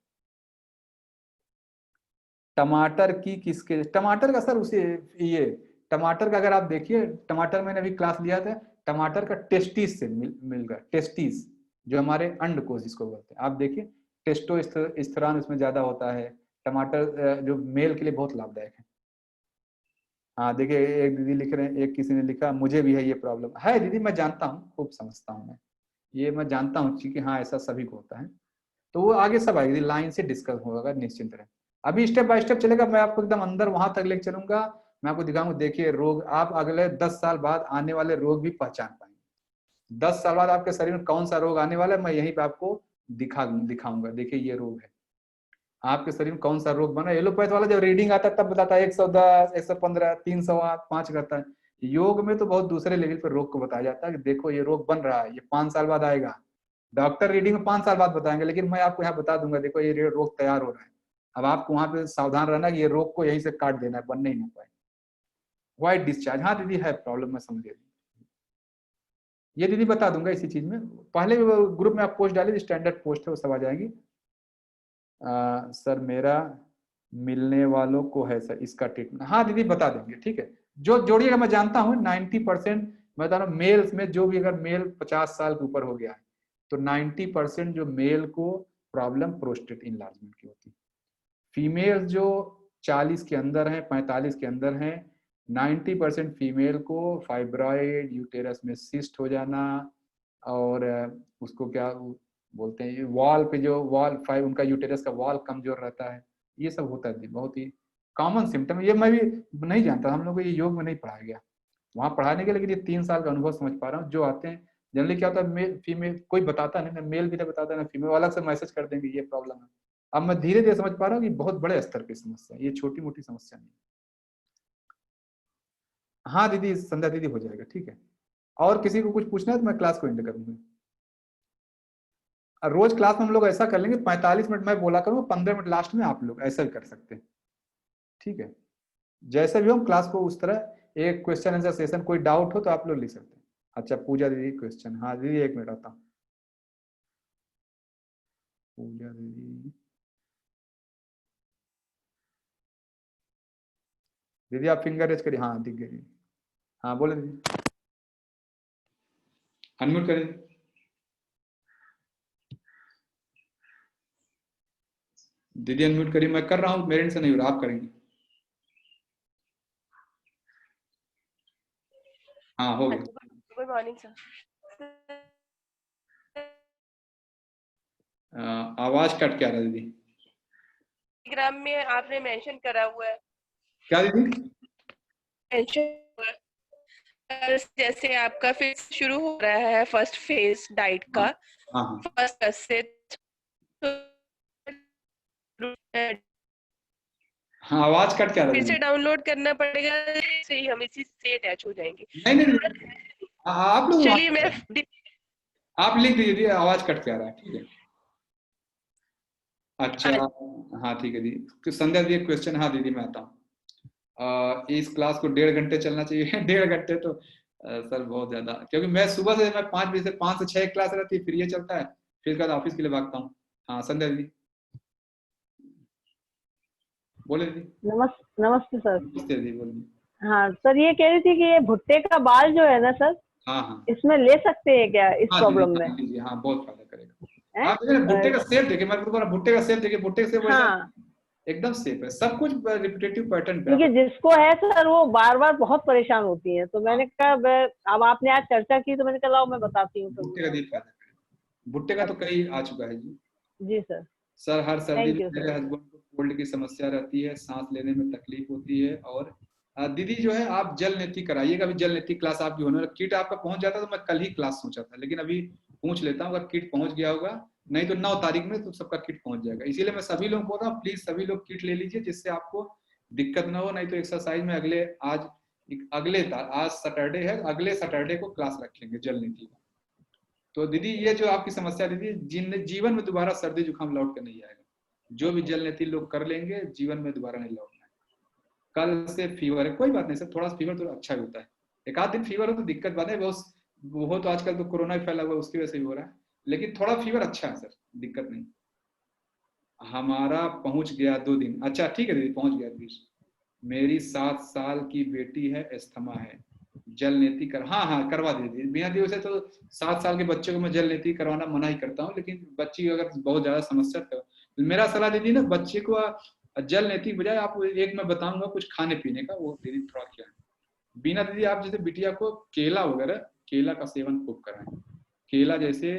Speaker 2: टमाटर की किसके, टमाटर का सर उसे ये टमाटर का अगर आप देखिए, टमाटर मैंने अभी क्लास लिया था, टमाटर का टेस्टिस से मिल गया, टेस्टिस जो हमारे अंडकोश जिसको बोलते हैं, आप देखिए टेस्टोस्टेरोन इसमें ज्यादा होता है। टमाटर जो मेल के लिए बहुत लाभदायक है। हाँ देखिए एक दीदी लिख रहे हैं, एक किसी ने लिखा मुझे भी है ये प्रॉब्लम है दीदी, मैं जानता हूँ, खूब समझता हूँ मैं, ये मैं जानता हूँ कि हाँ ऐसा सभी को होता है। तो वो आगे सब आएगी, लाइन से डिस्कस होगा निश्चिंत रहे। अभी स्टेप बाय स्टेप चलेगा, मैं आपको एकदम अंदर वहां तक लेकर चलूंगा, मैं आपको दिखाऊंगा। देखिए रोग आप अगले 10 साल बाद आने वाले रोग भी पहचान पाएंगे। 10 साल बाद आपके शरीर में कौन सा रोग आने वाला है मैं यहीं पे आपको दिखाऊंगा। देखिए ये रोग है, आपके शरीर में कौन सा रोग बना। एलोपैथ वाला जब रीडिंग आता है तब बताता है 110, 115, 305 करता है। योग में तो बहुत दूसरे लेवल पर रोग को बताया जाता है कि देखो ये रोग बन रहा है, ये 5 साल बाद आएगा। डॉक्टर रीडिंग में 5 साल बाद बताएंगे, लेकिन मैं आपको यहाँ बता दूंगा देखो ये रोग तैयार हो रहा है। अब आपको वहां पे सावधान रहना कि ये रोग को यहीं से काट देना है, बनने ही ना पाए। व्हाइट डिस्चार्ज, हाँ दीदी है प्रॉब्लम, मैं समझ गई। ये दीदी बता दूंगा इसी चीज में। पहले ग्रुप में आप पोस्ट डालिए, स्टैंडर्ड पोस्ट है वो सब आ जाएगी। सर मेरा मिलने वालों को है सर इसका ट्रीटमेंट, हाँ दीदी बता देंगे, ठीक है। जो जोड़िएगा, मैं जानता हूँ 90% मैं बता रहा हूँ मेल्स में, जो भी अगर मेल 50 साल के ऊपर हो गया है तो 90% जो मेल को प्रॉब्लम प्रोस्टेट इनलार्जमेंट की होती है। फीमेल जो 40 के अंदर है, 45 के अंदर है, 90% फीमेल को फाइब्रॉइड, यूटेरस में सिस्ट हो जाना, और उसको क्या बोलते हैं, वॉल पे जो वॉल फाइव उनका यूटेरस का वॉल कमजोर रहता है, ये सब होता है। बहुत ही कॉमन सिम्टम, ये मैं भी नहीं जानता, हम लोग को ये योग में नहीं पढ़ाया गया वहाँ पढ़ाने के, लेकिन ये 3 साल का अनुभव समझ पा रहा हूँ। जो आते हैं जनरली क्या होता है, मेल फीमेल कोई बताता नहीं ना, मेल भी नहीं बताता ना फीमेल, अलग से मैसेज कर देंगे ये प्रॉब्लम है। अब मैं धीरे धीरे समझ पा रहा हूँ कि बहुत बड़े स्तर की समस्या है, ये छोटी मोटी समस्या नहीं। हाँ दीदी, संध्या दीदी हो जाएगा, ठीक है। और किसी को कुछ पूछना है तो मैं क्लास को एंड कर दूंगा। रोज क्लास में हम लोग ऐसा कर लेंगे, 45 मिनट मैं बोला करूँ, 15 मिनट लास्ट में आप लोग ऐसा भी कर सकते हैं, ठीक है। जैसे भी हम क्लास को उस तरह एक क्वेश्चन आंसर सेशन, कोई डाउट हो तो आप लोग लिख सकते हैं। अच्छा पूजा दीदी क्वेश्चन, हाँ दीदी 1 मिनट आता हूँ। पूजा दीदी, दीदी आप फिंगर रेज करिए, हाँ दिख गई। हाँ बोले दीदी, अनम्यूट करिए। दीदी अनम्यूट करिए, मैं कर रहा हूँ, मेरे से नहीं हो रहा, आप करेंगे। हाँ हो गया।
Speaker 3: Good morning sir.
Speaker 2: आवाज कट क्या रहा दीदी?
Speaker 3: टेलीग्राम में आपने मेंशन करा हुआ है।
Speaker 2: क्या दीदी?
Speaker 3: मेंशन हुआ है जैसे आपका फिर शुरू हो रहा है फर्स्ट फेज डाइट का,
Speaker 2: हाँ हाँ
Speaker 3: फर्स्ट से
Speaker 2: हाँ, आवाज कट क्या रहा
Speaker 3: फिर
Speaker 2: दीदी?
Speaker 3: से डाउनलोड करना पड़ेगा, से ही हम इसी से अटैच हो जाएंगे।
Speaker 2: नहीं नहीं नहीं, आप लोग
Speaker 3: चलिए मैं
Speaker 2: आप लिख दीजिए, आवाज कट क्या रहा है, ठीक है। अच्छा हाँ ठीक है दीदी। संध्या दीदी क्वेश्चन, हाँ दीदी मैं आता हूँ। इस क्लास को 1.5 घंटे चलना चाहिए। 1.5 घंटे तो सर बहुत ज्यादा, क्योंकि मैं सुबह से, मैं 5 बजे से 5 से 6 क्लास रहती है, फिर ये चलता है, फिर कल ऑफिस के लिए भागता हूँ। हाँ संध्या दीदी बोले दीदी।
Speaker 4: नमस्ते सर।
Speaker 2: नमस्ते दीदी बोलिए।
Speaker 4: हाँ सर, ये कह रही थी कि ये भुट्टे का बाल जो है ना सर,
Speaker 2: हाँ हाँ
Speaker 4: इसमें ले सकते हैं क्या इस
Speaker 2: हाँ दीदी,
Speaker 4: प्रॉब्लम में?
Speaker 2: हाँ दीदी, हाँ बहुत फायदा करेगा।
Speaker 4: हैं?
Speaker 2: आप भुट्टे का सेफ देखिए, मैं बोल रहा भुट्टे का सेफ देखिए, भुट्टे का सेफ वैसा
Speaker 4: हाँ,
Speaker 2: एकदम सेफ है, सब कुछ रिपीटेटिव पैटर्न पे।
Speaker 4: क्योंकि जिसको है सर वो बार बार बहुत परेशान होती है, तो मैंने कहा अब आपने आज चर्चा की तो मैंने कहा लाओ मैं बताती हूँ
Speaker 2: भुट्टे का दीदी फायदा करेगा। भुट्टे का तो कई आ चुका है जी।
Speaker 4: जी सर,
Speaker 2: सर हर सर्दी
Speaker 4: थैंक
Speaker 2: में
Speaker 4: यू
Speaker 2: मेरे
Speaker 4: सर।
Speaker 2: हस्बैंड को कोल्ड की समस्या रहती है, सांस लेने में तकलीफ होती है। और दीदी जो है आप जल नेति कराइएगा, अभी जल नेति क्लास आपकी होने वाली, किट आपका पहुंच जाता तो मैं कल ही क्लास सोचा था, लेकिन अभी पूछ लेता हूँ अगर किट पहुंच गया होगा, नहीं तो 9 तारीख में तो सबका किट पहुंच जाएगा। इसीलिए मैं सभी लोग बोल रहा हूँ प्लीज सभी लोग किट ले लीजिए, जिससे आपको दिक्कत ना हो। नहीं तो एक्सरसाइज में आज सैटरडे है, अगले सैटरडे को क्लास रखेंगे जल नीति का। तो दीदी ये जो आपकी समस्या दीदी, जीवन में दोबारा सर्दी जुकाम लौट के नहीं आएगा। जो भी जल नीति लोग कर लेंगे जीवन में दोबारा नहीं लौटना है। कल से फीवर है, कोई बात नहीं सर, थोड़ा फीवर तो अच्छा होता है, एक आध दिन फीवर हो तो दिक्कत बात है, वो तो आजकल तो कोरोना फैला हुआ उसकी वजह से भी हो रहा है, लेकिन थोड़ा फीवर अच्छा है सर, दिक्कत नहीं। हमारा पहुंच गया 2 दिन, अच्छा ठीक है दीदी पहुंच गया दीदी। मेरी 7 साल की बेटी है, अस्थमा है, जल नेति कर, हाँ हाँ करवा दीजिए बिना दिए से। तो 7 साल के बच्चे को मैं जल नेति करवाना मना ही करता हूँ, लेकिन बच्ची अगर बहुत ज्यादा समस्या तो मेरा सलाह दीदी ना, बच्चे को जल नेति बजाय आप एक मैं बताऊंगा कुछ खाने पीने का, वो दीदी थोड़ा क्या है बिना दीदी, आप जैसे बिटिया को केला वगैरह, केला का सेवन खूब कराएं। केला जैसे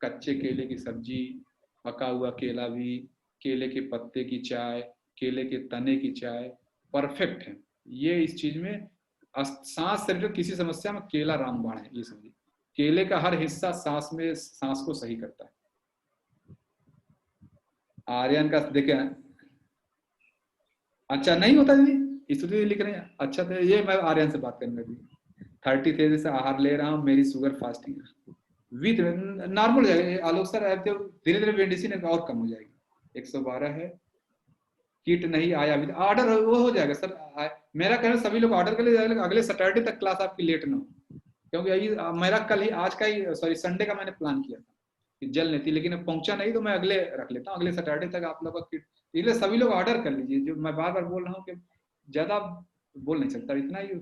Speaker 2: कच्चे केले की सब्जी, पका हुआ केला भी, केले के पत्ते की चाय, केले के तने की चाय परफेक्ट है। ये इस चीज में सांस से रिलेटेड किसी समस्या में केला रामबाण है, ये समझिए। केले का हर हिस्सा सांस को सही करता है। आर्यन का देखिए, अच्छा नहीं होता दीदी, स्तुति लिख रहे हैं। अच्छा तो ये मैं आर्यन से बात करने लगी। 30 तेजी से आहार ले रहा हूँ, मेरी शुगर फास्टिंग विथ नॉर्मल हो जाएगा। आलोक सर धीरे धीरे मेडिसिन और कम हो जाएगी। 112 है, किट नहीं आया अभी, ऑर्डर वो हो जाएगा सर। मेरा कहना सभी लोग ऑर्डर कर ले जाएगा, अगले सैटरडे तक क्लास आपकी लेट ना हो, क्योंकि मेरा कल ही, आज का ही, सॉरी संडे का मैंने प्लान किया था कि जल नहीं थी, लेकिन अब पहुंचा नहीं तो मैं अगले रख लेता हूँ, अगले सैटरडे तक आप लोग का किट। इसलिए सभी लोग ऑर्डर कर लीजिए। जो मैं बार बार बोल रहा हूँ कि ज्यादा बोल नहीं सकता, इतना ही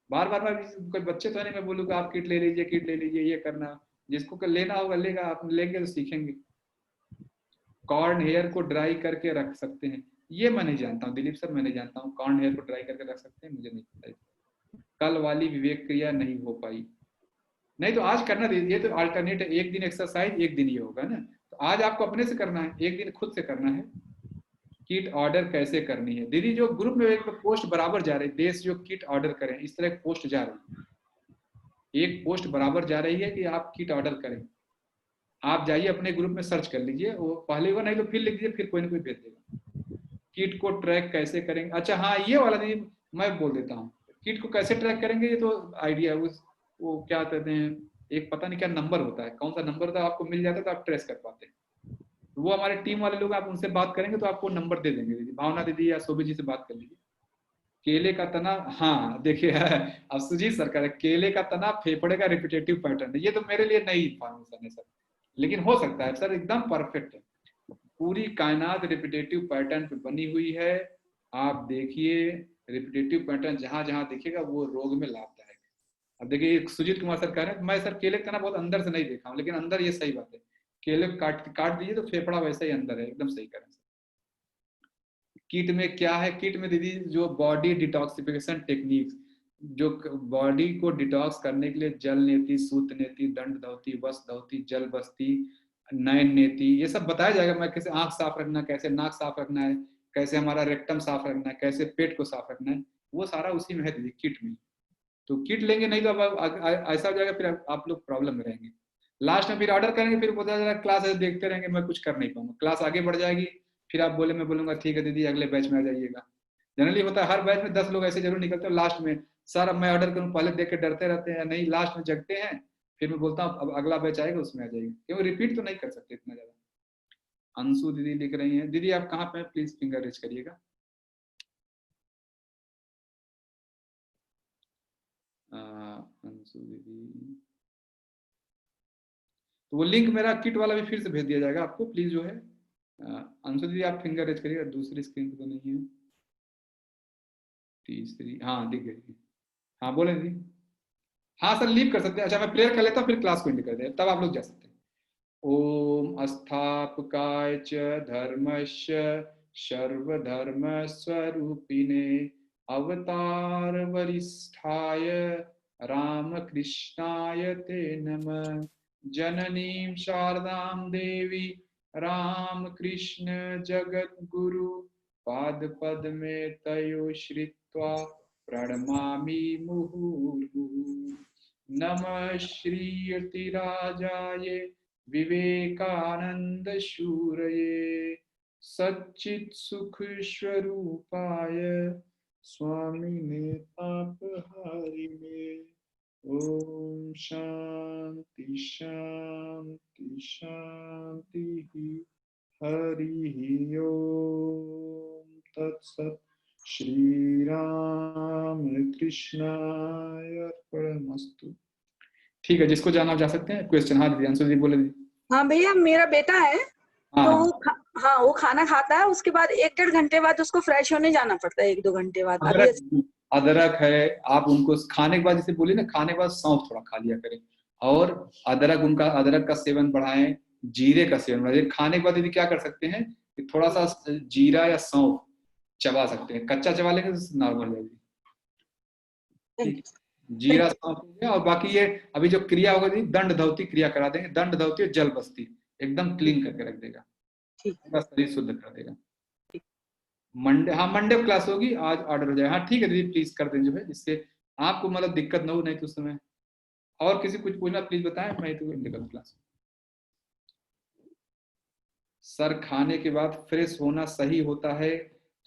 Speaker 2: बार बार मैं, कोई बच्चे तो नहीं मैं बोलूँ कि आप किट ले लीजिए, किट ले लीजिए, ये करना, जिसको लेना होगा लेगा, आप लेंगे तो सीखेंगे। कॉर्न हेयर को ड्राई करके रख सकते हैं, ये मैं नहीं जानता हूँ दिलीप सर, मैं नहीं जानता हूँ कॉर्न हेयर को ड्राई करके रख सकते हैं, मुझे नहीं पता। कल वाली विवेक क्रिया नहीं हो पाई, नहीं तो आज करना दीजिए। तो अल्टरनेट है, एक दिन एक्सरसाइज एक दिन ये होगा ना, तो आज आपको अपने से करना है, एक दिन खुद से करना है। किट ऑर्डर कैसे करनी है दीदी? जो ग्रुप में एक पोस्ट बराबर जा रही, देश जो किट ऑर्डर करें, इस तरह पोस्ट जा रही है, एक पोस्ट बराबर जा रही है कि आप किट ऑर्डर करें। आप जाइए अपने ग्रुप में सर्च कर लीजिए, वो पहले होगा, नहीं तो फिर लिख दीजिए, फिर कोई ना कोई भेज देगा। किट को ट्रैक कैसे करेंगे? अच्छा हाँ, ये वाला दीदी मैं बोल देता हूँ, किट को कैसे ट्रैक करेंगे, ये तो आइडिया है। वो क्या कहते हैं, एक पता नहीं क्या नंबर होता है, कौन सा नंबर होता है, आपको मिल जाता है तो आप ट्रेस कर पाते हैं। वो हमारे टीम वाले लोग, आप उनसे बात करेंगे तो आपको नंबर दे देंगे। दीदी भावना दीदी या शोभी जी से बात कर लीजिए। केले का तना, हाँ देखिए अब सुजीत सर कह रहे केले का तना फेफड़े का रिपीटेटिव पैटर्न है, ये तो मेरे लिए नई इन्फॉर्मेशन है सर, लेकिन हो सकता है सर, एकदम परफेक्ट है। पूरी कायनात रिपीटेटिव पैटर्न पे बनी हुई है। आप देखिए रिपीटेटिव पैटर्न जहां जहां दिखेगा वो रोग में लाभदायक है। अब देखिए सुजीत कुमार सर कह रहे हैं, मैं सर केले का तना बहुत अंदर से नहीं देखा हूँ, लेकिन अंदर ये सही बात है, केले काट दीजिए तो फेफड़ा वैसा ही अंदर है, एकदम सही करें। किट में क्या है? किट में दीदी जो बॉडी डिटॉक्सिफिकेशन टेक्निक्स, जो बॉडी को डिटॉक्स करने के लिए जल नेति, सूत नेति, दंड धौती, वस धौती, जल बस्ती, नयन नेति, ये सब बताया जाएगा। मैं कैसे आंख साफ रखना, कैसे नाक साफ रखना है, कैसे हमारा रेक्टम साफ रखना है, कैसे पेट को साफ रखना है, वो सारा उसी में है दीदी, किट में। तो किट लेंगे नहीं तो अब ऐसा हो जाएगा, फिर आप लोग प्रॉब्लम में रहेंगे। लास्ट में फिर ऑर्डर करेंगे, फिर पता चला क्लास ऐसे देखते रहेंगे, मैं कुछ कर नहीं पाऊंगा, क्लास आगे बढ़ जाएगी, फिर आप बोले, मैं बोलूंगा ठीक है दीदी अगले बैच में आ जाइएगा। जनरली होता है हर बैच में 10 लोग ऐसे जरूर निकलते हैं, लास्ट में सर अब मैं ऑर्डर करूँ, पहले देख के डरते रहते हैं, नहीं लास्ट में जगते हैं, फिर मैं बोलता हूँ अब अगला बैच आएगा उसमें आ जाइएगा, क्योंकि रिपीट तो नहीं कर सकते इतना ज्यादा। अंशु दीदी लिख रही है, दीदी आप कहाँ पे प्लीज फिंगर रेज करिएगा। अंशु दीदी, तो वो लिंक मेरा किट वाला भी फिर से भेज दिया जाएगा आपको, प्लीज जो है अंशु दीदी आप फिंगर रेज करिएगा। दूसरी स्क्रीन पे तो नहीं है, तीसरी, हाँ दिख गई। हाँ बोले दीदी। हाँ सर लीव कर सकते हैं। अच्छा मैं प्रेयर कर लेता हूँ, फिर क्लास को एंड कर दे, तब आप लोग जा सकते हैं। ओम अस्थापकाय च धर्मस्य सर्वधर्म स्वरूपिणे अवतार वरिष्ठाय रामकृष्णाय ते नमः। जननीं शारदां देवी रामकृष्ण जगद्गुरु पादपद्मे तयो श्रित्वा प्रणमामि मुहुर्मुहुः। नमः श्री यतिराजाय विवेकानंद शूरये सच्चित सुख स्वरूपाय स्वामिने तापहारिणे। ओम शांति शांति शांति। हरि ओम तत्सत्। श्री राम कृष्णाय अर्पणमस्तु। ठीक है, जिसको जाना जा सकते हैं। क्वेश्चन? हाँ दीदी, अंशु जी बोले दीदी।
Speaker 5: हाँ भैया, मेरा बेटा है
Speaker 2: हाँ,
Speaker 5: तो वो खाना खाता है, उसके बाद 1-1.5 घंटे बाद उसको फ्रेश होने जाना पड़ता है, 1-2 घंटे बाद।
Speaker 2: अदरक है, आप उनको खाने के बाद, जैसे बोलिए ना, खाने के बाद सौंफ थोड़ा खा लिया करें, और अदरक का सेवन बढ़ाएं, जीरे का सेवन बढ़ाएं। खाने के बाद दीदी क्या कर सकते हैं, थोड़ा सा जीरा या सौंफ चबा सकते हैं, कच्चा चबा लेंगे तो नॉर्मल हो जाएगी। जीरा सौंफ हो गया, और बाकी ये अभी जो क्रिया होगा दीदी, दंड धौती क्रिया करा देंगे। दंड धौती और जल बस्ती एकदम क्लीन करके रख देगा, पूरा शरीर शुद्ध कर देगा। मंडे, हाँ मंडे क्लास होगी, आज ऑर्डर हो जाएगा। हाँ ठीक है दीदी, प्लीज कर दें जो है, जिससे आपको मतलब दिक्कत ना हो, नहीं तो उस समय और किसी कुछ पूछना प्लीज बताएं, मैं तो एंड करूं क्लास। सर खाने के बाद फ्रेश होना सही होता है,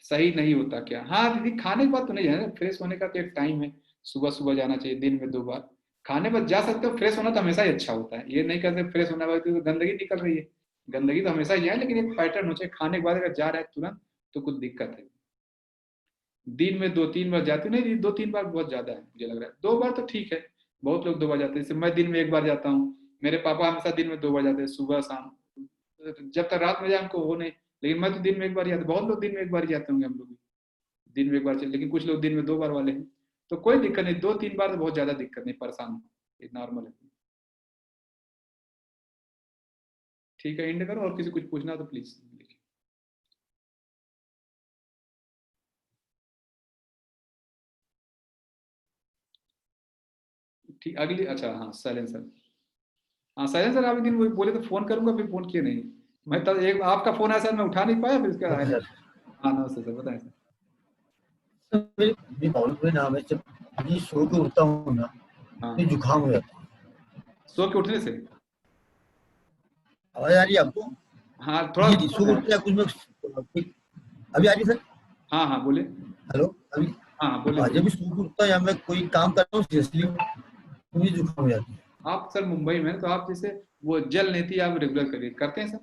Speaker 2: सही नहीं होता क्या? हाँ दीदी, खाने के बाद तो नहीं है, फ्रेश होने का तो एक टाइम है, सुबह सुबह जाना चाहिए, दिन में 2 बार। खाने पर जा सकते हो, फ्रेश होना तो हमेशा ही अच्छा होता है, ये नहीं कहते फ्रेश होने के बाद तो गंदगी निकल रही है, गंदगी तो हमेशा ही है, लेकिन एक पैटर्न हो चाहिए, खाने के बाद अगर जा रहा है तुरंत तो कुछ दिक्कत है। दिन में 2-3 बार जाते हो? नहीं, 2-3 बार बहुत ज्यादा है मुझे लग रहा है, 2 बार तो ठीक है, बहुत लोग 2 बार जाते हैं, जैसे मैं दिन में 1 बार जाता हूँ, मेरे पापा हमेशा दिन में 2 बार जाते हैं, सुबह शाम, जब तक रात में जाए हमको वो नहीं, लेकिन मैं तो दिन में 1 बार ही जाता, बहुत लोग दिन में 1 बार ही जाते होंगे, हम लोग भी दिन में 1 बार चले, लेकिन कुछ लोग दिन में 2 बार वाले हैं, तो कोई दिक्कत नहीं, 2-3 बार तो बहुत ज्यादा दिक्कत नहीं, परेशान हो, ये नॉर्मल है। ठीक है, एंड करो, और किसी कुछ पूछना तो प्लीज। ठीक, अगली, अच्छा हाँ साइलेंसर, हाँ साइलेंसर आप एक दिन वही बोले तो फोन करूंगा, फिर फोन किए नहीं, मैं तब एक आपका फोन आया सर, मैं उठा नहीं पाया, फिर उसके बाद
Speaker 6: सर
Speaker 2: हाँ नमस्ते सर, बताएं सर।
Speaker 6: मेरी प्रॉब्लम कोई नाम है, जब ये सो के उठता हूँ ना
Speaker 2: हाँ,
Speaker 6: तो जुकाम हो जाता है।
Speaker 2: सो के उठने से?
Speaker 6: आवाज आ रही है आपको?
Speaker 2: हाँ थोड़ा,
Speaker 6: ये सो के उठता है कुछ में, अभी आ रही है सर?
Speaker 2: हाँ हाँ बोले,
Speaker 6: हेलो अभी?
Speaker 2: हाँ हाँ बोले
Speaker 6: हाँ,
Speaker 2: बोले।
Speaker 6: जब भी सो के उठता है या मैं कोई काम कर रहा हूँ सीरियसली तो मुझे जुकाम हो जाती है।
Speaker 2: आप सर मुंबई में हैं, तो आप जैसे वो जल नीति आप रेगुलर करिए, करते हैं सर?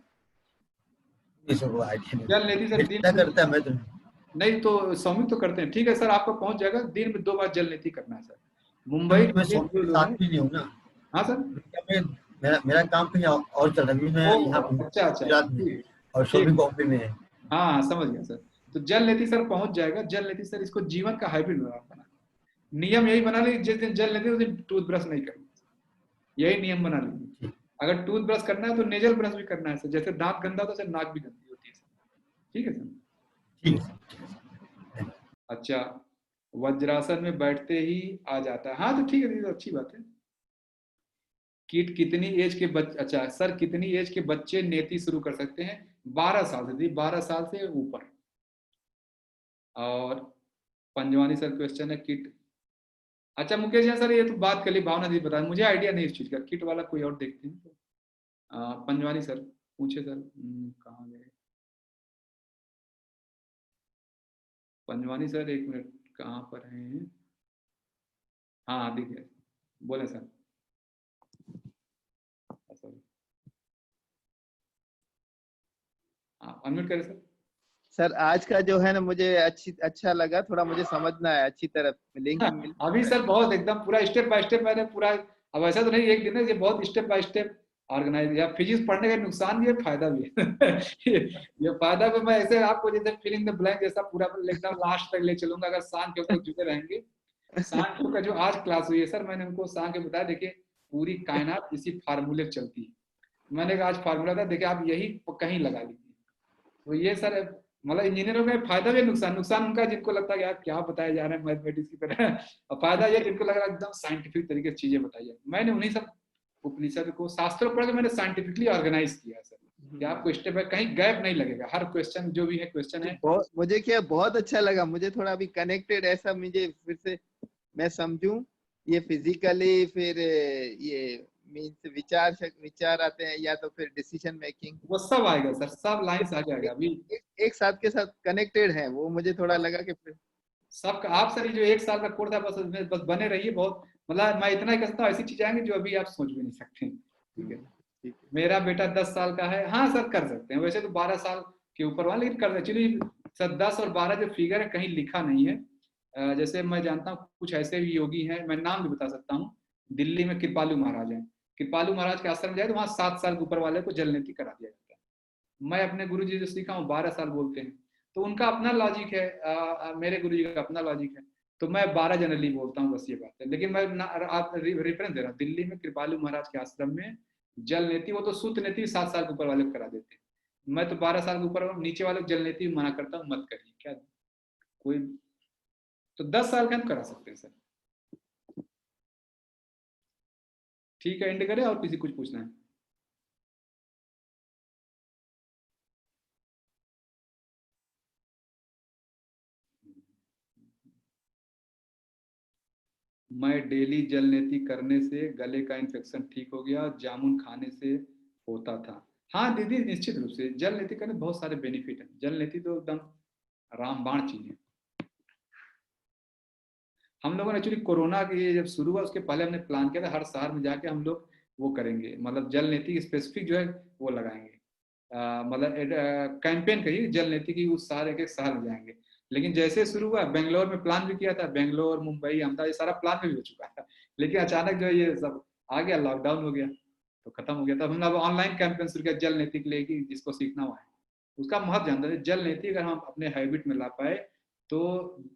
Speaker 6: ये सब आइडिया नहीं,
Speaker 2: जल नीति सर दिन
Speaker 6: बेटा करता है, मैं तो
Speaker 2: नहीं, तो सौमिक तो करते हैं, ठीक है सर, आपको पहुंच जाएगा, दिन में 2 बार जल नीति करना है सर, मुंबई
Speaker 6: मैं
Speaker 2: के
Speaker 6: स्वामी
Speaker 2: जो
Speaker 6: के
Speaker 2: लोग
Speaker 6: साथ
Speaker 2: हैं।
Speaker 6: भी नहीं हूँ ना।
Speaker 2: हाँ सर,
Speaker 6: मैं मेरा मेरा काम कहीं और चल रहा है, अभी मैं यहाँ
Speaker 2: ओ अच्छा अच्छा,
Speaker 6: गुजरात में,
Speaker 2: ठीक
Speaker 6: और
Speaker 2: ठीक,
Speaker 6: स्वामी बॉम्बे में है।
Speaker 2: हाँ हाँ समझ गया सर। तो जल नीति सर पहुंच जाएगा, जल नीति सर इसको जीवन का हैबिट बना, नियम यही बना लीजिए, जिस दिन जल नीति उस दिन टूथब्रश नहीं करना, यही नियम बना लीजिए। अगर टूथब्रश करना है तो नेजल ब्रश भी करना है सर, जैसे दांत गंदा होता है नाक भी गंदी होती है सर, ठीक है सर।
Speaker 6: ठीक है।
Speaker 2: अच्छा, वज्रासन में बैठते ही आ जाता है, हाँ तो ठीक है दीदी, तो अच्छी बात है। किट कितनी एज के बच्चे, अच्छा सर कितनी एज के बच्चे नेति शुरू कर सकते हैं? 12 साल से दी, 12 साल से ऊपर। और पंजवानी सर क्वेश्चन है किट, अच्छा मुकेश जी सर, ये तो बात कर ली, भावना जी बता, मुझे आइडिया नहीं इस चीज का, किट वाला कोई और देखते हैं तो पंजवानी सर पूछे सर, कहाँ गए पंजवानी सर, 1 मिनट, कहाँ पर हैं? हाँ हाँ दिख गया, बोले सर, सॉरी, हाँ अनम्यूट करें सर।
Speaker 7: सर आज का जो है ना मुझे अच्छा लगा, थोड़ा मुझे समझना है अच्छी तरह, लिंक मिल
Speaker 2: अभी सर बहुत एकदम पूरा स्टेप बाय स्टेप मैंने पूरा, अब ऐसा तो नहीं एक दिन है, ये बहुत स्टेप बाय स्टेप ऑर्गेनाइज, या फिजिक्स पढ़ने का नुकसान भी है, फायदा भी है। ये फायदा भी मैं ऐसे आपको जैसे फिलिंग द ब्लैंक जैसा पूरा एकदम लास्ट तक ले चलूंगा, अगर सांख्य तक जुड़े रहेंगे। सांख्य का जो आज क्लास हुई है सर, मैंने उनको सांख्य बताया, देखिए पूरी कायनात इसी फार्मूले पे चलती है, मैंने कहा आज फार्मूला था, देखिए आप यही कहीं लगा लीजिए, तो ये सर मतलब इंजीनियरों में फायदा भी नुकसान, नुकसान उनका जिनको लगता है यार क्या बताया जा रहा है मैथमेटिक्स की तरह, और फायदा ये जिनको लग रहा है एकदम साइंटिफिक तरीके से चीजें बताई जाए, मैंने उन्हीं सब उपनिषद को शास्त्रों पढ़ के मैंने साइंटिफिकली ऑर्गेनाइज किया सर, कि आपको स्टेप बाय कहीं गैप नहीं लगेगा, हर क्वेश्चन जो भी है क्वेश्चन है।
Speaker 7: मुझे क्या बहुत अच्छा लगा, मुझे थोड़ा अभी कनेक्टेड ऐसा मुझे फिर से मैं समझूं, ये फिजिकली, फिर ये मीन्स विचार आते हैं, या तो फिर डिसीजन मेकिंग,
Speaker 2: वो सब आएगा सर, सब लाइन आगे आएगा अभी,
Speaker 7: एक साथ के साथ कनेक्टेड है, वो मुझे थोड़ा लगा कि फिर
Speaker 2: सबका आप सर ये जो 1 साल का कोर्स है, बस उसमें बस बने रहिए, बहुत मतलब मैं इतना ही कहता हूँ, ऐसी चीजें आएंगी जो अभी आप सोच भी नहीं सकते, ठीक है। मेरा बेटा 10 साल का है, हाँ सर कर सकते हैं, वैसे तो 12 साल के ऊपर वाला, लेकिन कर एक्चुअली सर 10 और 12 जो फिगर है कहीं लिखा नहीं है, जैसे मैं जानता हूँ कुछ ऐसे भी योगी हैं, मैं नाम भी बता सकता हूँ, दिल्ली में कृपालू महाराज हैं, कृपालू महाराज के आश्रम जाए तो वहाँ 7 साल के ऊपर वाले को जल नीति करा दिया जाता है, मैं अपने गुरु जी से सीखा हूँ 12 साल बोलते हैं, तो उनका अपना लॉजिक है, मेरे गुरु जी का अपना लॉजिक है, तो मैं 12 जनरली बोलता हूँ, बस ये बात है, लेकिन मैं रेफरेंस दे रहा हूँ, दिल्ली में कृपालू महाराज के आश्रम में जल नीति, वो तो सूत नीति 7 साल के ऊपर वाले को करा देते हैं, मैं तो 12 साल के ऊपर नीचे वाले जल नीति मना करता हूँ, मत करिए, क्या कोई, तो 10 साल का हम करा सकते हैं सर। ठीक है, एंड करें, और किसी कुछ पूछना है? मैं डेली जल नेती करने से गले का इन्फेक्शन ठीक हो गया, जामुन खाने से होता था। हाँ दीदी, निश्चित रूप से जल नेती करने बहुत सारे बेनिफिट हैं। जल नेती तो एकदम रामबाण चीज है। हम लोगों ने एक्चुअली कोरोना के जब शुरू हुआ उसके पहले हमने प्लान किया था हर शहर में जाके हम लोग वो करेंगे, मतलब जल नीति स्पेसिफिक जो है वो लगाएंगे, मतलब कैंपेन करिए जल नीति की, उस शहर एक एक शहर में जाएंगे। लेकिन जैसे शुरू हुआ, बेंगलोर में प्लान भी किया था, बेंगलोर मुंबई अहमदाबाद ये सारा प्लान भी हो चुका था, लेकिन अचानक जो है ये सब आ गया, लॉकडाउन हो गया तो खत्म हो गया। तब हमने अब ऑनलाइन कैंपेन शुरू किया जल नीति के लिए कि जिसको सीखना हुआ है उसका महत्व जानता है। जल नीति अगर हम अपने हैबिट में ला पाए तो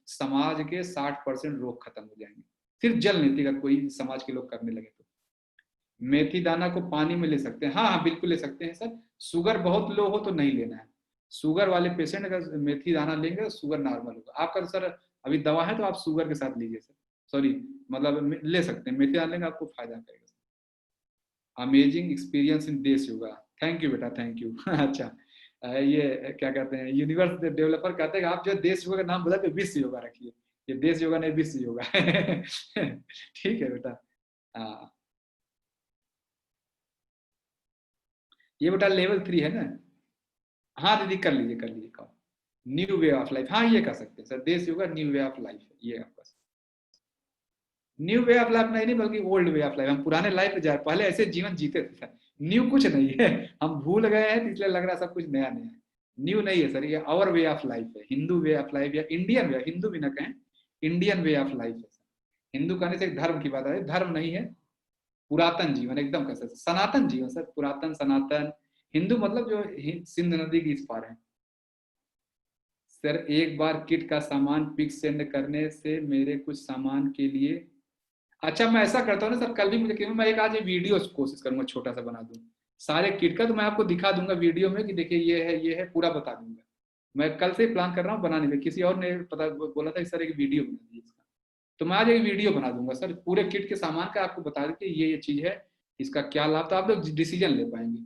Speaker 2: समाज के 60% रोग खत्म हो जाएंगे, सिर्फ जल नीति का कोई समाज के लोग करने लगे तो। मेथी दाना को पानी में ले सकते हैं, हाँ हाँ बिल्कुल ले सकते हैं सर। शुगर बहुत लो हो तो नहीं लेना है। शुगर वाले पेशेंट अगर मेथी दाना लेंगे तो शुगर नॉर्मल होगा आपका। तो सर अभी दवा है तो आप शुगर के साथ लीजिए सर, सॉरी मतलब ले सकते हैं, मेथी दाना लेंगे आपको फायदा करेगा। अमेजिंग एक्सपीरियंस इन देश योगा, थैंक यू बेटा, थैंक यू। अच्छा ये क्या कहते हैं, यूनिवर्स डेवलपर कहते हैं आप जो देश योगा का नाम बता के विश्व योगा रखिए, ये देश योगा नहीं विश्व योगा। ठीक है बेटा। हाँ ये बेटा लेवल 3 है ना। हाँ दीदी कर लीजिए कर लीजिए, कहो न्यू वे ऑफ लाइफ, हाँ ये कर सकते हैं सर, देश yoga new way of life है ये आपका। न्यू वे ऑफ लाइफ नहीं बल्कि ओल्ड वे ऑफ लाइफ, हम पुराने लाइफ में जा रहे, पहले ऐसे जीवन जीते थे सर, न्यू कुछ नहीं है, हम भूल गए हैं इसलिए लग रहा है सब कुछ नया नया है। न्यू नहीं है सर, ये आवर वे ऑफ लाइफ है, हिंदू वे ऑफ लाइफ या इंडियन वे, हिंदू भी ना कहें, इंडियन वे ऑफ लाइफ है सर। हिंदू कहने से एक धर्म की बात है, धर्म नहीं है, पुरातन जीवन एकदम कैसे सनातन जीवन सर, पुरातन सनातन। हिंदू मतलब जो सिंध नदी की इस पार है सर। एक बार किट का सामान पिक सेंड करने से मेरे कुछ सामान के लिए, अच्छा मैं ऐसा करता हूँ ना सर, कल भी मुझे मैं एक आज वीडियो कोशिश करूंगा छोटा सा बना दूं सारे किट का, तो मैं आपको दिखा दूंगा वीडियो में कि देखिए ये है पूरा बता दूंगा। मैं कल से ही प्लान कर रहा हूँ बनाने में, किसी और ने पता बोला था सर एक वीडियो बना दीजिए इसका, तो मैं आज एक वीडियो बना दूंगा सर पूरे किट के सामान का, आपको बता दें ये चीज है, इसका क्या लाभ, तो आप लोग डिसीजन ले पाएंगे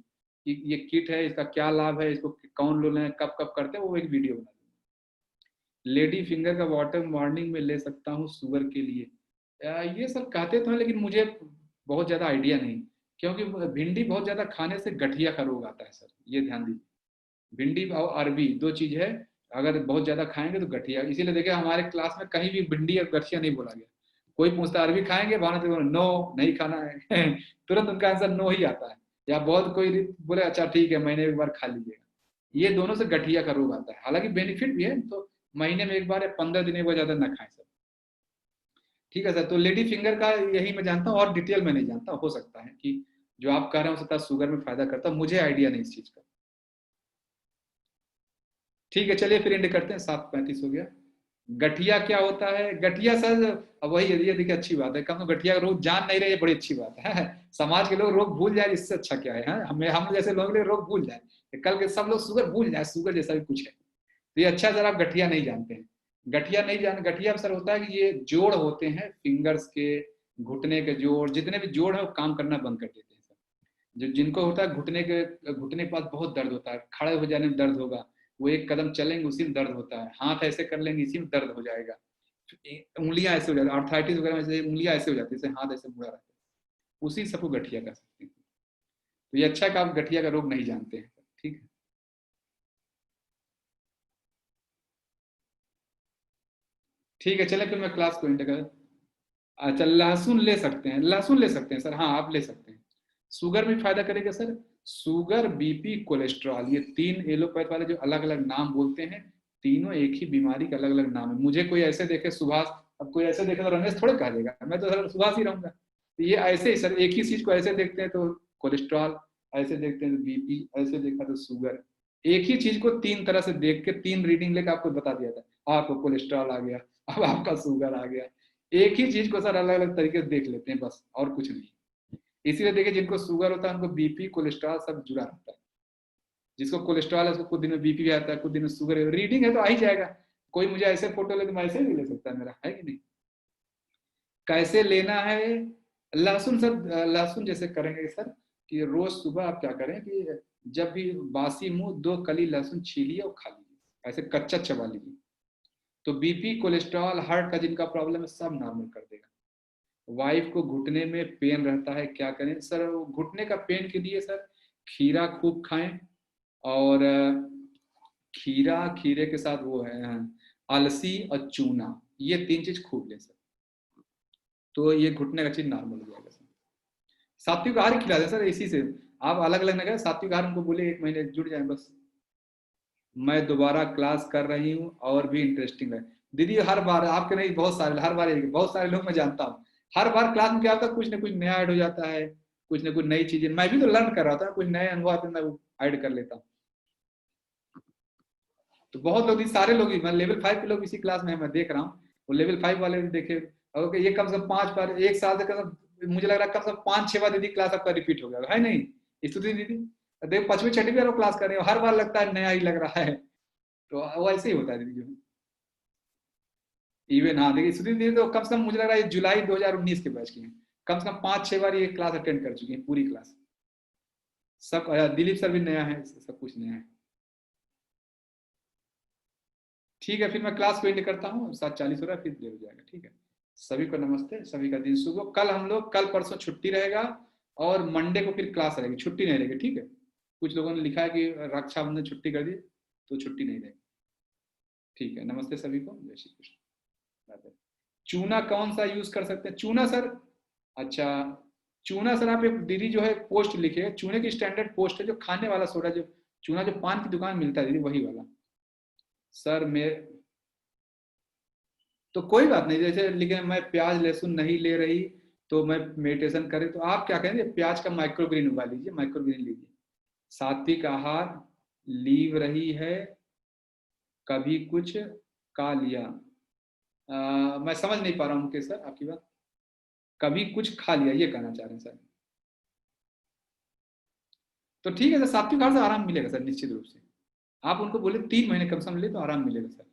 Speaker 2: कि ये किट है इसका क्या लाभ है, इसको कौन लोग लें कब कब करते हैं, वो एक वीडियो बना दूंगा। लेडी फिंगर का वाटर मॉर्निंग में ले सकता हूँ शुगर के लिए, ये सब कहते तो हैं लेकिन मुझे बहुत ज्यादा आइडिया नहीं, क्योंकि भिंडी बहुत ज्यादा खाने से गठिया का रोग आता है सर, ये ध्यान दीजिए। भिंडी और अरबी दो चीज है, अगर बहुत ज्यादा खाएंगे तो गठिया, इसीलिए देखिए हमारे क्लास में कहीं भी भिंडी और गठिया नहीं बोला गया। कोई पूछता अरबी खाएंगे, भावना तो नो नहीं खाना है। तुरंत उनका आंसर नो ही आता है, या बहुत कोई बोले अच्छा ठीक है महीने में एक बार खा लीजिएगा, ये दोनों से गठिया का रोग आता है। हालांकि बेनिफिट भी है, तो महीने में एक बार या 15 दिन एक बार ज्यादा ना खाएं सर, ठीक है सर। तो लेडी फिंगर का यही मैं जानता हूँ, और डिटेल में नहीं जानता, हो सकता है कि जो आप कह रहे हो सकता है शुगर में फायदा करता, मुझे आइडिया नहीं इस चीज का। ठीक है चलिए फिर एंड करते हैं, 7:35 हो गया। गठिया क्या होता है, गठिया सर अब वही ये देखिए अच्छी बात है, कम गठिया रोग जान नहीं रहे, बड़ी अच्छी बात है। समाज के लोग रोग भूल जाए, इससे अच्छा क्या है, हम जैसे लोग रोग भूल जाए, कल के सब लोग शुगर भूल जाए, शुगर जैसा भी कुछ है, तो ये अच्छा सर आप गठिया नहीं जानते हैं। गठिया नहीं जान, गठिया सर होता है कि ये जोड़ होते हैं फिंगर्स के, घुटने के जोड़, जितने भी जोड़ है वो काम करना बंद कर देते हैं सर। जो जिनको होता है घुटने के पास बहुत दर्द होता है, खड़े हो जाने में दर्द होगा, वो एक कदम चलेंगे उसी में दर्द होता है, हाथ ऐसे कर लेंगे इसी में दर्द हो जाएगा, उंगलियां ऐसे हो जाती है, आर्थराइटिस वगैरह में उंगलियां ऐसे हो जाती है, हाथ ऐसे मुड़ा रहता है, उसी सबको गठिया कर सकते हैं। तो ये अच्छा कि आप गठिया का रोग नहीं जानते हैं, ठीक है। ठीक है चले फिर मैं क्लास को एंड कर। अच्छा लहसुन ले सकते हैं, लहसुन ले सकते हैं सर, हाँ आप ले सकते हैं। शुगर में फायदा करेगा सर, शुगर बीपी कोलेस्ट्रॉल, ये 3 एलोपैथ वाले जो अलग अलग नाम बोलते हैं, तीनों एक ही बीमारी का अलग अलग नाम है। मुझे कोई ऐसे देखे सुभाष, अब कोई ऐसे देखे तो रमेश थोड़े कहा देगा, मैं तो सर सुभाष ही रहूंगा। तो ये ऐसे ही सर, एक ही चीज को ऐसे देखते हैं तो कोलेस्ट्रॉल, ऐसे देखते हैं तो बीपी, ऐसे देखा तो शुगर, एक ही चीज को 3 तरह से देख के 3 रीडिंग लेकर आपको बता दिया था, आपको कोलेस्ट्रॉल आ गया, अब आपका शुगर आ गया। एक ही चीज को सर अलग अलग तरीके से देख लेते हैं बस, और कुछ नहीं। इसीलिए देखिए जिनको शुगर होता है उनको बीपी कोलेस्ट्रॉल सब जुड़ा रहता है, जिसको कोलेस्ट्रॉल है उसको कुछ दिन में बीपी भी आता है, कुछ दिन में शुगर है, रीडिंग है तो आ ही जाएगा। कोई मुझे ऐसे फोटो ले तो मैं ऐसे भी ले सकता है, मेरा है कि नहीं। कैसे लेना है लहसुन सर, लहसुन जैसे करेंगे सर कि रोज सुबह आप क्या करें कि जब भी बासी मुंह 2 कली लहसुन छीलिए और खा लीजिए, ऐसे कच्चा चबा लीजिए, तो बीपी कोलेस्ट्रॉल हार्ट का जिनका प्रॉब्लम है सब नॉर्मल कर देगा। वाइफ को घुटने में पेन रहता है, क्या करें सर? घुटने का पेन के लिए सर खीरा खूब खाएं, और खीरे के साथ वो है अलसी और चूना, ये 3 चीज खूब लें सर, तो ये घुटने का चीज नॉर्मल हो जाएगा सर। सात्विक आहार खिला दें सर, इसी से आप अलग अलग ना करें, सात्विक आहार उनको बोले 1 महीने जुड़ जाए बस। मैं दोबारा क्लास कर रही हूँ और भी इंटरेस्टिंग है दीदी। हर बार आपके नहीं, बहुत सारे, हर बार बहुत सारे लोग मैं जानता हूँ, हर बार क्लास में क्या होता है, कुछ ना कुछ नया ऐड हो जाता है, कुछ ना कुछ नई चीजें। मैं भी तो लर्न कर रहा था, कुछ नए अनुभव आते मैं ऐड कर लेता हूँ। तो बहुत लोग, सारे लोग ही, मैं लेवल 5 के लोग इसी क्लास में मैं देख रहा हूँ, वो लेवल 5 वाले भी देखे, और ये कम से कम 5 बार, 1 साल से कम, मुझे लग रहा है कम से कम 5-6 बार दीदी क्लास आपका रिपीट हो गया है नहीं स्तुति दीदी? देख 5वीं 6वीं बार वो क्लास कर रहे हो, हर बार लगता है नया ही लग रहा है, तो वो ऐसे ही होता है दीदी। जो इवन हाँ देखिए स्तुति दीदी तो कम से कम मुझे लग रहा है जुलाई 2019 के बैच की है, कम से कम 5-6 बार ये क्लास अटेंड कर चुकी है, पूरी क्लास। सब दिलीप सर भी नया है, सब कुछ नया है। ठीक है, फिर मैं क्लास को एंड करता हूँ, 7:40 हो रहा है, फिर देर हो जाएगा। ठीक है, सभी को नमस्ते, सभी का दिन शुभ हो। कल हम लोग, कल परसों छुट्टी रहेगा, और मंडे को फिर क्लास रहेगी, छुट्टी नहीं रहेगी। ठीक है, कुछ लोगों ने लिखा है कि रक्षाबंधन छुट्टी कर दी, तो छुट्टी नहीं रहेगी। ठीक है, नमस्ते सभी को, जय श्री कृष्ण। चूना कौन सा यूज कर सकते हैं? चूना सर, अच्छा चूना सर, आप एक दीदी जो है पोस्ट लिखे, चूने की स्टैंडर्ड पोस्ट है, जो खाने वाला सोडा, जो चूना जो पान की दुकान मिलता है दीदी, वही वाला सर। मैं तो कोई बात नहीं, जैसे लिखे मैं प्याज लहसुन नहीं ले रही तो मैं मेडिटेशन करें, तो आप क्या करेंगे, प्याज का माइक्रोग्रीन उगा लीजिए, माइक्रोग्रीन लीजिए। सात्विक आहार लीव रही है, कभी कुछ खा लिया। मैं समझ नहीं पा रहा हूँ सर आपकी बात, कभी कुछ खा लिया ये कहना चाह रहे हैं सर? तो ठीक है सर, सात्विक आहार से आराम मिलेगा सर, निश्चित रूप से। आप उनको बोले 3 महीने कम से कम ले तो आराम मिलेगा सर।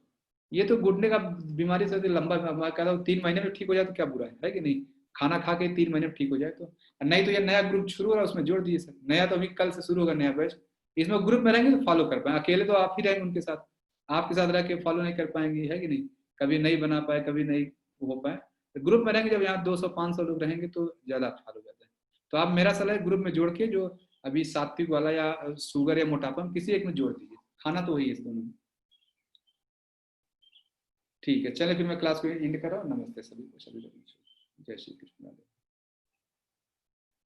Speaker 2: ये तो घुटने का बीमारी से लंबा, मैं कहता हूँ 3 महीने में ठीक हो जाए तो क्या बुरा है कि नहीं? खाना खा के 3 महीने में ठीक हो जाए तो, नहीं तो ये नया ग्रुप शुरू हो रहा है, उसमें जोड़ दीजिए सर। नया तो अभी कल से शुरू होगा, नया बैच, इसमें ग्रुप में रहेंगे तो फॉलो कर पाए, अकेले तो आप ही रहेंगे उनके साथ, आपके साथ रह के फॉलो नहीं कर पाएंगे, है कि नहीं? कभी नहीं बना पाए, कभी नहीं हो पाए, तो ग्रुप में रहेंगे, जब यहाँ 200-500 लोग रहेंगे तो ज्यादा फॉलो जाता है। तो आप मेरा सलाह ग्रुप में जोड़ के, जो अभी सात्विक वाला या शुगर या मोटापा, किसी एक में जोड़ दीजिए, खाना तो वही है इस दोनों में। ठीक है, चले फिर मैं क्लास को एंड कर रहा हूँ। नमस्ते सभी को, सभी को जय श्री कृष्ण।